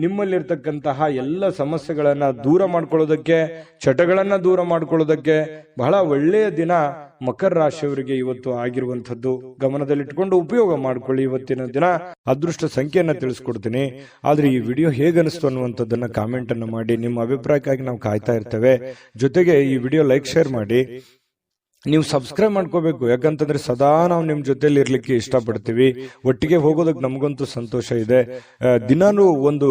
ನಿಮ್ಮಲ್ಲಿರ್ತಕ್ಕಂತಹ ಎಲ್ಲ ಸಮಸ್ಯೆಗಳನ್ನ ದೂರ ಮಾಡ್ಕೊಳ್ಳೋದಕ್ಕೆ, ಚಟಗಳನ್ನ ದೂರ ಮಾಡ್ಕೊಳ್ಳೋದಕ್ಕೆ ಬಹಳ ಒಳ್ಳೆಯ ದಿನ ಮಕರ ರಾಶಿಯವರಿಗೆ ಇವತ್ತು ಆಗಿರುವಂತದ್ದು. ಗಮನದಲ್ಲಿಟ್ಕೊಂಡು ಉಪಯೋಗ ಮಾಡ್ಕೊಳ್ಳಿ. ಇವತ್ತಿನ ದಿನ ಅದೃಷ್ಟ ಸಂಖ್ಯೆಯನ್ನ ತಿಳಿಸ್ಕೊಡ್ತೀನಿ. ಆದ್ರೆ ಈ ವಿಡಿಯೋ ಹೇಗನಿಸ್ತು ಅನ್ನುವಂಥದ್ದನ್ನ ಕಾಮೆಂಟ್ ಅನ್ನು ಮಾಡಿ. ನಿಮ್ಮ ಅಭಿಪ್ರಾಯಕ್ಕಾಗಿ ನಾವು ಕಾಯ್ತಾ ಇರ್ತೇವೆ. ಜೊತೆಗೆ ಈ ವಿಡಿಯೋ ಲೈಕ್, ಶೇರ್ ಮಾಡಿ. ನೀವು ಸಬ್ಸ್ಕ್ರೈಬ್ ಮಾಡ್ಕೋಬೇಕು, ಯಾಕಂತಂದ್ರೆ ಸದಾ ನಾವು ನಿಮ್ ಜೊತೆಲಿ ಇರ್ಲಿಕ್ಕೆ ಇಷ್ಟಪಡ್ತೀವಿ. ಒಟ್ಟಿಗೆ ಹೋಗೋದಕ್ಕೆ ನಮಗಂತೂ ಸಂತೋಷ ಇದೆ. ದಿನಾನು ಒಂದು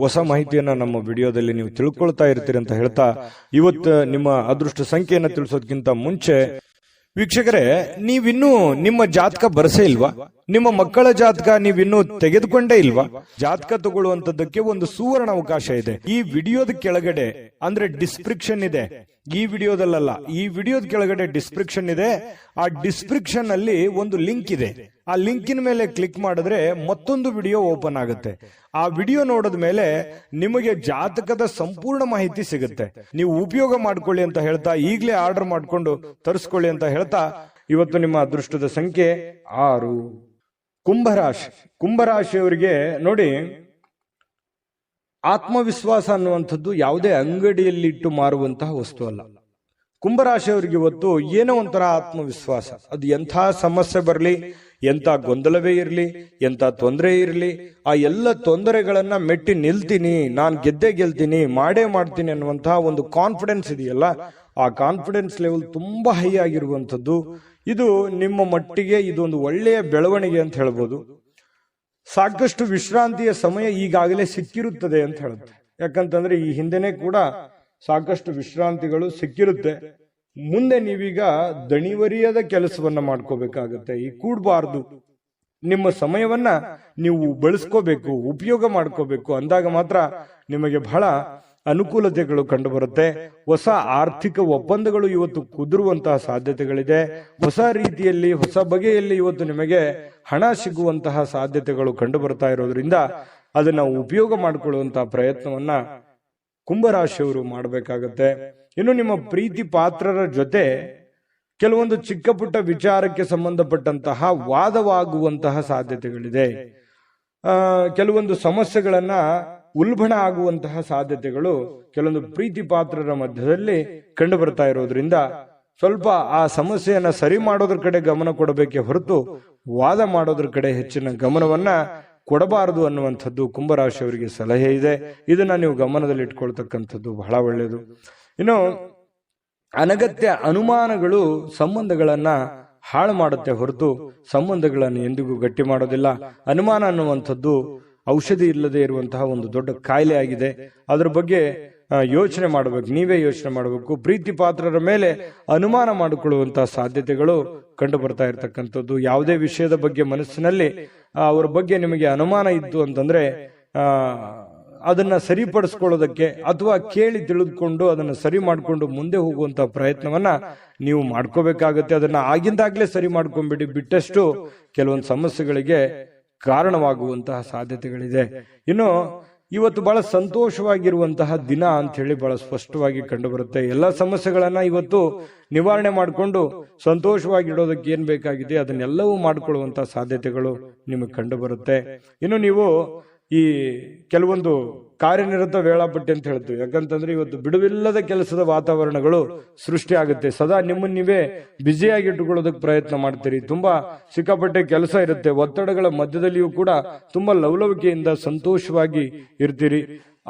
ಹೊಸ ಮಾಹಿತಿಯನ್ನ ನಮ್ಮ ವಿಡಿಯೋದಲ್ಲಿ ನೀವು ತಿಳ್ಕೊಳ್ತಾ ಇರ್ತೀರಿ ಅಂತ ಹೇಳ್ತಾ, ಇವತ್ತು ನಿಮ್ಮ ಅದೃಷ್ಟ ಸಂಖ್ಯೆಯನ್ನ ತಿಳಿಸೋದಕ್ಕಿಂತ ಮುಂಚೆ ವೀಕ್ಷಕರೇ, ನೀವಿನ್ನೂ ನಿಮ್ಮ ಜಾತಕ ಬರಸೇ ಇಲ್ವಾ? ನಿಮ್ಮ ಮಕ್ಕಳ ಜಾತಕ ನೀವಿನ್ನೂ ತೆಗೆದುಕೊಂಡೇ ಇಲ್ವಾ? ಜಾತಕ ತಗೊಳ್ಳುವಂತದ್ದಕ್ಕೆ ಒಂದು ಸುವರ್ಣ ಅವಕಾಶ ಇದೆ. ಈ ವಿಡಿಯೋದ ಕೆಳಗಡೆ ಅಂದ್ರೆ ಡಿಸ್ಕ್ರಿಪ್ಷನ್ ಇದೆ. ಈ ವಿಡಿಯೋದಲ್ಲ, ಈ ವಿಡಿಯೋದ ಕೆಳಗಡೆ ಡಿಸ್ಕ್ರಿಪ್ಷನ್ ಇದೆ. ಆ ಡಿಸ್ಕ್ರಿಪ್ಷನ್ ಅಲ್ಲಿ ಒಂದು ಲಿಂಕ್ ಇದೆ. ಆ ಲಿಂಕಿನ ಮೇಲೆ ಕ್ಲಿಕ್ ಮಾಡಿದ್ರೆ ಮತ್ತೊಂದು ವಿಡಿಯೋ ಓಪನ್ ಆಗುತ್ತೆ. ಆ ವಿಡಿಯೋ ನೋಡಿದ ಮೇಲೆ ನಿಮಗೆ ಜಾತಕದ ಸಂಪೂರ್ಣ ಮಾಹಿತಿ ಸಿಗುತ್ತೆ. ನೀವು ಉಪಯೋಗ ಮಾಡ್ಕೊಳ್ಳಿ ಅಂತ ಹೇಳ್ತಾ, ಈಗಲೇ ಆರ್ಡರ್ ಮಾಡ್ಕೊಂಡು ತರಿಸ್ಕೊಳ್ಳಿ ಅಂತ ಹೇಳ್ತಾ, ಇವತ್ತು ನಿಮ್ಮ ಅದೃಷ್ಟದ ಸಂಖ್ಯೆ 6. ಕುಂಭರಾಶಿ. ಕುಂಭರಾಶಿಯವರಿಗೆ ನೋಡಿ, ಆತ್ಮವಿಶ್ವಾಸ ಅನ್ನುವಂಥದ್ದು ಯಾವುದೇ ಅಂಗಡಿಯಲ್ಲಿ ಇಟ್ಟು ಮಾರುವಂತಹ ವಸ್ತು ಅಲ್ಲ. ಕುಂಭರಾಶಿಯವರಿಗೆ ಇವತ್ತು ಏನೋ ಒಂಥರ ಆತ್ಮವಿಶ್ವಾಸ. ಅದು ಎಂಥ ಸಮಸ್ಯೆ ಬರಲಿ, ಎಂಥ ಗೊಂದಲವೇ ಇರಲಿ, ಎಂಥ ತೊಂದರೆ ಇರಲಿ, ಆ ಎಲ್ಲ ತೊಂದರೆಗಳನ್ನ ಮೆಟ್ಟಿ ನಿಲ್ತೀನಿ, ನಾನು ಗೆದ್ದೇ ಗೆಲ್ತೀನಿ, ಮಾಡೇ ಮಾಡ್ತೀನಿ ಅನ್ನುವಂತಹ ಒಂದು ಕಾನ್ಫಿಡೆನ್ಸ್ ಇದೆಯಲ್ಲ, ಆ ಕಾನ್ಫಿಡೆನ್ಸ್ ಲೆವೆಲ್ ತುಂಬಾ ಹೈ ಆಗಿರುವಂಥದ್ದು. ಇದು ನಿಮ್ಮ ಮಟ್ಟಿಗೆ ಇದೊಂದು ಒಳ್ಳೆಯ ಬೆಳವಣಿಗೆ ಅಂತ ಹೇಳ್ಬೋದು. ಸಾಕಷ್ಟು ವಿಶ್ರಾಂತಿಯ ಸಮಯ ಈಗಾಗಲೇ ಸಿಕ್ಕಿರುತ್ತದೆ ಅಂತ ಹೇಳುತ್ತೆ. ಯಾಕಂತಂದ್ರೆ ಈ ಹಿಂದೆನೆ ಕೂಡ ಸಾಕಷ್ಟು ವಿಶ್ರಾಂತಿಗಳು ಸಿಕ್ಕಿರುತ್ತೆ. ಮುಂದೆ ನೀವೀಗ ದಣಿವರಿಯದ ಕೆಲಸವನ್ನ ಮಾಡ್ಕೋಬೇಕಾಗತ್ತೆ. ಈ ಕೂಡಬಾರ್ದು. ನಿಮ್ಮ ಸಮಯವನ್ನ ನೀವು ಬಳಸ್ಕೋಬೇಕು, ಉಪಯೋಗ ಮಾಡ್ಕೋಬೇಕು. ಅಂದಾಗ ಮಾತ್ರ ನಿಮಗೆ ಬಹಳ ಅನುಕೂಲತೆಗಳು ಕಂಡು ಬರುತ್ತೆ. ಹೊಸ ಆರ್ಥಿಕ ಒಪ್ಪಂದಗಳು ಇವತ್ತು ಕುದುರುವಂತಹ ಸಾಧ್ಯತೆಗಳಿದೆ. ಹೊಸ ರೀತಿಯಲ್ಲಿ, ಹೊಸ ಬಗೆಯಲ್ಲಿ ಇವತ್ತು ನಿಮಗೆ ಹಣ ಸಿಗುವಂತಹ ಸಾಧ್ಯತೆಗಳು ಕಂಡು ಬರ್ತಾ ಇರೋದ್ರಿಂದ ಅದನ್ನ ಉಪಯೋಗ ಮಾಡಿಕೊಳ್ಳುವಂತಹ ಪ್ರಯತ್ನವನ್ನ ಕುಂಭರಾಶಿಯವರು ಮಾಡಬೇಕಾಗತ್ತೆ. ಇನ್ನು ನಿಮ್ಮ ಪ್ರೀತಿ ಪಾತ್ರರ ಜೊತೆ ಕೆಲವೊಂದು ಚಿಕ್ಕ ಪುಟ್ಟ ವಿಚಾರಕ್ಕೆ ಸಂಬಂಧಪಟ್ಟಂತಹ ವಾದವಾಗುವಂತಹ ಸಾಧ್ಯತೆಗಳಿದೆ. ಕೆಲವೊಂದು ಸಮಸ್ಯೆಗಳನ್ನ ಉಲ್ಬಣ ಆಗುವಂತಹ ಸಾಧ್ಯತೆಗಳು ಕೆಲವೊಂದು ಪ್ರೀತಿ ಪಾತ್ರರ ಮಧ್ಯದಲ್ಲಿ ಕಂಡು ಬರ್ತಾ ಇರೋದ್ರಿಂದ ಸ್ವಲ್ಪ ಆ ಸಮಸ್ಯೆಯನ್ನ ಸರಿ ಮಾಡೋದ್ರ ಕಡೆ ಗಮನ ಕೊಡಬೇಕೆ ಹೊರತು ವಾದ ಮಾಡೋದ್ರ ಕಡೆ ಹೆಚ್ಚಿನ ಗಮನವನ್ನ ಕೊಡಬಾರದು ಅನ್ನುವಂಥದ್ದು ಕುಂಭರಾಶಿಯವರಿಗೆ ಸಲಹೆ ಇದೆ. ಇದನ್ನ ನೀವು ಗಮನದಲ್ಲಿ ಇಟ್ಕೊಳ್ತಕ್ಕಂಥದ್ದು ಬಹಳ ಒಳ್ಳೆಯದು. ಇನ್ನು ಅನಗತ್ಯ ಅನುಮಾನಗಳು ಸಂಬಂಧಗಳನ್ನ ಹಾಳು ಮಾಡುತ್ತೆ ಹೊರತು ಸಂಬಂಧಗಳನ್ನು ಎಂದಿಗೂ ಗಟ್ಟಿ ಮಾಡೋದಿಲ್ಲ. ಅನುಮಾನ ಅನ್ನುವಂಥದ್ದು ಔಷಧಿ ಇಲ್ಲದೆ ಇರುವಂತಹ ಒಂದು ದೊಡ್ಡ ಕಾಯಿಲೆ ಆಗಿದೆ. ಅದ್ರ ಬಗ್ಗೆ ಯೋಚನೆ ಮಾಡಬೇಕು, ನೀವೇ ಯೋಚನೆ ಮಾಡಬೇಕು. ಪ್ರೀತಿ ಪಾತ್ರರ ಮೇಲೆ ಅನುಮಾನ ಮಾಡಿಕೊಳ್ಳುವಂತಹ ಸಾಧ್ಯತೆಗಳು ಕಂಡು ಬರ್ತಾ ಇರತಕ್ಕಂಥದ್ದು. ಯಾವುದೇ ವಿಷಯದ ಬಗ್ಗೆ ಮನಸ್ಸಿನಲ್ಲಿ ಅವರ ಬಗ್ಗೆ ನಿಮಗೆ ಅನುಮಾನ ಇತ್ತು ಅಂತಂದ್ರೆ ಅದನ್ನ ಸರಿಪಡಿಸ್ಕೊಳ್ಳೋದಕ್ಕೆ ಅಥವಾ ಕೇಳಿ ತಿಳಿದುಕೊಂಡು ಅದನ್ನ ಸರಿ ಮಾಡಿಕೊಂಡು ಮುಂದೆ ಹೋಗುವಂತಹ ಪ್ರಯತ್ನವನ್ನ ನೀವು ಮಾಡ್ಕೋಬೇಕಾಗತ್ತೆ. ಅದನ್ನ ಆಗಿಂದಾಗ್ಲೇ ಸರಿ ಮಾಡ್ಕೊಂಡ್ಬಿಡಿ. ಬಿಟ್ಟಷ್ಟು ಕೆಲವೊಂದು ಸಮಸ್ಯೆಗಳಿಗೆ ಕಾರಣವಾಗುವಂತಹ ಸಾಧ್ಯತೆಗಳಿದೆ. ಇನ್ನು ಇವತ್ತು ಬಹಳ ಸಂತೋಷವಾಗಿರುವಂತಹ ದಿನ ಅಂತ ಹೇಳಿ ಬಹಳ ಸ್ಪಷ್ಟವಾಗಿ ಕಂಡು ಬರುತ್ತೆ. ಎಲ್ಲ ಸಮಸ್ಯೆಗಳನ್ನ ಇವತ್ತು ನಿವಾರಣೆ ಮಾಡಿಕೊಂಡು ಸಂತೋಷವಾಗಿಡೋದಕ್ಕೆ ಏನ್ ಬೇಕಾಗಿದೆ ಅದನ್ನೆಲ್ಲವೂ ಮಾಡಿಕೊಳ್ಳುವಂತಹ ಸಾಧ್ಯತೆಗಳು ನಿಮಗೆ ಕಂಡು ಬರುತ್ತೆ. ಇನ್ನು ನೀವು ಈ ಕೆಲವೊಂದು ಕಾರ್ಯನಿರತ ವೇಳಾಪಟ್ಟಿ ಅಂತ ಹೇಳ್ತೀವಿ. ಯಾಕಂತಂದ್ರೆ ಇವತ್ತು ಬಿಡುವಿಲ್ಲದ ಕೆಲಸದ ವಾತಾವರಣಗಳು ಸೃಷ್ಟಿ ಆಗುತ್ತೆ. ಸದಾ ನಿಮ್ಮನ್ನ ನೀವೇ ಬ್ಯುಸಿಯಾಗಿ ಇಟ್ಟುಕೊಳ್ಳೋದಕ್ಕೆ ಪ್ರಯತ್ನ ಮಾಡ್ತೀರಿ. ತುಂಬಾ ಸಿಕ್ಕಾಪಟ್ಟೆ ಕೆಲಸ ಇರುತ್ತೆ. ಒತ್ತಡಗಳ ಮಧ್ಯದಲ್ಲಿಯೂ ಕೂಡ ತುಂಬಾ ಲವಲವಿಕೆಯಿಂದ ಸಂತೋಷವಾಗಿ ಇರ್ತೀರಿ.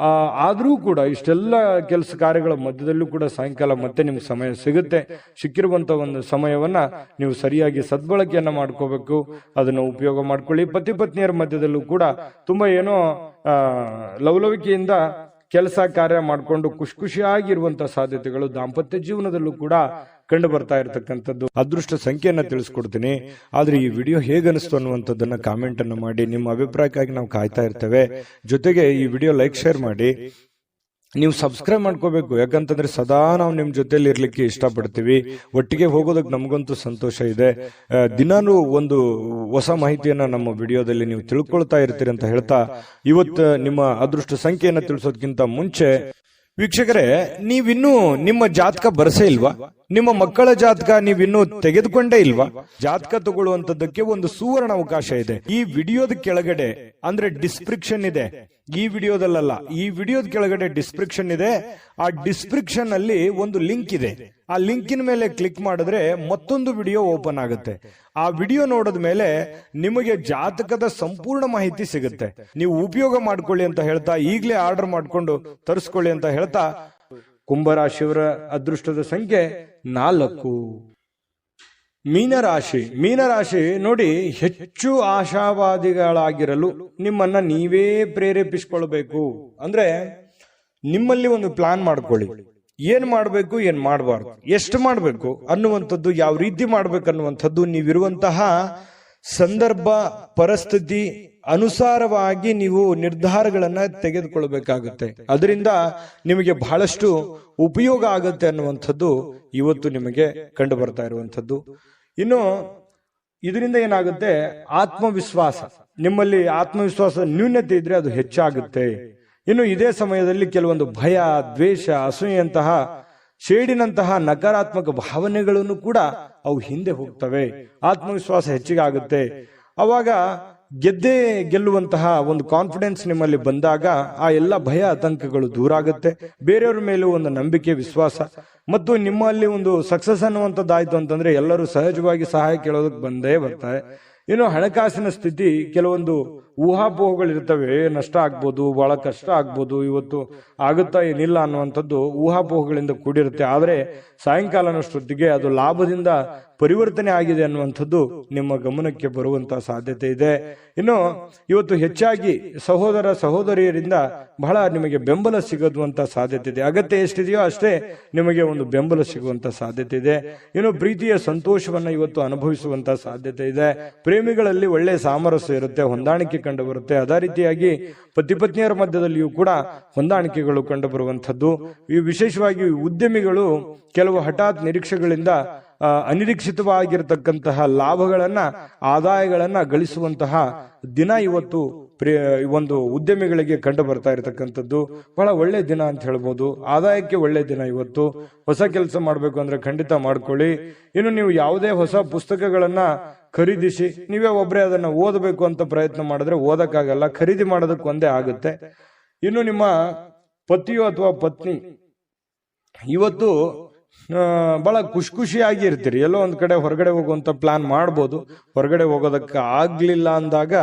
ಆದ್ರೂ ಕೂಡ ಇಷ್ಟೆಲ್ಲ ಕೆಲಸ ಕಾರ್ಯಗಳ ಮಧ್ಯದಲ್ಲೂ ಕೂಡ ಸಾಯಂಕಾಲ ಮತ್ತೆ ನಿಮ್ಗೆ ಸಮಯ ಸಿಗುತ್ತೆ. ಸಿಕ್ಕಿರುವಂತ ಒಂದು ಸಮಯವನ್ನ ನೀವು ಸರಿಯಾಗಿ ಸದ್ಬಳಕೆಯನ್ನ ಮಾಡ್ಕೋಬೇಕು. ಅದನ್ನ ಉಪಯೋಗ ಮಾಡ್ಕೊಳ್ಳಿ. ಪತಿ ಪತ್ನಿಯರ ಮಧ್ಯದಲ್ಲೂ ಕೂಡ ತುಂಬಾ ಏನೋ ಲವಲವಿಕೆಯಿಂದ ಕೆಲಸ ಕಾರ್ಯ ಮಾಡಿಕೊಂಡು ಖುಷಿಯಾಗಿರುವಂತಹ ಸಾಧ್ಯತೆಗಳು ದಾಂಪತ್ಯ ಜೀವನದಲ್ಲೂ ಕೂಡ ಕಂಡು ಬರ್ತಾ ಇರತಕ್ಕಂಥದ್ದು. ಅದೃಷ್ಟ ಸಂಖ್ಯೆಯನ್ನ ತಿಳಿಸ್ಕೊಡ್ತೀನಿ. ಆದ್ರೆ ಈ ವಿಡಿಯೋ ಹೇಗನಿಸ್ತು ಅನ್ನುವಂಥದ್ದನ್ನ ಕಾಮೆಂಟ್ ಅನ್ನು ಮಾಡಿ. ನಿಮ್ಮ ಅಭಿಪ್ರಾಯಕ್ಕಾಗಿ ನಾವು ಕಾಯ್ತಾ ಇರ್ತೇವೆ. ಜೊತೆಗೆ ಈ ವಿಡಿಯೋ ಲೈಕ್ ಶೇರ್ ಮಾಡಿ. ನೀವು ಸಬ್ಸ್ಕ್ರೈಬ್ ಮಾಡ್ಕೋಬೇಕು, ಯಾಕಂತಂದ್ರೆ ಸದಾ ನಾವು ನಿಮ್ ಜೊತೆಲಿ ಇರ್ಲಿಕ್ಕೆ ಇಷ್ಟಪಡ್ತೀವಿ. ಒಟ್ಟಿಗೆ ಹೋಗೋದಕ್ಕೆ ನಮಗಂತೂ ಸಂತೋಷ ಇದೆ. ದಿನಾನು ಒಂದು ಹೊಸ ಮಾಹಿತಿಯನ್ನ ನಮ್ಮ ವಿಡಿಯೋದಲ್ಲಿ ನೀವು ತಿಳ್ಕೊಳ್ತಾ ಇರ್ತೀರಿ ಅಂತ ಹೇಳ್ತಾ, ಇವತ್ತು ನಿಮ್ಮ ಅದೃಷ್ಟ ಸಂಖ್ಯೆಯನ್ನ ತಿಳಿಸೋದಕ್ಕಿಂತ ಮುಂಚೆ ವೀಕ್ಷಕರೇ, ನೀವಿನ್ನೂ ನಿಮ್ಮ ಜಾತಕ ಬರಸೇ ಇಲ್ವಾ? ನಿಮ್ಮ ಮಕ್ಕಳ ಜಾತಕ ನೀವಿನ್ನೂ ತೆಗೆದುಕೊಂಡೇ ಇಲ್ವಾ? ಜಾತಕ ತಗೊಳ್ಳುವಂತದ್ದಕ್ಕೆ ಒಂದು ಸುವರ್ಣ ಅವಕಾಶ ಇದೆ. ಈ ವಿಡಿಯೋದ ಕೆಳಗಡೆ ಅಂದ್ರೆ ಡಿಸ್ಕ್ರಿಪ್ಷನ್ ಇದೆ. ಈ ವಿಡಿಯೋದಲ್ಲ, ಈ ವಿಡಿಯೋದ ಕೆಳಗಡೆ ಡಿಸ್ಕ್ರಿಪ್ಷನ್ ಇದೆ. ಆ ಡಿಸ್ಕ್ರಿಪ್ಷನ್ ಅಲ್ಲಿ ಒಂದು ಲಿಂಕ್ ಇದೆ. ಆ ಲಿಂಕಿನ ಮೇಲೆ ಕ್ಲಿಕ್ ಮಾಡಿದ್ರೆ ಮತ್ತೊಂದು ವಿಡಿಯೋ ಓಪನ್ ಆಗುತ್ತೆ. ಆ ವಿಡಿಯೋ ನೋಡಿದ ಮೇಲೆ ನಿಮಗೆ ಜಾತಕದ ಸಂಪೂರ್ಣ ಮಾಹಿತಿ ಸಿಗುತ್ತೆ. ನೀವು ಉಪಯೋಗ ಮಾಡ್ಕೊಳ್ಳಿ ಅಂತ ಹೇಳ್ತಾ, ಈಗಲೇ ಆರ್ಡರ್ ಮಾಡ್ಕೊಂಡು ತರಿಸ್ಕೊಳ್ಳಿ ಅಂತ ಹೇಳ್ತಾ, ಕುಂಭರಾಶಿಯವರ ಅದೃಷ್ಟದ ಸಂಖ್ಯೆ 4. ಮೀನರಾಶಿ ನೋಡಿ, ಹೆಚ್ಚು ಆಶಾವಾದಿಗಳಾಗಿರಲು ನಿಮ್ಮನ್ನ ನೀವೇ ಪ್ರೇರೇಪಿಸಿಕೊಳ್ಬೇಕು. ಅಂದ್ರೆ ನಿಮ್ಮಲ್ಲಿ ಒಂದು ಪ್ಲಾನ್ ಮಾಡ್ಕೊಳ್ಳಿ. ಏನ್ ಮಾಡ್ಬೇಕು, ಏನ್ ಮಾಡಬಾರ್ದು, ಎಷ್ಟು ಮಾಡ್ಬೇಕು ಅನ್ನುವಂಥದ್ದು, ಯಾವ ರೀತಿ ಮಾಡ್ಬೇಕು ಅನ್ನುವಂಥದ್ದು ನೀವಿರುವಂತಹ ಸಂದರ್ಭ ಪರಿಸ್ಥಿತಿ ಅನುಸಾರವಾಗಿ ನೀವು ನಿರ್ಧಾರಗಳನ್ನ ತೆಗೆದುಕೊಳ್ಬೇಕಾಗುತ್ತೆ. ಅದರಿಂದ ನಿಮಗೆ ಬಹಳಷ್ಟು ಉಪಯೋಗ ಆಗುತ್ತೆ ಅನ್ನುವಂಥದ್ದು ಇವತ್ತು ನಿಮಗೆ ಕಂಡು ಬರ್ತಾ ಇರುವಂಥದ್ದು. ಇನ್ನು ಇದರಿಂದ ಏನಾಗುತ್ತೆ, ಆತ್ಮವಿಶ್ವಾಸ, ನಿಮ್ಮಲ್ಲಿ ಆತ್ಮವಿಶ್ವಾಸ ನ್ಯೂನತೆ ಇದ್ರೆ ಅದು ಹೆಚ್ಚಾಗುತ್ತೆ. ಇನ್ನು ಇದೇ ಸಮಯದಲ್ಲಿ ಕೆಲವೊಂದು ಭಯ, ದ್ವೇಷ, ಅಸೂಯೆಯಂತಹ ಶೇಡಿನಂತಹ ನಕಾರಾತ್ಮಕ ಭಾವನೆಗಳನ್ನು ಕೂಡ ಅವು ಹಿಂದೆ ಹೋಗ್ತವೆ. ಆತ್ಮವಿಶ್ವಾಸ ಹೆಚ್ಚಿಗೆ ಆಗುತ್ತೆ. ಅವಾಗ ಗೆಲ್ಲುವಂತಹ ಒಂದು ಕಾನ್ಫಿಡೆನ್ಸ್ ನಿಮ್ಮಲ್ಲಿ ಬಂದಾಗ ಆ ಎಲ್ಲ ಭಯ ಆತಂಕಗಳು ದೂರ ಆಗುತ್ತೆ. ಬೇರೆಯವ್ರ ಮೇಲೂ ಒಂದು ನಂಬಿಕೆ, ವಿಶ್ವಾಸ ಮತ್ತು ನಿಮ್ಮಲ್ಲಿ ಒಂದು ಸಕ್ಸಸ್ ಅನ್ನುವಂಥದ್ದಾಯ್ತು ಅಂತಂದ್ರೆ ಎಲ್ಲರೂ ಸಹಜವಾಗಿ ಸಹಾಯ ಕೇಳೋದಕ್ಕೆ ಬಂದೇ ಬರ್ತಾರೆ. ಇನ್ನು ಹಣಕಾಸಿನ ಸ್ಥಿತಿ, ಕೆಲವೊಂದು ಊಹಾಪೋಹಗಳಿರ್ತವೆ. ನಷ್ಟ ಆಗ್ಬೋದು, ಬಹಳ ಕಷ್ಟ ಆಗ್ಬೋದು, ಇವತ್ತು ಆಗುತ್ತಾ ಏನಿಲ್ಲ ಅನ್ನುವಂಥದ್ದು ಊಹಾಪೋಹಗಳಿಂದ ಕೂಡಿರುತ್ತೆ. ಆದರೆ ಸಾಯಂಕಾಲನಷ್ಟೊತ್ತಿಗೆ ಅದು ಲಾಭದಿಂದ ಪರಿವರ್ತನೆ ಆಗಿದೆ ಅನ್ನುವಂಥದ್ದು ನಿಮ್ಮ ಗಮನಕ್ಕೆ ಬರುವಂತಹ ಸಾಧ್ಯತೆ ಇದೆ. ಇನ್ನು ಇವತ್ತು ಹೆಚ್ಚಾಗಿ ಸಹೋದರ ಸಹೋದರಿಯರಿಂದ ಬಹಳ ನಿಮಗೆ ಬೆಂಬಲ ಸಿಗುವಂತ ಸಾಧ್ಯತೆ ಇದೆ. ಅಗತ್ಯ ಎಷ್ಟಿದೆಯೋ ಅಷ್ಟೇ ನಿಮಗೆ ಒಂದು ಬೆಂಬಲ ಸಿಗುವಂತ ಸಾಧ್ಯತೆ ಇದೆ. ಇನ್ನು ಪ್ರೀತಿಯ ಸಂತೋಷವನ್ನ ಇವತ್ತು ಅನುಭವಿಸುವಂತ ಸಾಧ್ಯತೆ ಇದೆ. ಪ್ರೇಮಿಗಳಲ್ಲಿ ಒಳ್ಳೆ ಸಾಮರಸ್ಯ ಇರುತ್ತೆ, ಹೊಂದಾಣಿಕೆ ಕಂಡು ಬರುತ್ತೆ. ಅದೇ ರೀತಿಯಾಗಿ ಪತಿ ಪತ್ನಿಯರ ಮಧ್ಯದಲ್ಲಿಯೂ ಕೂಡ ಹೊಂದಾಣಿಕೆಗಳು ಕಂಡು ಬರುವಂತದ್ದು. ಈ ವಿಶೇಷವಾಗಿ ಉದ್ಯಮಿಗಳು ಕೆಲವು ಹಠಾತ್ ನಿರೀಕ್ಷೆಗಳಿಂದ ಅನಿರೀಕ್ಷಿತವಾಗಿರತಕ್ಕಂತಹ ಲಾಭಗಳನ್ನ, ಆದಾಯಗಳನ್ನ ಗಳಿಸುವಂತಹ ದಿನ ಇವತ್ತು ಒಂದು ಉದ್ಯಮಿಗಳಿಗೆ ಕಂಡು ಬರ್ತಾ ಇರತಕ್ಕಂಥದ್ದು. ಬಹಳ ಒಳ್ಳೆ ದಿನ ಅಂತ ಹೇಳ್ಬೋದು. ಆದಾಯಕ್ಕೆ ಒಳ್ಳೆ ದಿನ ಇವತ್ತು. ಹೊಸ ಕೆಲಸ ಮಾಡ್ಬೇಕು ಅಂದ್ರೆ ಖಂಡಿತ ಮಾಡ್ಕೊಳ್ಳಿ. ಇನ್ನು ನೀವು ಯಾವುದೇ ಹೊಸ ಪುಸ್ತಕಗಳನ್ನ ಖರೀದಿಸಿ ನೀವೇ ಒಬ್ಬರೇ ಅದನ್ನ ಓದಬೇಕು ಅಂತ ಪ್ರಯತ್ನ ಮಾಡಿದ್ರೆ ಓದಕ್ಕಾಗಲ್ಲ, ಖರೀದಿ ಮಾಡೋದಕ್ಕೆ ಒಂದೇ ಆಗುತ್ತೆ. ಇನ್ನು ನಿಮ್ಮ ಪತಿಯೋ ಅಥವಾ ಪತ್ನಿ ಇವತ್ತು ಬಹಳ ಖುಷಿಯಾಗಿ ಇರ್ತೀರಿ. ಎಲ್ಲೋ ಒಂದ್ ಕಡೆ ಹೊರಗಡೆ ಹೋಗುವಂತ ಪ್ಲಾನ್ ಮಾಡ್ಬೋದು. ಹೊರಗಡೆ ಹೋಗೋದಕ್ಕೆ ಆಗ್ಲಿಲ್ಲ ಅಂದಾಗ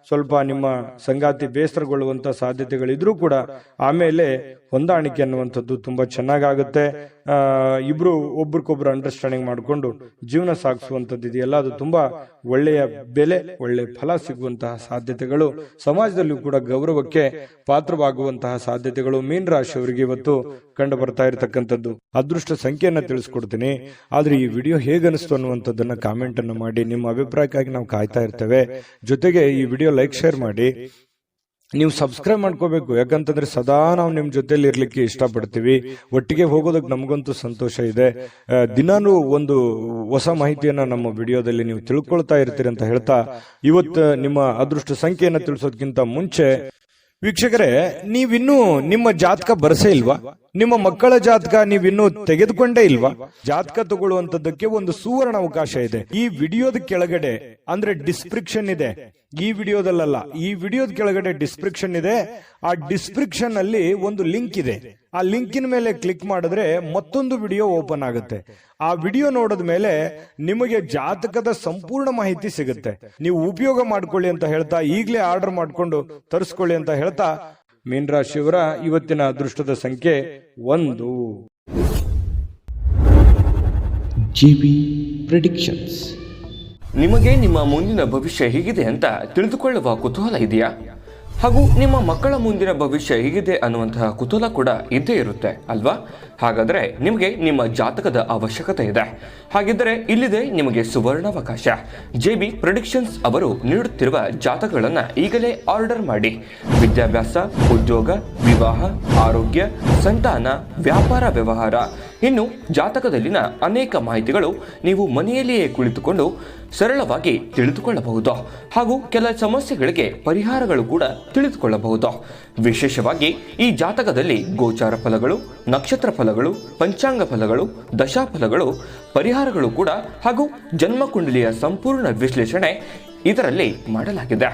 ಸ್ವಲ್ಪ ನಿಮ್ಮ ಸಂಗಾತಿ ಬೇಸರಗೊಳ್ಳುವಂತ ಸಾಧ್ಯತೆಗಳಿದ್ರೂ ಕೂಡ ಆಮೇಲೆ ಹೊಂದಾಣಿಕೆ ಅನ್ನುವಂಥದ್ದು ತುಂಬಾ ಚೆನ್ನಾಗಾಗುತ್ತೆ. ಇಬ್ರು ಒಬ್ರಿಗೊಬ್ರು ಅಂಡರ್ಸ್ಟ್ಯಾಂಡಿಂಗ್ ಮಾಡಿಕೊಂಡು ಜೀವನ ಸಾಗಿಸುವಂಥದ್ದು ಇದೆಯಲ್ಲ, ಅದು ತುಂಬಾ ಒಳ್ಳೆಯ ಬೆಲೆ, ಒಳ್ಳೆ ಫಲ ಸಿಗುವಂತಹ ಸಾಧ್ಯತೆಗಳು, ಸಮಾಜದಲ್ಲಿಯೂ ಕೂಡ ಗೌರವಕ್ಕೆ ಪಾತ್ರವಾಗುವಂತಹ ಸಾಧ್ಯತೆಗಳು ಮೀನ ರಾಶಿಯವರಿಗೆ ಇವತ್ತು ಕಂಡು ಬರ್ತಾ ಇರತಕ್ಕಂಥದ್ದು. ಅದೃಷ್ಟ ಸಂಖ್ಯೆಯನ್ನ ತಿಳಿಸ್ಕೊಡ್ತೀನಿ. ಆದ್ರೆ ಈ ವಿಡಿಯೋ ಹೇಗನಿಸ್ತು ಅನ್ನುವಂಥದ್ದನ್ನ ಕಾಮೆಂಟ್ ಅನ್ನು ಮಾಡಿ. ನಿಮ್ಮ ಅಭಿಪ್ರಾಯಕ್ಕಾಗಿ ನಾವು ಕಾಯ್ತಾ ಇರ್ತೇವೆ. ಜೊತೆಗೆ ಈ ವಿಡಿಯೋ ಲೈಕ್ ಶೇರ್ ಮಾಡಿ. ನೀವು ಸಬ್ಸ್ಕ್ರೈಬ್ ಮಾಡ್ಕೋಬೇಕು, ಯಾಕಂತಂದ್ರೆ ಸದಾ ನಾವು ನಿಮ್ ಜೊತೆಲಿ ಇರ್ಲಿಕ್ಕೆ ಇಷ್ಟಪಡ್ತೀವಿ. ಒಟ್ಟಿಗೆ ಹೋಗೋದಕ್ಕೆ ನಮಗಂತೂ ಸಂತೋಷ ಇದೆ. ದಿನಾನು ಒಂದು ಹೊಸ ಮಾಹಿತಿಯನ್ನ ನಮ್ಮ ವಿಡಿಯೋದಲ್ಲಿ ನೀವು ತಿಳ್ಕೊಳ್ತಾ ಇರ್ತೀರಿ ಅಂತ ಹೇಳ್ತಾ, ಇವತ್ತು ನಿಮ್ಮ ಅದೃಷ್ಟ ಸಂಖ್ಯೆಯನ್ನ ತಿಳಿಸೋದಕ್ಕಿಂತ ಮುಂಚೆ ವೀಕ್ಷಕರೇ, ನೀವಿನ್ನೂ ನಿಮ್ಮ ಜಾತಕ ಬರಸೇ ಇಲ್ವಾ? ನಿಮ್ಮ ಮಕ್ಕಳ ಜಾತಕ ನೀವಿನ್ನೂ ತೆಗೆದುಕೊಂಡೇ ಇಲ್ವಾ? ಜಾತಕ ತಗೊಳ್ಳುವಂತದ್ದಕ್ಕೆ ಒಂದು ಸುವರ್ಣ ಅವಕಾಶ ಇದೆ. ಈ ವಿಡಿಯೋದ ಕೆಳಗಡೆ ಅಂದ್ರೆ ಡಿಸ್ಕ್ರಿಪ್ಷನ್ ಇದೆ. ಈ ವಿಡಿಯೋದಲ್ಲ, ಈ ವಿಡಿಯೋದ ಕೆಳಗಡೆ ಡಿಸ್ಕ್ರಿಪ್ಷನ್ ಇದೆ. ಆ ಡಿಸ್ಕ್ರಿಪ್ಷನ್ ಅಲ್ಲಿ ಒಂದು ಲಿಂಕ್ ಇದೆ. ಆ ಲಿಂಕಿನ ಮೇಲೆ ಕ್ಲಿಕ್ ಮಾಡಿದ್ರೆ ಮತ್ತೊಂದು ವಿಡಿಯೋ ಓಪನ್ ಆಗುತ್ತೆ. ಆ ವಿಡಿಯೋ ನೋಡಿದ ಮೇಲೆ ನಿಮಗೆ ಜಾತಕದ ಸಂಪೂರ್ಣ ಮಾಹಿತಿ ಸಿಗುತ್ತೆ. ನೀವು ಉಪಯೋಗ ಮಾಡ್ಕೊಳ್ಳಿ ಅಂತ ಹೇಳ್ತಾ, ಈಗಲೇ ಆರ್ಡರ್ ಮಾಡ್ಕೊಂಡು ತರಿಸ್ಕೊಳ್ಳಿ ಅಂತ ಹೇಳ್ತಾ, ಮೀನ ರಾಶಿಯವರ ಇವತ್ತಿನ ಅದೃಷ್ಟದ ಸಂಖ್ಯೆ 1. GB predictions. ನಿಮಗೆ ನಿಮ್ಮ ಮುಂದಿನ ಭವಿಷ್ಯ ಹೇಗಿದೆ ಅಂತ ತಿಳಿದುಕೊಳ್ಳುವ ಕುತೂಹಲ ಇದೆಯಾ? ಹಾಗೂ ನಿಮ್ಮ ಮಕ್ಕಳ ಮುಂದಿನ ಭವಿಷ್ಯ ಹೇಗಿದೆ ಅನ್ನುವಂತಹ ಕುತೂಹಲ ಕೂಡ ಇದ್ದೇ ಇರುತ್ತೆ ಅಲ್ವಾ? ಹಾಗಾದರೆ ನಿಮಗೆ ನಿಮ್ಮ ಜಾತಕದ ಅವಶ್ಯಕತೆ ಇದೆ. ಹಾಗಿದ್ದರೆ ಇಲ್ಲಿದೆ ನಿಮಗೆ ಸುವರ್ಣಾವಕಾಶ. JB ಪ್ರೆಡಿಕ್ಷನ್ಸ್ ಅವರು ನೀಡುತ್ತಿರುವ ಜಾತಕಗಳನ್ನು ಈಗಲೇ ಆರ್ಡರ್ ಮಾಡಿ. ವಿದ್ಯಾಭ್ಯಾಸ, ಉದ್ಯೋಗ, ವಿವಾಹ, ಆರೋಗ್ಯ, ಸಂತಾನ, ವ್ಯಾಪಾರ ವ್ಯವಹಾರ, ಇನ್ನು ಜಾತಕದಲ್ಲಿನ ಅನೇಕ ಮಾಹಿತಿಗಳು ನೀವು ಮನೆಯಲ್ಲಿಯೇ ಕುಳಿತುಕೊಂಡು ಸರಳವಾಗಿ ತಿಳಿದುಕೊಳ್ಳಬಹುದು. ಹಾಗೂ ಕೆಲ ಸಮಸ್ಯೆಗಳಿಗೆ ಪರಿಹಾರಗಳು ಕೂಡ ತಿಳಿದುಕೊಳ್ಳಬಹುದು. ವಿಶೇಷವಾಗಿ ಈ ಜಾತಕದಲ್ಲಿ ಗೋಚಾರ ಫಲಗಳು, ನಕ್ಷತ್ರ ಫಲಗಳು, ಪಂಚಾಂಗ ಫಲಗಳು, ದಶಾಫಲಗಳು, ಪರಿಹಾರಗಳು ಕೂಡ ಹಾಗೂ ಜನ್ಮಕುಂಡಲಿಯ ಸಂಪೂರ್ಣ ವಿಶ್ಲೇಷಣೆ ಇದರಲ್ಲಿ ಮಾಡಲಾಗಿದೆ.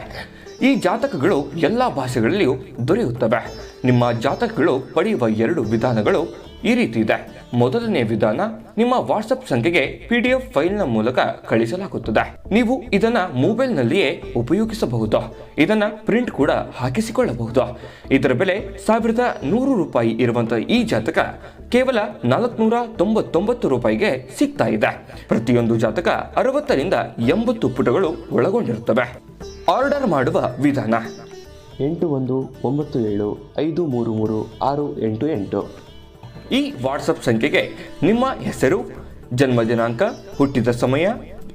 ಈ ಜಾತಕಗಳು ಎಲ್ಲ ಭಾಷೆಗಳಲ್ಲಿಯೂ ದೊರೆಯುತ್ತವೆ. ನಿಮ್ಮ ಜಾತಕಗಳು ಪಡೆಯುವ 2 ವಿಧಾನಗಳು ಈ ರೀತಿ ಇದೆ. ಮೊದಲನೇ ವಿಧಾನ, ನಿಮ್ಮ ವಾಟ್ಸಪ್ ಸಂಖ್ಯೆಗೆ PDF ಫೈಲ್ನ ಮೂಲಕ ಕಳಿಸಲಾಗುತ್ತದೆ. ನೀವು ಇದನ್ನ ಮೊಬೈಲ್ನಲ್ಲಿಯೇ ಉಪಯೋಗಿಸಬಹುದು. ಇದನ್ನ ಪ್ರಿಂಟ್ ಕೂಡ ಹಾಕಿಸಿಕೊಳ್ಳಬಹುದು. ಇದರ ಬೆಲೆ 1100 ರೂಪಾಯಿ ಇರುವಂತಹ ಈ ಜಾತಕ ಕೇವಲ 499 ರೂಪಾಯಿಗೆ ಸಿಗ್ತಾ ಇದೆ. ಪ್ರತಿಯೊಂದು ಜಾತಕ 60 ರಿಂದ 80 ಪುಟಗಳು ಒಳಗೊಂಡಿರುತ್ತವೆ. ಆರ್ಡರ್ ಮಾಡುವ ವಿಧಾನ 8197533688. ಈ ವಾಟ್ಸಪ್ ಸಂಖ್ಯೆಗೆ ನಿಮ್ಮ ಹೆಸರು, ಜನ್ಮ ದಿನಾಂಕ, ಹುಟ್ಟಿದ ಸಮಯ,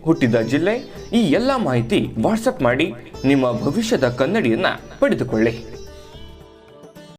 ಹುಟ್ಟಿದ ಜಿಲ್ಲೆ, ಈ ಎಲ್ಲ ಮಾಹಿತಿ ವಾಟ್ಸಪ್ ಮಾಡಿ ನಿಮ್ಮ ಭವಿಷ್ಯದ ಕನ್ನಡಿಯನ್ನು ಪಡೆದುಕೊಳ್ಳಿ.